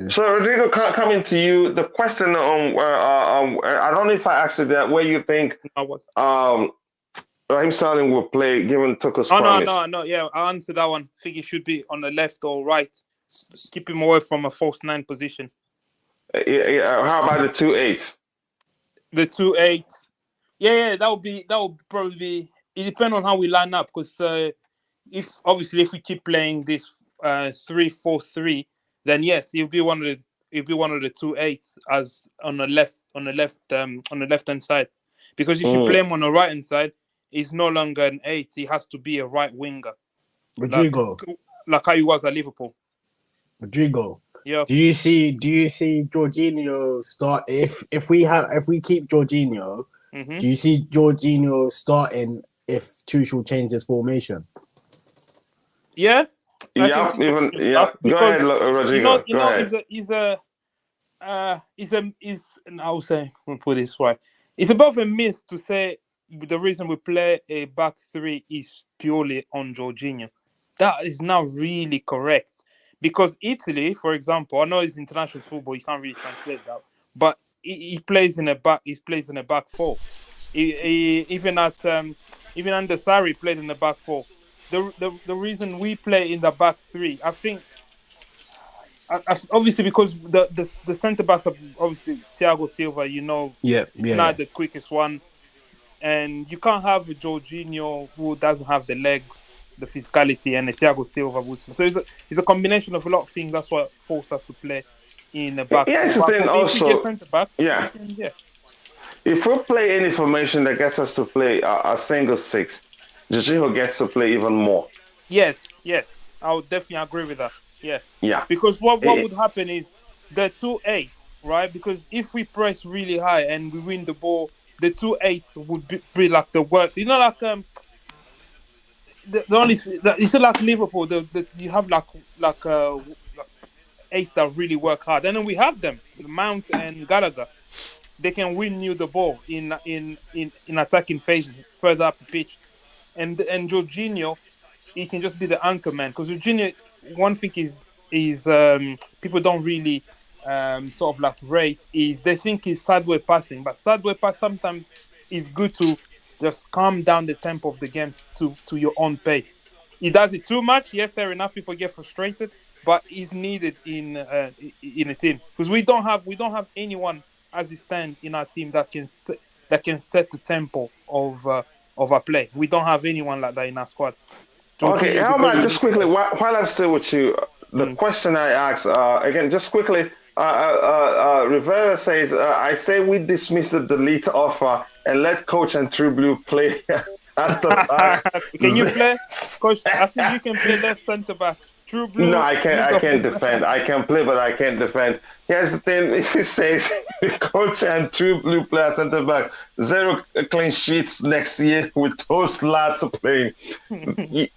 So, Rodrigo, coming to you, the question on I don't know if I asked you that, where you think Raheem Sterling will play given Tuchel's promise. No. Yeah, I answered that one. I think he should be on the left or right. Keep him away from a false 9 position. How about the 2-8? The 2-8. Yeah, that would probably be. It depends on how we line up, because if we keep playing this 3-4-3, then yes, he'll be one of the 2-8s as on the left hand side. Because if you play him on the right hand side, he's no longer an 8. He has to be a right winger. Rodrigo, like how he was at Liverpool. Rodrigo. Yeah. Do you see Jorginho start if we keep Jorginho? Do you see Jorginho starting if Tuchel changes formation? Yeah. Go ahead, Rodrigo. I would say, we'll put this right. It's above a myth to say the reason we play a back 3 is purely on Jorginho. That is not really correct. Because Italy, for example, I know it's international football, you can't really translate that, but he plays in a back 4. Even under Sarri played in the back 4. The reason we play in the back 3, I think, obviously because the centre backs are obviously Thiago Silva, not the quickest one, and you can't have a Jorginho who doesn't have the legs, the physicality, and a Thiago Silva. So it's a combination of a lot of things. That's what forces us to play in the back. Yeah, it's the thing also. If we get centre backs, if we play any formation that gets us to play a single 6, Jorginho gets to play even more. Yes, I would definitely agree with that. Yes. Yeah. Because what would happen is the 2-8, right? Because if we press really high and we win the ball, the 2-8 would be like the work. Like the only it's like Liverpool. You have like 8s that really work hard, and then we have them, Mount and Gallagher. They can win you the ball in attacking phases further up the pitch, and Jorginho, he can just be the anchor man. Because Jorginho, one thing is people don't really sort of like rate is they think he's sideways passing, but sideways pass sometimes is good to just calm down the tempo of the game to your own pace. He does it too much, yeah, fair enough. People get frustrated, but he's needed in a team because we don't have anyone as it stands in our team that can set the tempo of our play. We don't have anyone like that in our squad. Okay, how about just quickly while I'm still with you, the question I asked again, just quickly. Rivera says, I say we dismiss the delete offer and let Coach and True Blue play at the time. Can you play? Coach, I think you can play left centre back. True Blue. No, I can't defend. I can play, but I can't defend. Here's the thing. He says, Coach and True Blue play at centre back. 0 clean sheets next year with those lads playing.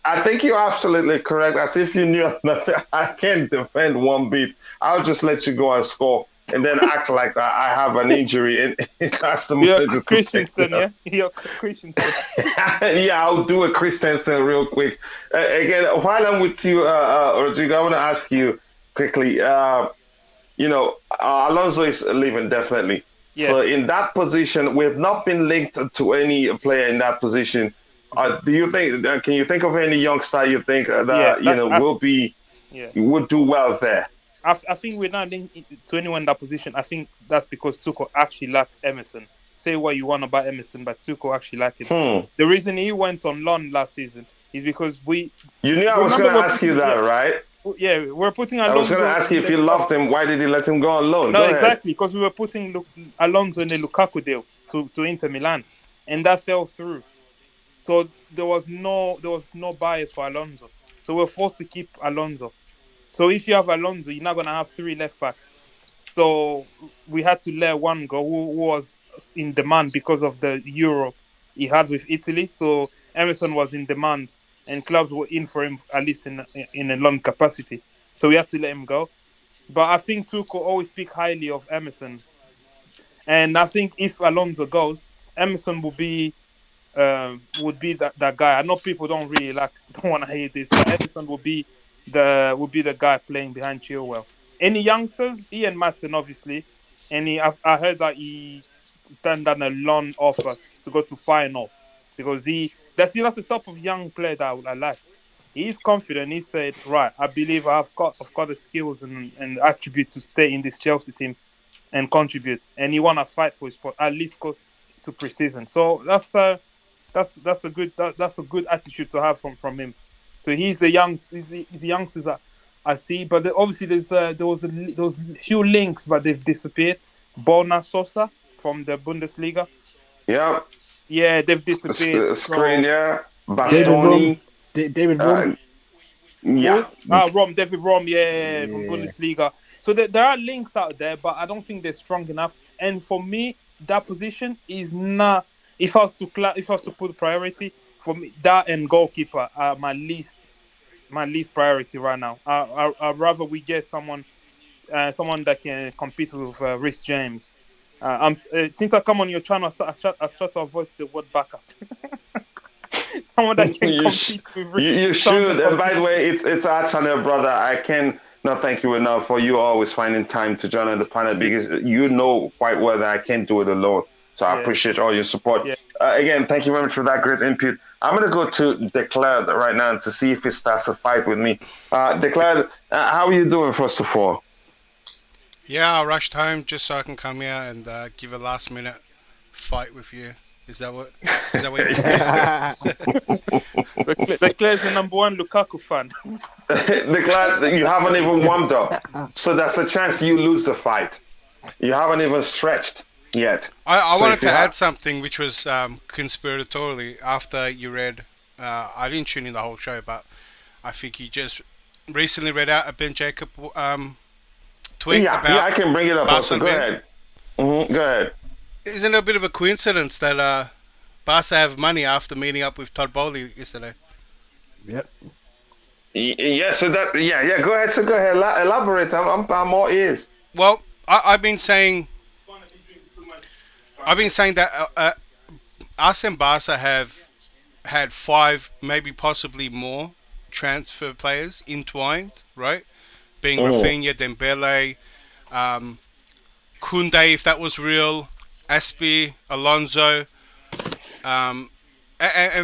I think you're absolutely correct. As if you knew nothing. I can't defend one bit. I'll just let you go and score and then act like I have an injury. And it has to You're Christensen, yeah? You're Christensen. Yeah, I'll do a Christensen real quick. Again, while I'm with you, Rodrigo, I want to ask you quickly. Alonso is leaving definitely. Yes. So in that position, we have not been linked to any player in that position. Do you think? Can you think of any youngster you think would do well there? I think we're not linked to anyone in that position. I think that's because Tuchel actually liked Emerson. Say what you want about Emerson, but Tuchel actually liked him. The reason he went on loan last season is because we You knew I was remember going to we're ask you putting- that, right? Yeah, we're putting I was Alonso. going to ask you if you loved him. Why did he let him go on loan? No, Go ahead. exactly, because we were putting Alonso in the Lukaku deal to Inter Milan, and that fell through. So there was no bias for Alonso. So we're forced to keep Alonso. So if you have Alonso, you're not gonna have 3 left backs. So we had to let one go who was in demand because of the Euro he had with Italy. So Emerson was in demand, and clubs were in for him at least in a loan capacity. So we had to let him go. But I think Tuchel always speak highly of Emerson, and I think if Alonso goes, Emerson would be that guy. I know people don't want to hear this, but Emerson would be the guy playing behind Chilwell. Any youngsters? Ian Matson, obviously, and I heard that he turned down a loan offer to go to final because that's the type of young player that I like. He's confident. He said, "Right, I believe I've got the skills and attributes to stay in this Chelsea team and contribute." And he want to fight for his spot, at least go to preseason. So that's a good attitude to have from him. So he's the youngsters that I see. But obviously there was few links, but they've disappeared. Borna Sosa from the Bundesliga. Yeah. Yeah, they've disappeared. Skriniar, Bastoni. David Rom. Yeah. David Rom, from Bundesliga. So there are links out there, but I don't think they're strong enough. And for me, that position is not. If I was to put priority for me, that and goalkeeper are my least priority right now. I'd rather we get someone that can compete with Rhys James. Since I come on your channel, I try to avoid the word backup. Someone that can compete with Rhys. You should. And by the way, it's our channel, brother. I can not thank you enough for you always finding time to join on the panel because you know quite well that I can't do it alone. So I appreciate all your support. Yeah. Again, thank you very much for that great input. I'm going to go to Declare right now to see if he starts a fight with me. Declare, how are you doing, first of all? Yeah, I rushed home just so I can come here and give a last-minute fight with you. Is that what you mean? Declare's the number 1 Lukaku fan. Declare, you haven't even warmed up. So that's a chance you lose the fight. You haven't even stretched yet. I wanted to add something which was conspiratorially after you read. I didn't tune in the whole show, but I think you just recently read out a Ben Jacob tweet about. Yeah, I can bring it up. Also. Go ahead. Go ahead. Isn't it a bit of a coincidence that Barca have money after meeting up with Todd Boehly yesterday? Yep. Yeah. So that. Yeah. Go ahead. So go ahead. Elaborate. I'm all ears. Well, I've been saying that us and Barca have had 5, maybe possibly more transfer players entwined, right? Being Raphinha, Dembele, Kounde, if that was real, Azpi, Alonso, and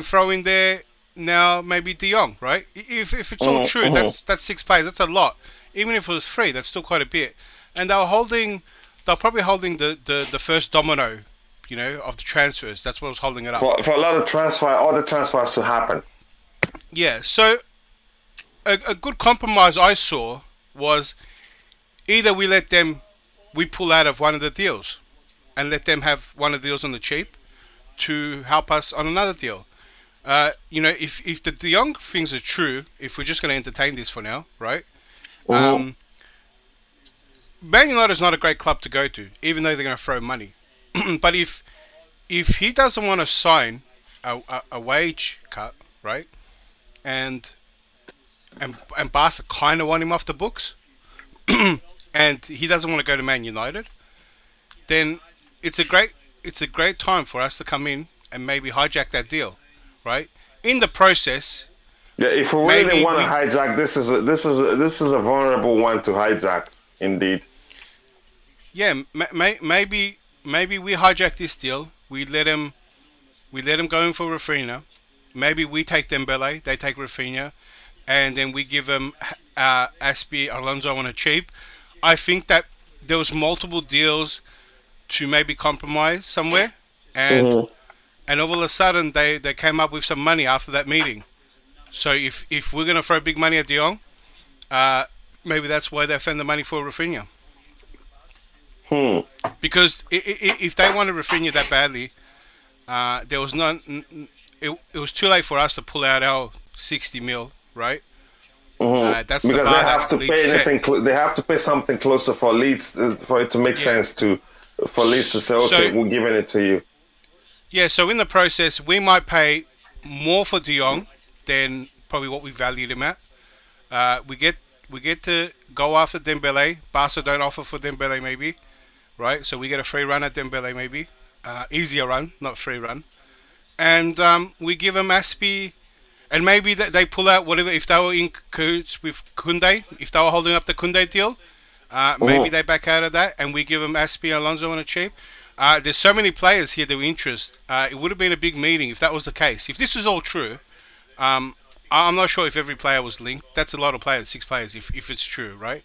throw in there now maybe De Jong, right? If it's all true, that's 6 players. That's a lot. Even if it was 3, that's still quite a bit. And they're probably holding the first domino, of the transfers. That's what was holding it up. For a lot of all the transfers to happen. Yeah, so a good compromise I saw was either we pull out of one of the deals and let them have one of the deals on the cheap to help us on another deal. If the De Jong things are true, if we're just going to entertain this for now, right? Man United is not a great club to go to, even though they're going to throw money. But if he doesn't want to sign a wage cut, right, and Barca kind of want him off the books, and he doesn't want to go to Man United, then it's a great time for us to come in and maybe hijack that deal, right? In the process, yeah. If we really want to hijack, this is a vulnerable one to hijack, indeed. Yeah, maybe we hijack this deal. We let him go in for Raphinha. Maybe we take Dembele, they take Raphinha, and then we give them Azpi, Alonso on a cheap. I think that there was multiple deals to maybe compromise somewhere, and all of a sudden they came up with some money after that meeting, So if we're gonna throw big money at De Jong, maybe that's why they found the money for Raphinha. Because if they wanted Raphinha that badly, there was none. It was too late for us to pull out our 60 mil, right? That's the Because bar they have that to Leeds pay set. anything. They have to pay something closer for Leeds for it to make sense for Leeds to say, okay, we're giving it to you. Yeah. So in the process, we might pay more for De Jong than probably what we valued him at. We get to go after Dembele. Barca don't offer for Dembele maybe, right? So we get a free run at Dembele maybe, easier run, not free run, and we give him Aspi, and maybe they pull out whatever if they were in cahoots with Kounde, if they were holding up the Kounde deal, maybe they back out of that, and we give him Aspi and Alonso on a cheap. There's so many players here that we interest. It would have been a big meeting if that was the case. If this is all true. I'm not sure if every player was linked. That's a lot of players, 6 players, if it's true, right?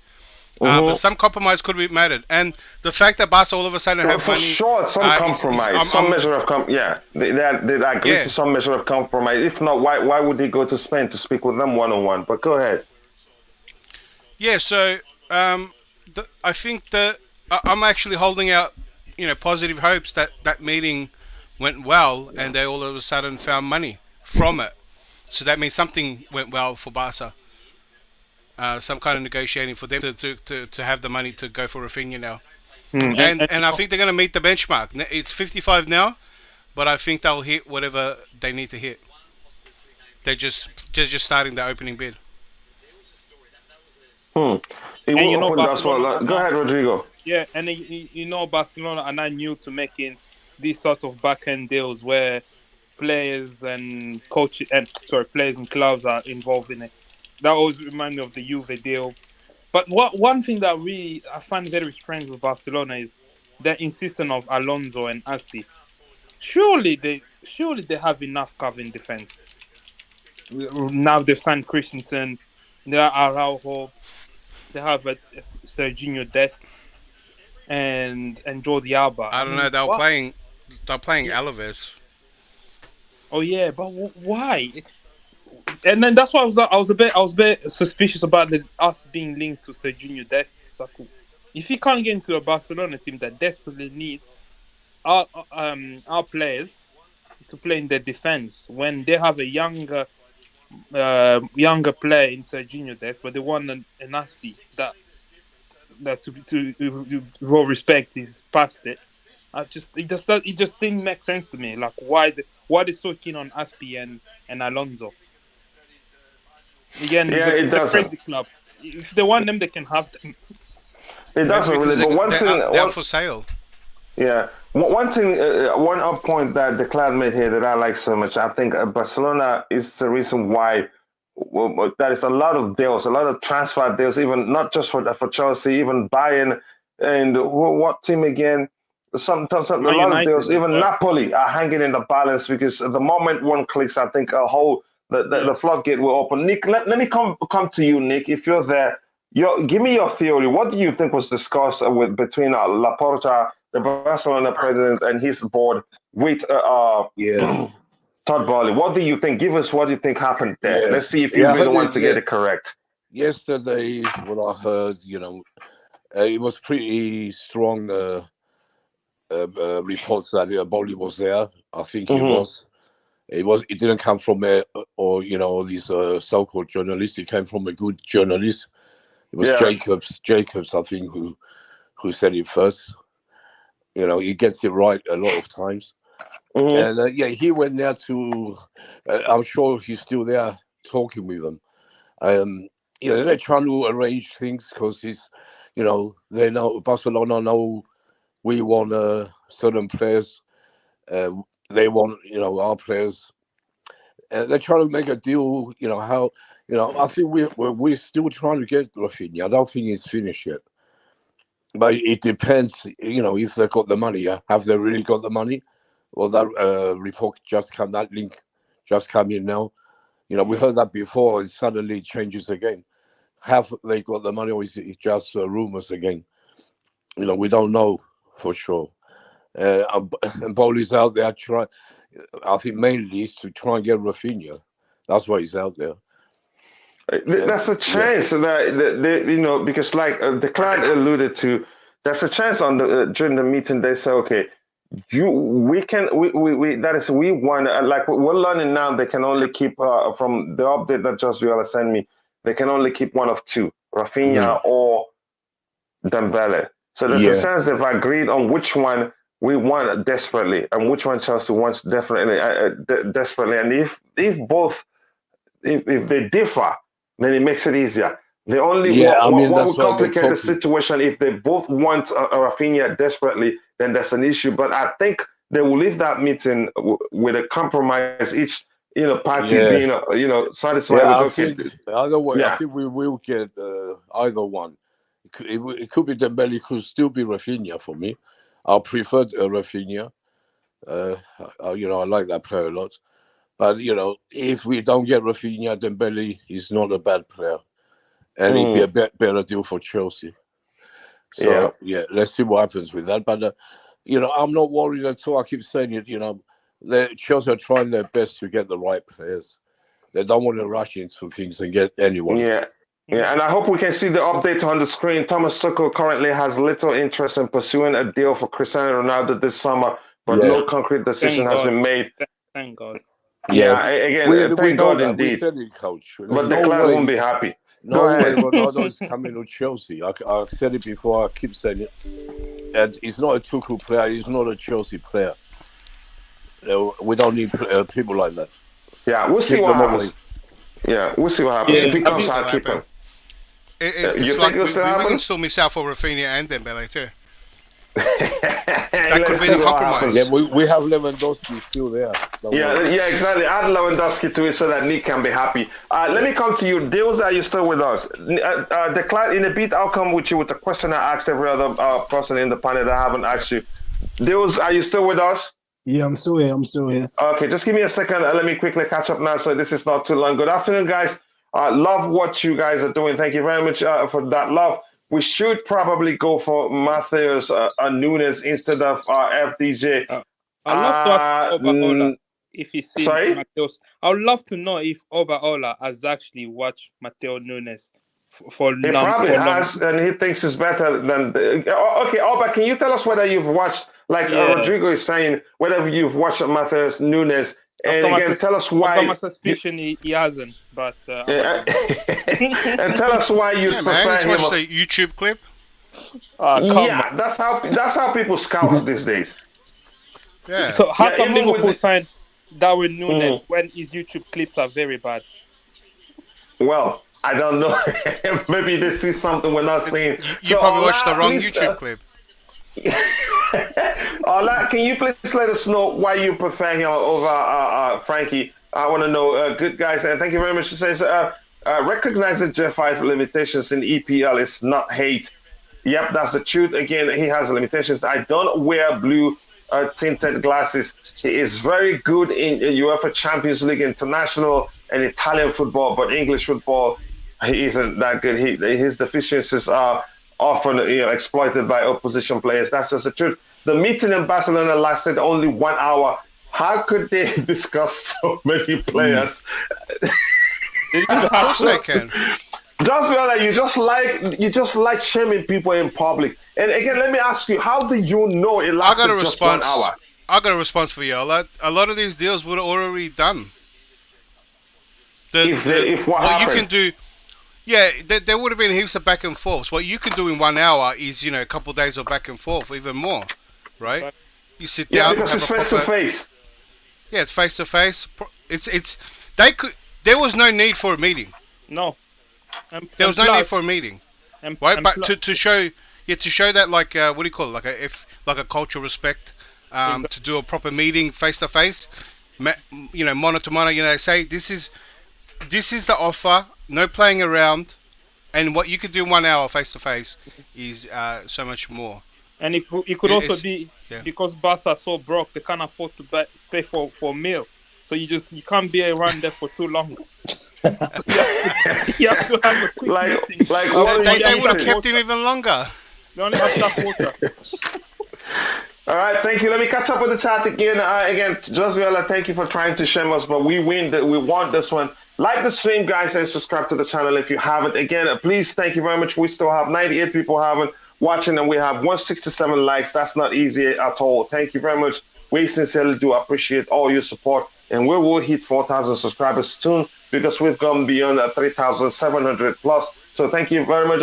But some compromise could be mattered, and the fact that Barca all of a sudden have for money. Sure, some compromise, some measure of they agree to some measure of compromise. If not, why would they go to Spain to speak with them one-on-one? But go ahead. Yeah, so I think that I'm actually holding out, positive hopes that that meeting went well, and they all of a sudden found money from it. So that means something went well for Barca. Some kind of negotiating for them to have the money to go for Raphinha now. And I think they're going to meet the benchmark. It's 55 now, but I think they'll hit whatever they need to hit. They're just starting the opening bid. And Barcelona, go ahead, Rodrigo. Yeah, and Barcelona are not new to making these sorts of back-end deals where players and players and clubs are involved in it. That always reminds me of the Juve deal. But one thing that really I find very strange with Barcelona is their insistence of Alonso and Azpi. Surely they have enough cover in defense. Now they've signed Christensen, they are Araujo, they have Serginho Dest and Jordi Alba. I don't know. They're playing Alaves. Oh yeah, but why? And then that's why I was a bit suspicious about us being linked to Serginho Dest. If you can't get into a Barcelona team that desperately need our players to play in their defense when they have a younger player in Serginho Dest, but they want an Aspi that to with all respect is past it. It just didn't make sense to me. Like why they're so keen on Aspi and Alonso. Again, it's a crazy club. If they want them, they can have them. It doesn't really. But one thing, they're for sale. Yeah, one thing, one up point that the Cloud made here that I like so much. I think Barcelona is the reason why. That is a lot of deals, a lot of transfer deals, even not just for Chelsea, even Bayern and what team again? Sometimes a lot United, of deals, even Napoli are hanging in the balance because the moment one clicks, I think the floodgate will open. Nick, let me come to you, Nick. If you're there, give me your theory. What do you think was discussed between Laporta, the Barcelona president, and his board with Todd Boehly? What do you think? Give us what you think happened there. Let's see if you really want to get it correct. Yesterday, what I heard, it was pretty strong reports that Boehly was there. I think he was. It didn't come from these so-called journalists. It came from a good journalist. It was Jacobs, I think, who said it first. He gets it right a lot of times. And he went there to. I'm sure he's still there talking with them. They're trying to arrange things because it's, they know Barcelona know we want certain players. They want, our players. They're trying to make a deal. I think we're still trying to get Raphinha. I don't think it's finished yet. But it depends, if they've got the money. Have they really got the money? Well, that report that link just come in now. We heard that before, and suddenly it changes again. Have they got the money, or is it just rumors again? We don't know for sure. And Boehly's out there trying. I think mainly is to try and get Raphinha. That's why he's out there. That's a chance that because like the client alluded to, there's a chance on the during the meeting they say, okay, we won. Like we're learning now, they can only keep from the update that Just Viola sent me. They can only keep one of two, Raphinha or Dembele. So there's a sense they've agreed on which one we want desperately and which one Chelsea wants definitely desperately. And if they differ, then it makes it easier. The only what will complicate the situation if they both want a Raphinha desperately, then there's an issue. But I think they will leave that meeting with a compromise. Each party being satisfied with either way. I think we will get either one. It could be Dembele. It could still be Raphinha for me. I prefer Raphinha. I like that player a lot. But if we don't get Raphinha, Dembele is not a bad player, and it'd be a better deal for Chelsea. So let's see what happens with that. But I'm not worried at all. I keep saying it. Chelsea are trying their best to get the right players. They don't want to rush into things and get anyone. Yeah, and I hope we can see the update on the screen. Thomas Tuchel currently has little interest in pursuing a deal for Cristiano Ronaldo this summer, but no concrete decision has been made. Thank God. Yeah, again, thank God indeed. We said it, Coach. But the club won't be happy. No way Ronaldo is coming to Chelsea. I said it before, I keep saying it. And he's not a Tuchel player, he's not a Chelsea player. We don't need people like that. Yeah, we'll see what happens. Yeah, we'll see what happens. If he comes out, keep him. It's like we can still miss out for Raphinha and Dembele too. That could be the compromise. Yeah, we have Lewandowski still there. Yeah, exactly. Add Lewandowski to it so that Nick can be happy. Let me come to you. Deals, are you still with us? The client in a bit, I'll come with you with the question I asked every other person in the panel that I haven't asked you. Deals, are you still with us? Yeah, I'm still here. Okay, just give me a second. Let me quickly catch up now so this is not too long. Good afternoon, guys. Love what you guys are doing. Thank you very much for that love. We should probably go for Matthijs Nunes instead of FDJ. I'd love to ask Obaola if he's seen Matthijs. I would love to know if Obaola has actually watched Matthijs Nunes for he probably has, and he thinks it's better than. Okay, Oba, can you tell us whether you've watched, like Rodrigo is saying, whether you've watched Matthijs Nunes? And again, tell us why. I've got my suspicion he hasn't, but and tell us why you prefer him. Watch the YouTube clip. That's how people scout these days. Yeah. So how come Liverpool signed Darwin Núñez when his YouTube clips are very bad? Well, I don't know. Maybe they see something we're not seeing. You probably watched the wrong YouTube clip. Ola, can you please let us know why you prefer him over Frenkie? I want to know. Good guys, and thank you very much. He says, recognizing J5 limitations in EPL is not hate. Yep, that's the truth. Again, he has limitations. I don't wear blue tinted glasses. He is very good in UEFA Champions League, international, and Italian football, but English football, he isn't that good. His deficiencies are often exploited by opposition players. That's just the truth. The meeting in Barcelona lasted only 1 hour. How could they discuss so many players? Of course they can. Just feel like you just like shaming people in public. And again, let me ask you, how do you know it lasted just 1 hour? I got a response for you. A lot of these deals were already done. What happened? You can do. Yeah, there would have been heaps of back and forth. What you can do in 1 hour is, a couple of days of back and forth, even more, right? You sit down. Yeah, because it's face to face. Yeah, it's face to face. There was no need for a meeting. No. There was no need for a meeting, right? But to show that, like, what do you call it? Like a cultural respect. Exactly. To do a proper meeting face to face, mano to mano. Say this is the offer. No playing around, and what you could do in 1 hour face to face is so much more. And it could also be because Barca are so broke, they can't afford to pay for a meal. So you can't be around there for too long. you have to have a quick meeting. They would have kept him even longer. They only have that water. All right, thank you. Let me catch up with the chat again. Again, Josviola, thank you for trying to shame us, but we want this one. Like the stream, guys, and subscribe to the channel if you haven't. Again, please, thank you very much. We still have 98 people haven't watching, and we have 167 likes. That's not easy at all. Thank you very much. We sincerely do appreciate all your support, and we will hit 4,000 subscribers soon because we've gone beyond 3,700 plus. So thank you very much.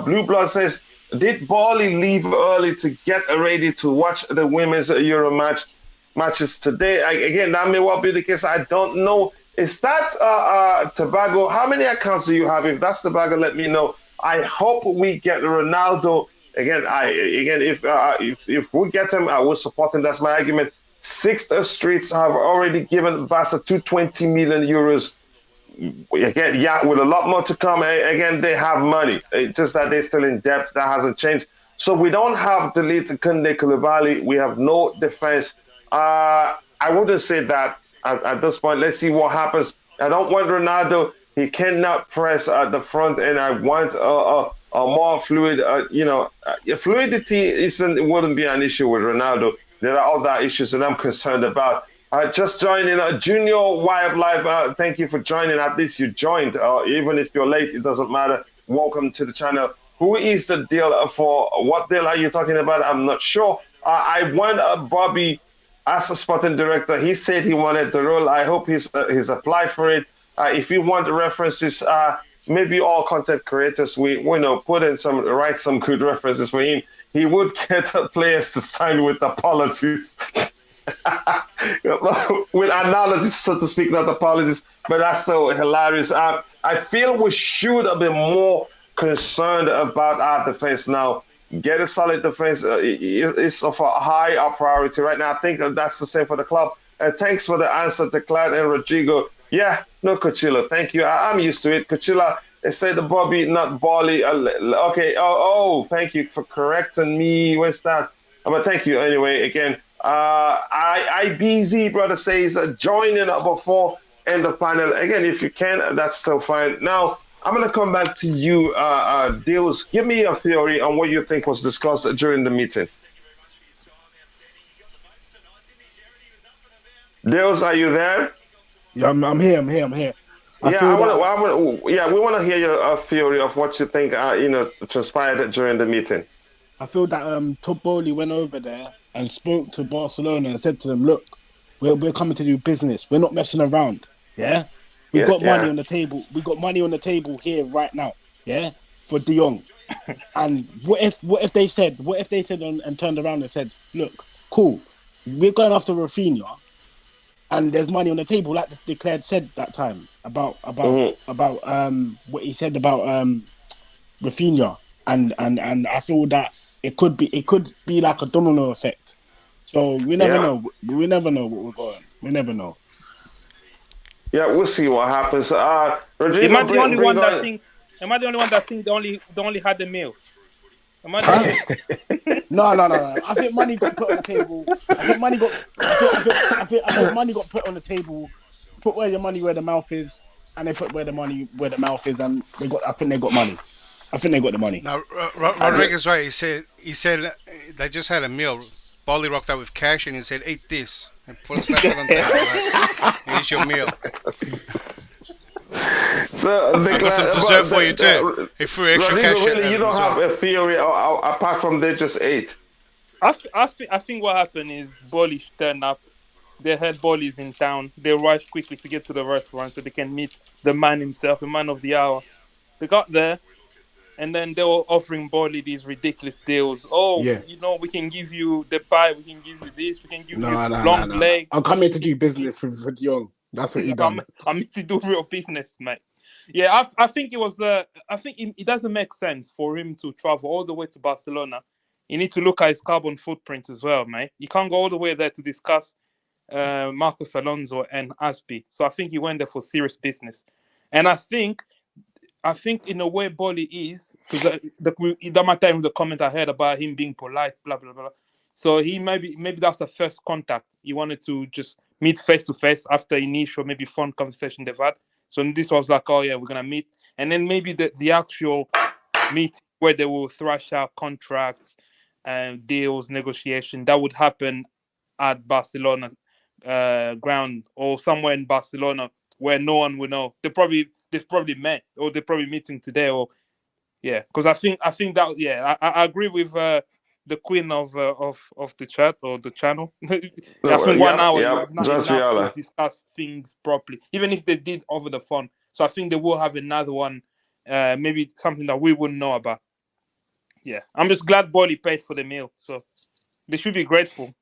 Blue Blood says, did Boehly leave early to get ready to watch the women's Euro matches today? Again, that may well be the case. I don't know. Is that Tobago? How many accounts do you have? If that's Tobago, let me know. I hope we get Ronaldo. Again, if we get him, I will support him. That's my argument. Sixth Streets have already given Barca 220 million euros. Again, yeah, with a lot more to come. Again, they have money. It's just that they're still in debt. That hasn't changed. So we don't have the lead to Koulde Koulibally. We have no defense. I wouldn't say that at this point. Let's see what happens. I don't want Ronaldo. He cannot press at the front, and I want a more fluid. Fluidity wouldn't be an issue with Ronaldo. There are other issues that I'm concerned about. Just joining Junior Wild Live. Thank you for joining. At least you joined. Even if you're late, it doesn't matter. Welcome to the channel. Who is the deal for? What deal are you talking about? I'm not sure. I want Bobby as a sporting director. He said he wanted the role. I hope he's applied for it. If you want the references, maybe all content creators, we put in write some good references for him. He would get players to sign with apologies. With analogies, so to speak, not apologies, but that's so hilarious. I feel we should have been more concerned about our defense now. Get a solid defense is of a high priority right now. I think that's the same for the club. Thanks for the answer to Clad and Rodrigo. Yeah, no, Coachella. Thank you. I'm used to it. Coachella, they said the Bobby, not Boehly. Okay. Oh, thank you for correcting me. Where's that? But thank you anyway. Again, IBZ brother says joining before end of panel. Again, if you can, that's still fine. Now, I'm going to come back to you, Deals. Give me a theory on what you think was discussed during the meeting. Deals, are you there? Yeah, I'm here. We want to hear your theory of what you think, transpired during the meeting. I feel that Todd Boehly went over there and spoke to Barcelona and said to them, look, we're coming to do business. We're not messing around. Yeah? We've got money on the table. We've got money on the table here right now. Yeah? For De Jong. And what if they said and turned around and said, look, cool, we're going after Raphinha and there's money on the table, like Declared said that time about what he said about Raphinha. And I feel that it could be like a domino effect. So we never know. We never know what we're going. We never know. Yeah, we'll see what happens. Rodrigo, am I the only one that think they only had the meal? Am I No. I think money got put on the table. I think money got put on the table. Put where your money where the mouth is, and they put where the mouth is, and I think they got money. I think they got the money. Now, Rodriguez right. He said they just had a meal. Boehly rocked out with cash and he said, "Eat this and put a special on there. Here's your meal." So I got some dessert for you too. He threw extra Rodrigo, cash. Really, you don't have a theory apart from they just ate. I think what happened is Boehly turned up. They had Boehly's in town. They rushed quickly to get to the restaurant so they can meet the man himself, the man of the hour. They got there, and then they were offering Boehly these ridiculous deals. Oh, we can give you the pie, we can give you this, we can give you long leg. I'm coming to do business with Jong. That's what he done. I'm here to do real business, mate. Yeah, I think it was. I think it doesn't make sense for him to travel all the way to Barcelona. You need to look at his carbon footprint as well, mate. You can't go all the way there to discuss Marcos Alonso and Azpi. So I think he went there for serious business, and I think in a way Boehly is, because that might time the comment I heard about him being polite, blah blah blah. So he maybe that's the first contact. He wanted to just meet face to face after initial maybe fun conversation they've had. So this was like, oh yeah, we're gonna meet, and then maybe the actual meet where they will thrash out contracts deals, negotiation that would happen at Barcelona ground or somewhere in Barcelona where no one will know. They've probably met, or they're probably meeting today, or yeah. Because I think that I agree with the queen of the chat or the channel. I think 1 hour is not Just enough to Viola. discuss things properly, even if they did over the phone. So I think they will have another one, maybe something that we wouldn't know about. Yeah, I'm just glad Boehly paid for the meal, so they should be grateful.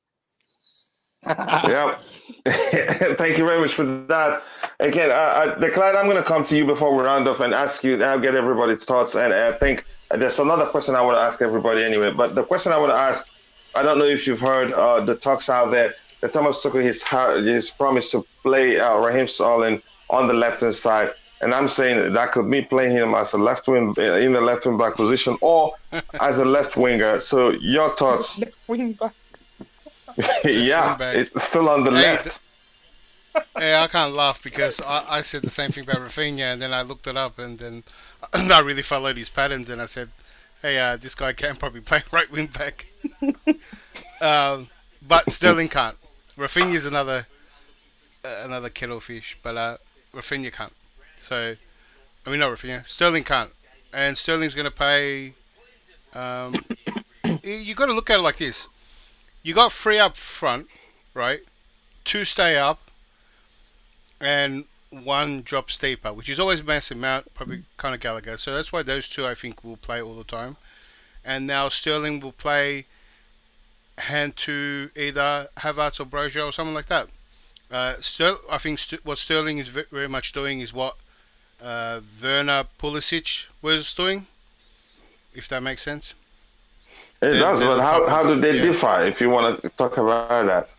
Yeah. Thank you very much for that. Again, Declan, I'm going to come to you before we round off and ask you, I'll get everybody's thoughts. And I think there's another question I want to ask everybody anyway. But the question I want to ask, I don't know if you've heard the talks out there that Thomas Tuchel has promised to play Raheem Sterling on the left-hand side. And I'm saying that could be playing him as a left wing in the left wing back position or as a left winger. So your thoughts? Left wing back. Yeah, it's still on the left. Yeah, I can't laugh because I said the same thing about Raphinha, and then I looked it up, and then I really followed his patterns, and I said, hey, this guy can probably play right wing back. But Sterling can't. Raphinha's another kettle fish, but Raphinha can't. So, I mean, not Raphinha. Sterling can't. And Sterling's going to pay... you got to look at it like this. You got 3 up front, right? 2 stay up, and 1 drop steeper, which is always Mason Mount, probably kind of Gallagher. So that's why those 2, I think, will play all the time. And now Sterling will play hand to either Havertz or Broja or something like that. I think what Sterling is very much doing is what Werner Pulisic was doing, if that makes sense. It does, but how do they differ, if you want to talk about that?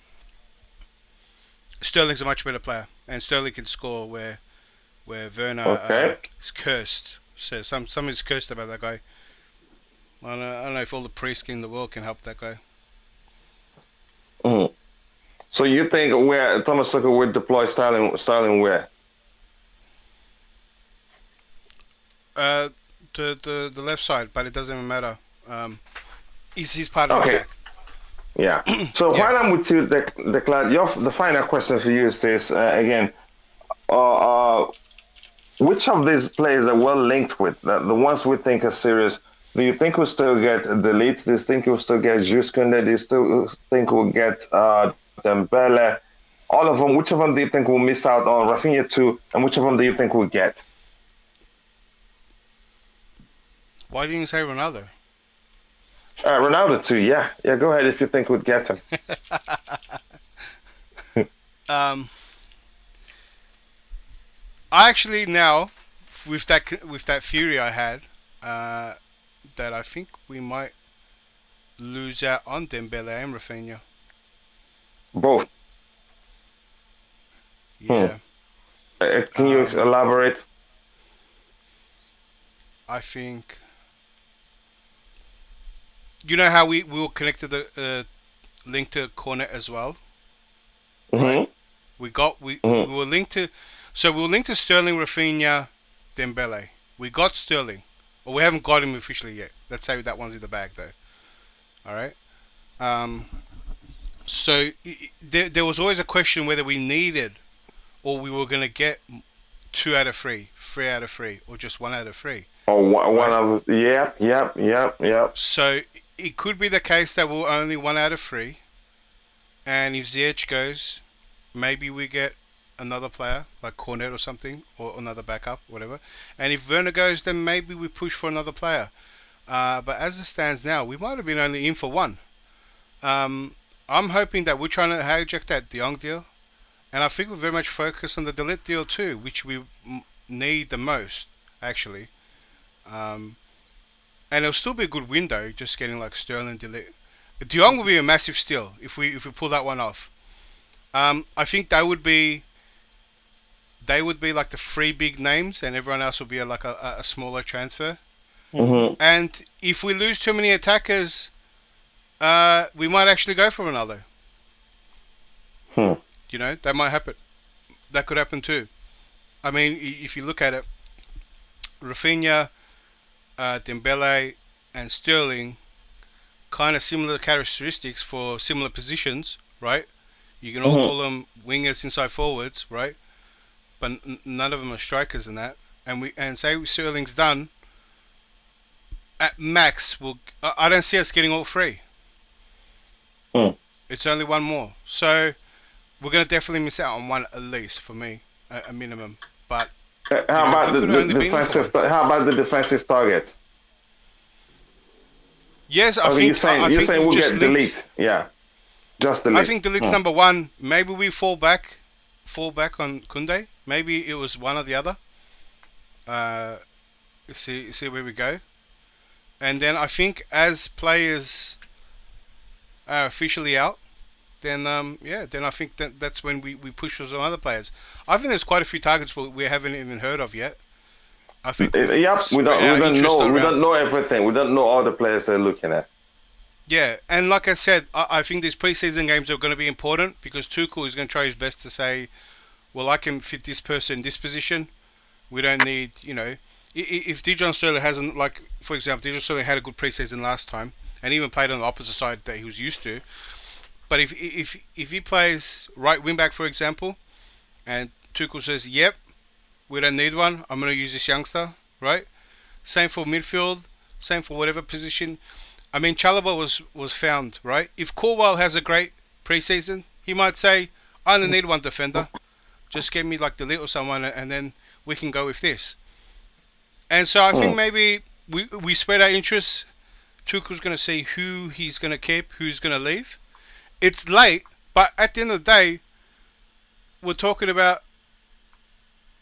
Sterling's a much better player, and Sterling can score where Werner is cursed. So some is cursed about that guy. I don't know if all the priest in the world can help that guy. Mm-hmm. So you think where Thomas Tuchel would deploy Sterling where? The left side, but it doesn't even matter. He's part of the attack. Yeah. So while I'm with you, Declan, the final question for you is this again. Which of these players are well linked with the ones we think are serious? Do you think we'll still get the Leeds? Do you think we'll still get Jules Kounde? Do you still think we'll get Dembele? All of them. Which of them do you think we'll miss out on? Raphinha too, and which of them do you think we'll get? Why didn't you say Ronaldo? Ronaldo too, yeah. Go ahead if you think we'd get him. I actually now, with that theory I had, that I think we might lose out on Dembele and Raphinha. Both. Yeah. Can you elaborate? I think. You know how we were connected the link to Cornet as well, right? We were linked to, so we were linked to Sterling, Raphinha, Dembele. We got Sterling, but we haven't got him officially yet. Let's say that one's in the bag though. All right. So there was always a question whether we needed, or we were gonna get 2 out of 3, 3 out of 3, or just 1 out of 3. Oh, one of yep. So it could be the case that we're only 1 out of 3, and if Ziyech goes, maybe we get another player like Cornet or something, or another backup, whatever. And if Werner goes, then maybe we push for another player. But as it stands now, we might have been only in for 1. I'm hoping that we're trying to hijack that Jong deal, and I think we're very much focused on the De Ligt deal too, which we need the most actually. And it'll still be a good window, just getting like Sterling, De Ligt. De Jong will be a massive steal if we pull that one off. I think they would be like the 3 big names, and everyone else will be like a smaller transfer. And if we lose too many attackers, we might actually go for Ronaldo. You know, that might happen. That could happen too. I mean, if you look at it, Raphinha, Dembele, and Sterling kind of similar characteristics for similar positions, right? You can all call them wingers, inside forwards, right? But none of them are strikers in that. And say Sterling's done. At max, I don't see us getting all three. It's only one more, so we're gonna definitely miss out on one at least for me, a minimum. But how about the defensive? How about the defensive target? Yes, I think you're saying we'll get delete. Yeah, just delete. I think delete's number one. Maybe we fall back on Kounde. Maybe it was one or the other. See where we go. And then I think as players are officially out, then then I think that's when we push for some other players. I think there's quite a few targets we haven't even heard of yet. I think we don't know everything. We don't know all the players they're looking at. Yeah, and like I said, I think these preseason games are going to be important because Tuchel is going to try his best to say, well, I can fit this person in this position. We don't need, if Dijon Sterling hasn't, like, for example, Dijon Sterling had a good preseason last time and even played on the opposite side that he was used to. But if he plays right wing back, for example, and Tuchel says, yep, we don't need one, I'm going to use this youngster, right? Same for midfield, same for whatever position. I mean, Chalobah was found, right? If Koulibally has a great preseason, he might say, I only need one defender. Just give me like the Ligt or someone and then we can go with this. And so I think maybe we spread our interests. Tuchel's going to see who he's going to keep, who's going to leave. It's late, but at the end of the day, we're talking about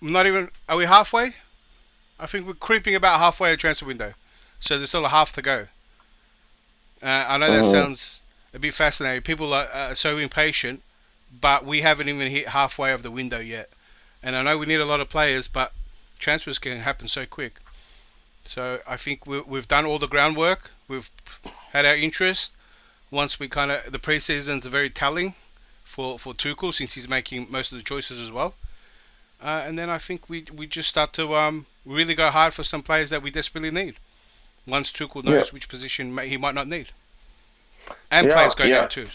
are we halfway? I think we're creeping about halfway a transfer window. So there's still a half to go. I know that sounds a bit fascinating. People are so impatient, but we haven't even hit halfway of the window yet. And I know we need a lot of players, but transfers can happen so quick. So I think we've done all the groundwork. We've had our interest. Once the preseasons are very telling for Tuchel since he's making most of the choices as well. And then I think we just start to really go hard for some players that we desperately need. Once Tuchel knows which position he might not need. And players going out too.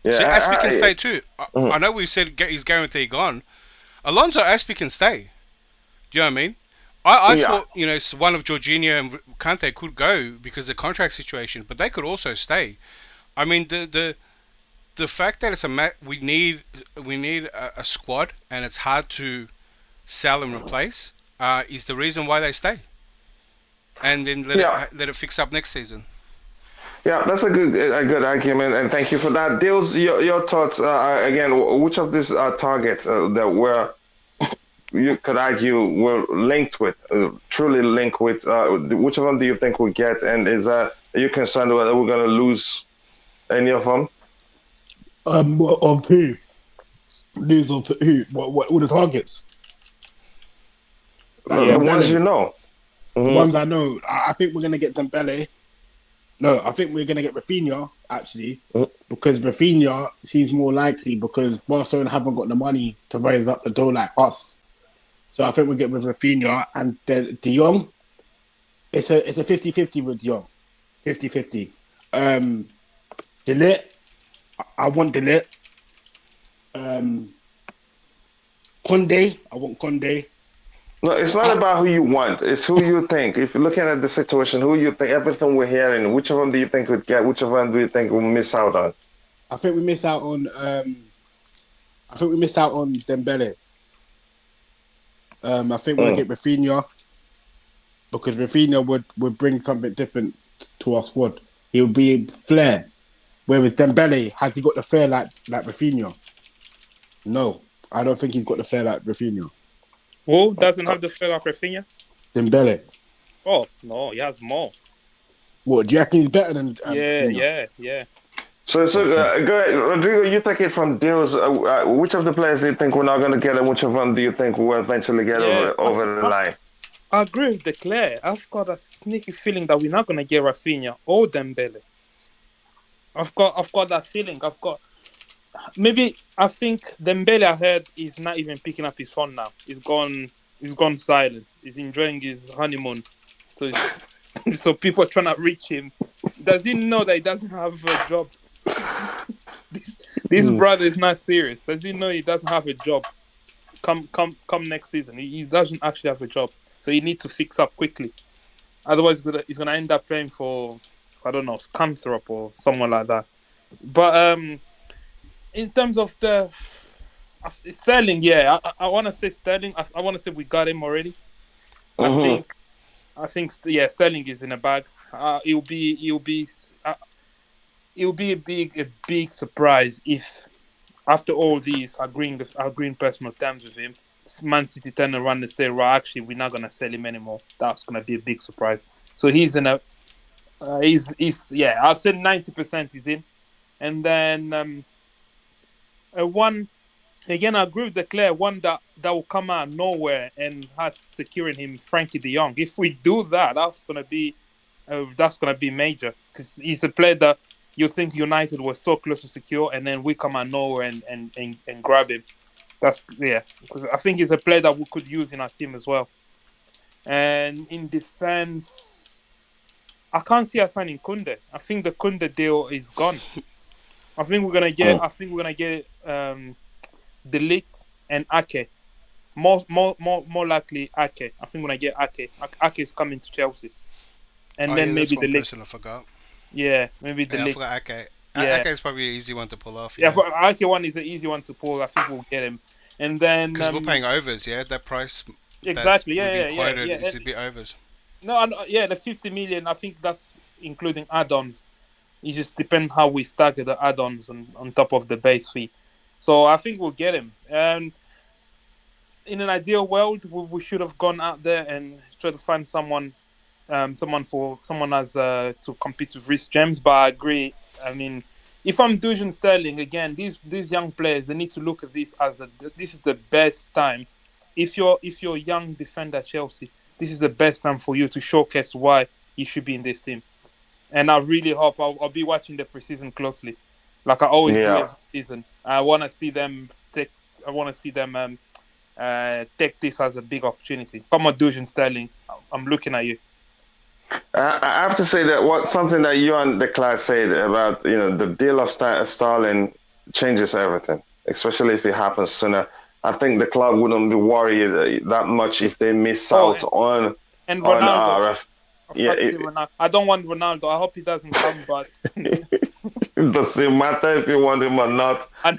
Yeah, so Azpi can stay too. I know we said he's guaranteed gone. Alonso Azpi can stay. Do you know what I mean? I thought, one of Jorginho and Kante could go because of the contract situation, but they could also stay. I mean, the fact that it's we need a squad and it's hard to sell and replace is the reason why they stay. And then let it fix up next season. Yeah, that's a good argument, and thank you for that. Dils, your thoughts again? Which of these targets that you could argue were linked with, truly linked with? Which of them do you think we get? And are you concerned whether we're going to lose any of them? Of who? Lose of who? What all the targets? The ones you know. The ones I know. I think we're going to get Dembele. No, I think we're going to get Raphinha, actually, because Raphinha seems more likely because Barcelona haven't got the money to raise up the door like us. So I think we'll get with Raphinha and De Jong. It's a 50-50 with De Jong. 50-50. De Ligt. I want De Ligt. Kounde. I want Kounde. No, it's not about who you want. It's who you think. If you're looking at the situation, who you think, everything we're hearing, which of them do you think would get? Which of them do you think we'll miss out on? I think we miss out on. Dembele. I think we'll get Raphinha because Raphinha would bring something different to our squad. He would be flair. Whereas Dembele, has he got the flair like Raphinha? No, I don't think he's got the flair like Raphinha. Who doesn't have the flair like Raphinha? Dembele. Oh, no, he has more. What, do you reckon he's better than Yeah. So go ahead. Rodrigo, you take it from Dils. Which of the players do you think we're not going to get and which of them do you think we'll eventually get over the line? I agree with Declare. I've got a sneaky feeling that we're not going to get Raphinha or Dembele. I've got that feeling. I think Dembele, I heard, is not even picking up his phone now. He's gone silent. He's enjoying his honeymoon. So people are trying to reach him. Does he know that he doesn't have a job? This brother is not serious. Does he know he doesn't have a job? Come next season, he doesn't actually have a job, so he needs to fix up quickly. Otherwise, he's gonna end up playing for, I don't know, Scunthorpe or someone like that. But in terms of the Sterling, yeah, I want to say Sterling. I want to say we got him already. I think, yeah, Sterling is in a bag. It'll be a big surprise if, after all these agreeing personal terms with him, Man City turn around and say, right, actually, we're not gonna sell him anymore. That's gonna be a big surprise. So he's in a, he's yeah, I'll say 90% he's in, and then one. Again, I agree with the Claire. One that will come out of nowhere and has securing him, Frenkie de Jong. If we do that, that's gonna be major, because he's a player that you think United was so close to secure, and then we come out of nowhere and grab him. Because I think he's a player that we could use in our team as well. And in defense, I can't see us signing Kounde. I think the Kounde deal is gone. I think we're gonna get. The Ligt and Ake. More likely Ake. I think when I get Ake. Ake is coming to Chelsea. And then maybe the Ligt. I forgot. Yeah, maybe the Ligt. I forgot Ake. Yeah. Ake is probably an easy one to pull off. Yeah, but Ake one is an easy one to pull. I think we'll get him. And then because we're paying overs, yeah, that price. Exactly. Yeah. It's a bit overs. No, the 50 million. I think that's including add-ons. It just depends how we stagger the add-ons on top of the base fee. So I think we'll get him. And in an ideal world, we should have gone out there and tried to find someone as to compete with Reece James. But I agree. I mean, if I'm Dujan Sterling again, these young players, they need to look at this as this is the best time. If you're a young defender at Chelsea, this is the best time for you to showcase why you should be in this team. And I really hope I'll be watching the preseason closely, like I always do every season. I want to see them take this as a big opportunity. Come on, Dujan Sterling, I'm looking at you. I have to say that something that you and the class said about the deal of Sterling changes everything, especially if it happens sooner. I think the club wouldn't be worried that much if they miss out on Ronaldo. I don't want Ronaldo. I hope he doesn't come, but it doesn't matter if you want him or not. But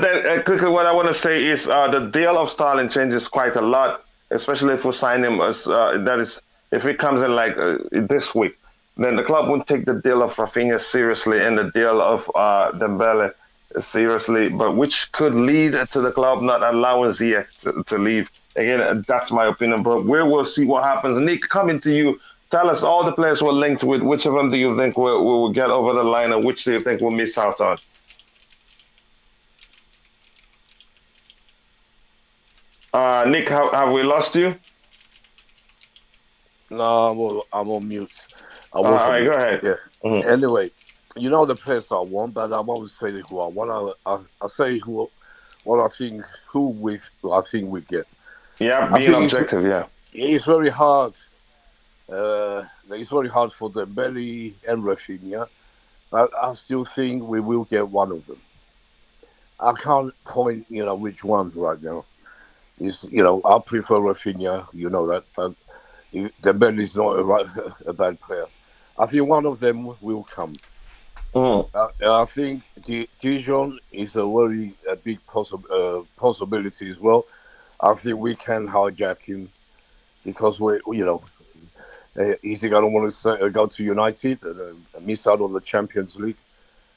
then quickly, what I want to say is the deal of Sterling changes quite a lot, especially if we sign him if he comes in like this week. Then the club won't take the deal of Raphinha seriously and the deal of Dembele seriously, but which could lead to the club not allowing Ziyech to leave. Again, that's my opinion, but we will see what happens. Nick, coming to you, tell us all the players we're linked with. Which of them do you think will get over the line, and which do you think we'll miss out on? Nick, have we lost you? No, I'm on mute. All right, go ahead. Yeah. Mm-hmm. Anyway, the players I want, but I won't say who I want. I'll say what I think we get. Yeah, being objective, yeah. It's very hard. It's very hard for Dembele and Raphinha, but I still think we will get one of them. I can't point, which one right now. I prefer Raphinha, that, but Dembele is not a bad player. I think one of them will come. I think Dijon is a very big possibility as well. I think we can hijack him because is he going to want to go to United and miss out on the Champions League,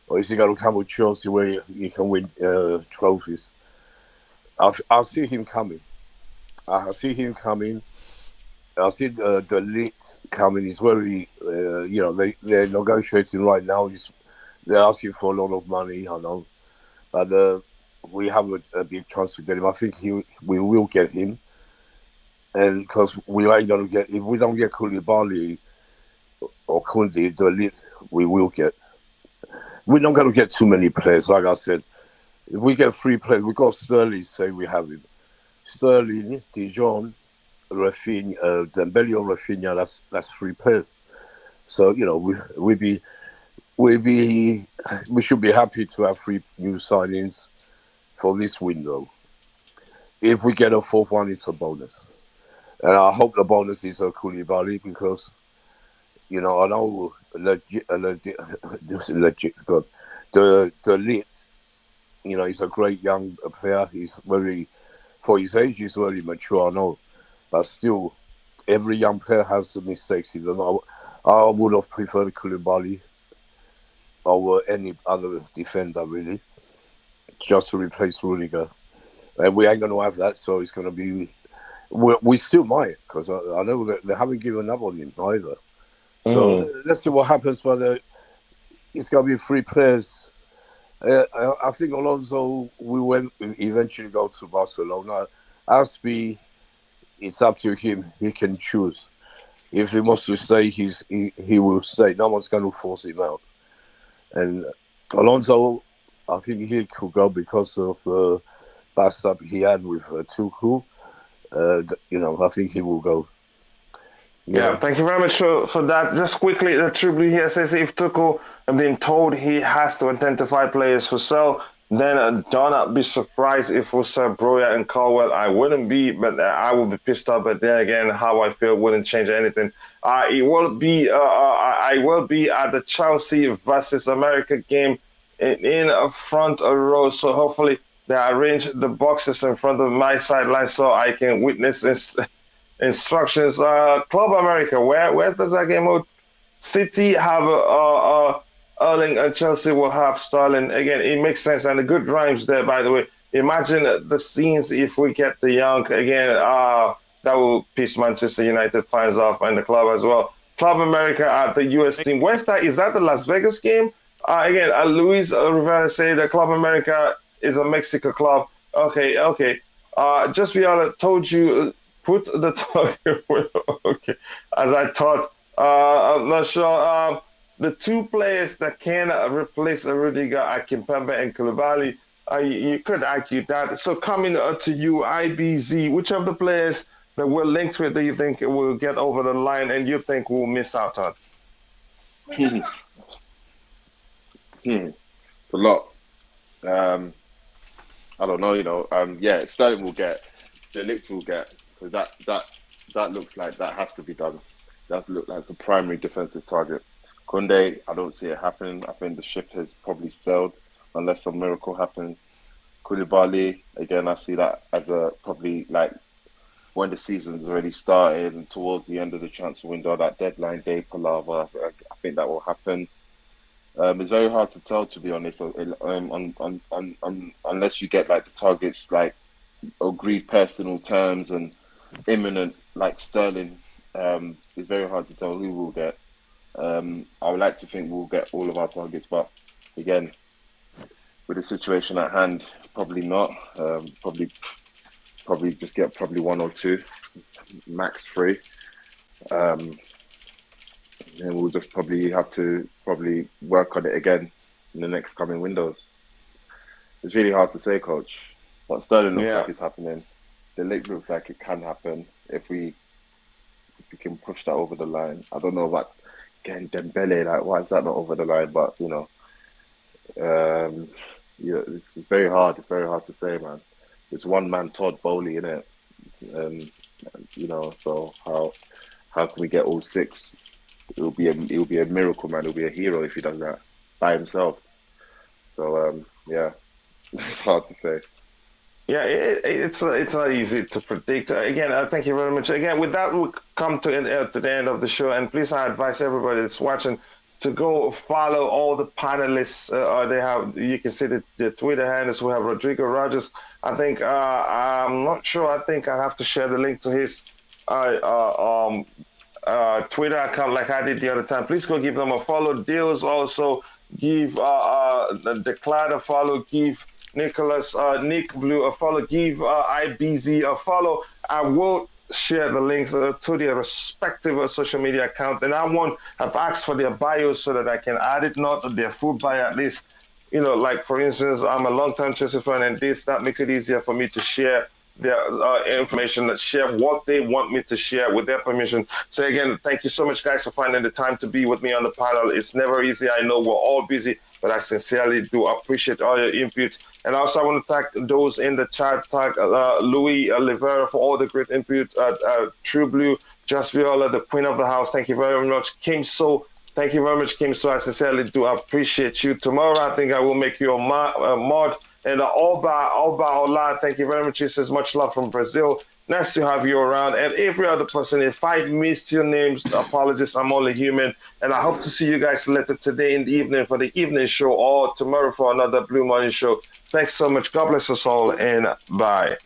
or is he going to come with Chelsea where he can win trophies? I see him coming. I see the Ligt coming. He's very, they're negotiating right now. They're asking for a lot of money, I know, but we have a big chance to get him. I think we will get him, and because we ain't gonna get, if we don't get Koulibally or Kounde, the Ligt, we will get. We're not gonna get too many players, like I said. If we get 3 players, we got Sterling. Say we have him, Sterling, Dijon, Raphinha, Dembele or Raphinha. That's 3 players. So we should be happy to have 3 new signings for this window. If we get a 4th one, it's a bonus, and I hope the bonus is a Koulibally because I know legit, but the Ligt, he's a great young player. He's for his age, he's very mature. I know, but still, every young player has mistakes. I would have preferred Koulibally over any other defender, really, just to replace Rudiger. And we ain't going to have that, so it's going to be... We still might, because I know that they haven't given up on him either. So let's see what happens, but it's going to be 3 players. I think Alonso will eventually go to Barcelona. Azpi, it's up to him. He can choose. If he wants to stay, he will stay. No one's going to force him out. And Alonso, I think he could go because of the bust up he had with Tuchel. I think he will go. Yeah, thank you very much for that. Just quickly, the Triple here says if Tuchel being told he has to identify players for sale, then do not be surprised if we sell Broja and Caldwell. I wouldn't be, but I would be pissed off. But then again, how I feel wouldn't change anything. I will be at the Chelsea versus America game in front row. So hopefully they arrange the boxes in front of my sideline so I can witness this. Instructions. Club America, where does that game hold? City have Erling and Chelsea will have Sterling. Again, it makes sense. And the good rhymes there, by the way. Imagine the scenes if we get the Young again. That will piss Manchester United fans off and the club as well. Club America at the US team. Where's that? Is that the Las Vegas game? Again, Luis Rivera say that Club America is a Mexico club. Okay. Just Viola told you... Put the target. Okay, as I thought. I'm not sure. The 2 players that can replace Rudiger are Kimpembe and Koulibally. You could argue that. So coming to you, IBZ, which of the players that we're linked with do you think will get over the line and you think we'll miss out on? A lot. I don't know. Sterling will get. The Ligt will get. Because that looks like that has to be done. That looks like the primary defensive target. Kounde, I don't see it happening. I think the ship has probably sailed unless some miracle happens. Koulibally, again, I see that as probably like when the season's already started and towards the end of the transfer window, that deadline day palaver. I think that will happen. It's very hard to tell, to be honest, unless you get like the targets like agreed personal terms and imminent like Sterling. It's very hard to tell who we'll get. I would like to think we'll get all of our targets, but again, with the situation at hand, probably not. Probably just get 1 or 2, max 3. And we'll just probably have to work on it again in the next coming windows. It's really hard to say, Coach. But Sterling looks like it's happening. The Ligt looks like it can happen if we can push that over the line. I don't know about getting Dembele. Like, why is that not over the line? But it's very hard. It's very hard to say, man. It's one man, Todd Boehly, innit? So how can we get all 6? It'll be a miracle, man. It'll be a hero if he does that by himself. So it's hard to say. Yeah, it's not easy to predict. Again, thank you very much. Again, with that, we'll come to the end of the show. And please, I advise everybody that's watching to go follow all the panelists. You can see the Twitter handles. We have Rodrigo Rogers. I think I'm not sure. I think I have to share the link to his Twitter account like I did the other time. Please go give them a follow. Deals also give the Clyde a follow. Give Nicholas, Nick Blue a follow, give IBZ a follow. I will share the links to their respective social media account, and I've asked for their bios so that I can add it, not their full bio at least. Like for instance, I'm a long-time Chelsea fan, and that makes it easier for me to share their information, share what they want me to share with their permission. So again, thank you so much, guys, for finding the time to be with me on the panel. It's never easy. I know we're all busy, but I sincerely do appreciate all your inputs. And also, I want to thank those in the chat. Thank Louis Oliveira for all the great input. True Blue, Just Viola, the Queen of the House. Thank you very much, Kim So. Thank you very much, Kim So. I sincerely do appreciate you. Tomorrow, I think I will make you a mod. And Alba Ola, thank you very much. He says much love from Brazil. Nice to have you around. And every other person, if I missed your names, apologies. I'm only human. And I hope to see you guys later today in the evening for the evening show or tomorrow for another Blue Morning show. Thanks so much. God bless us all and bye.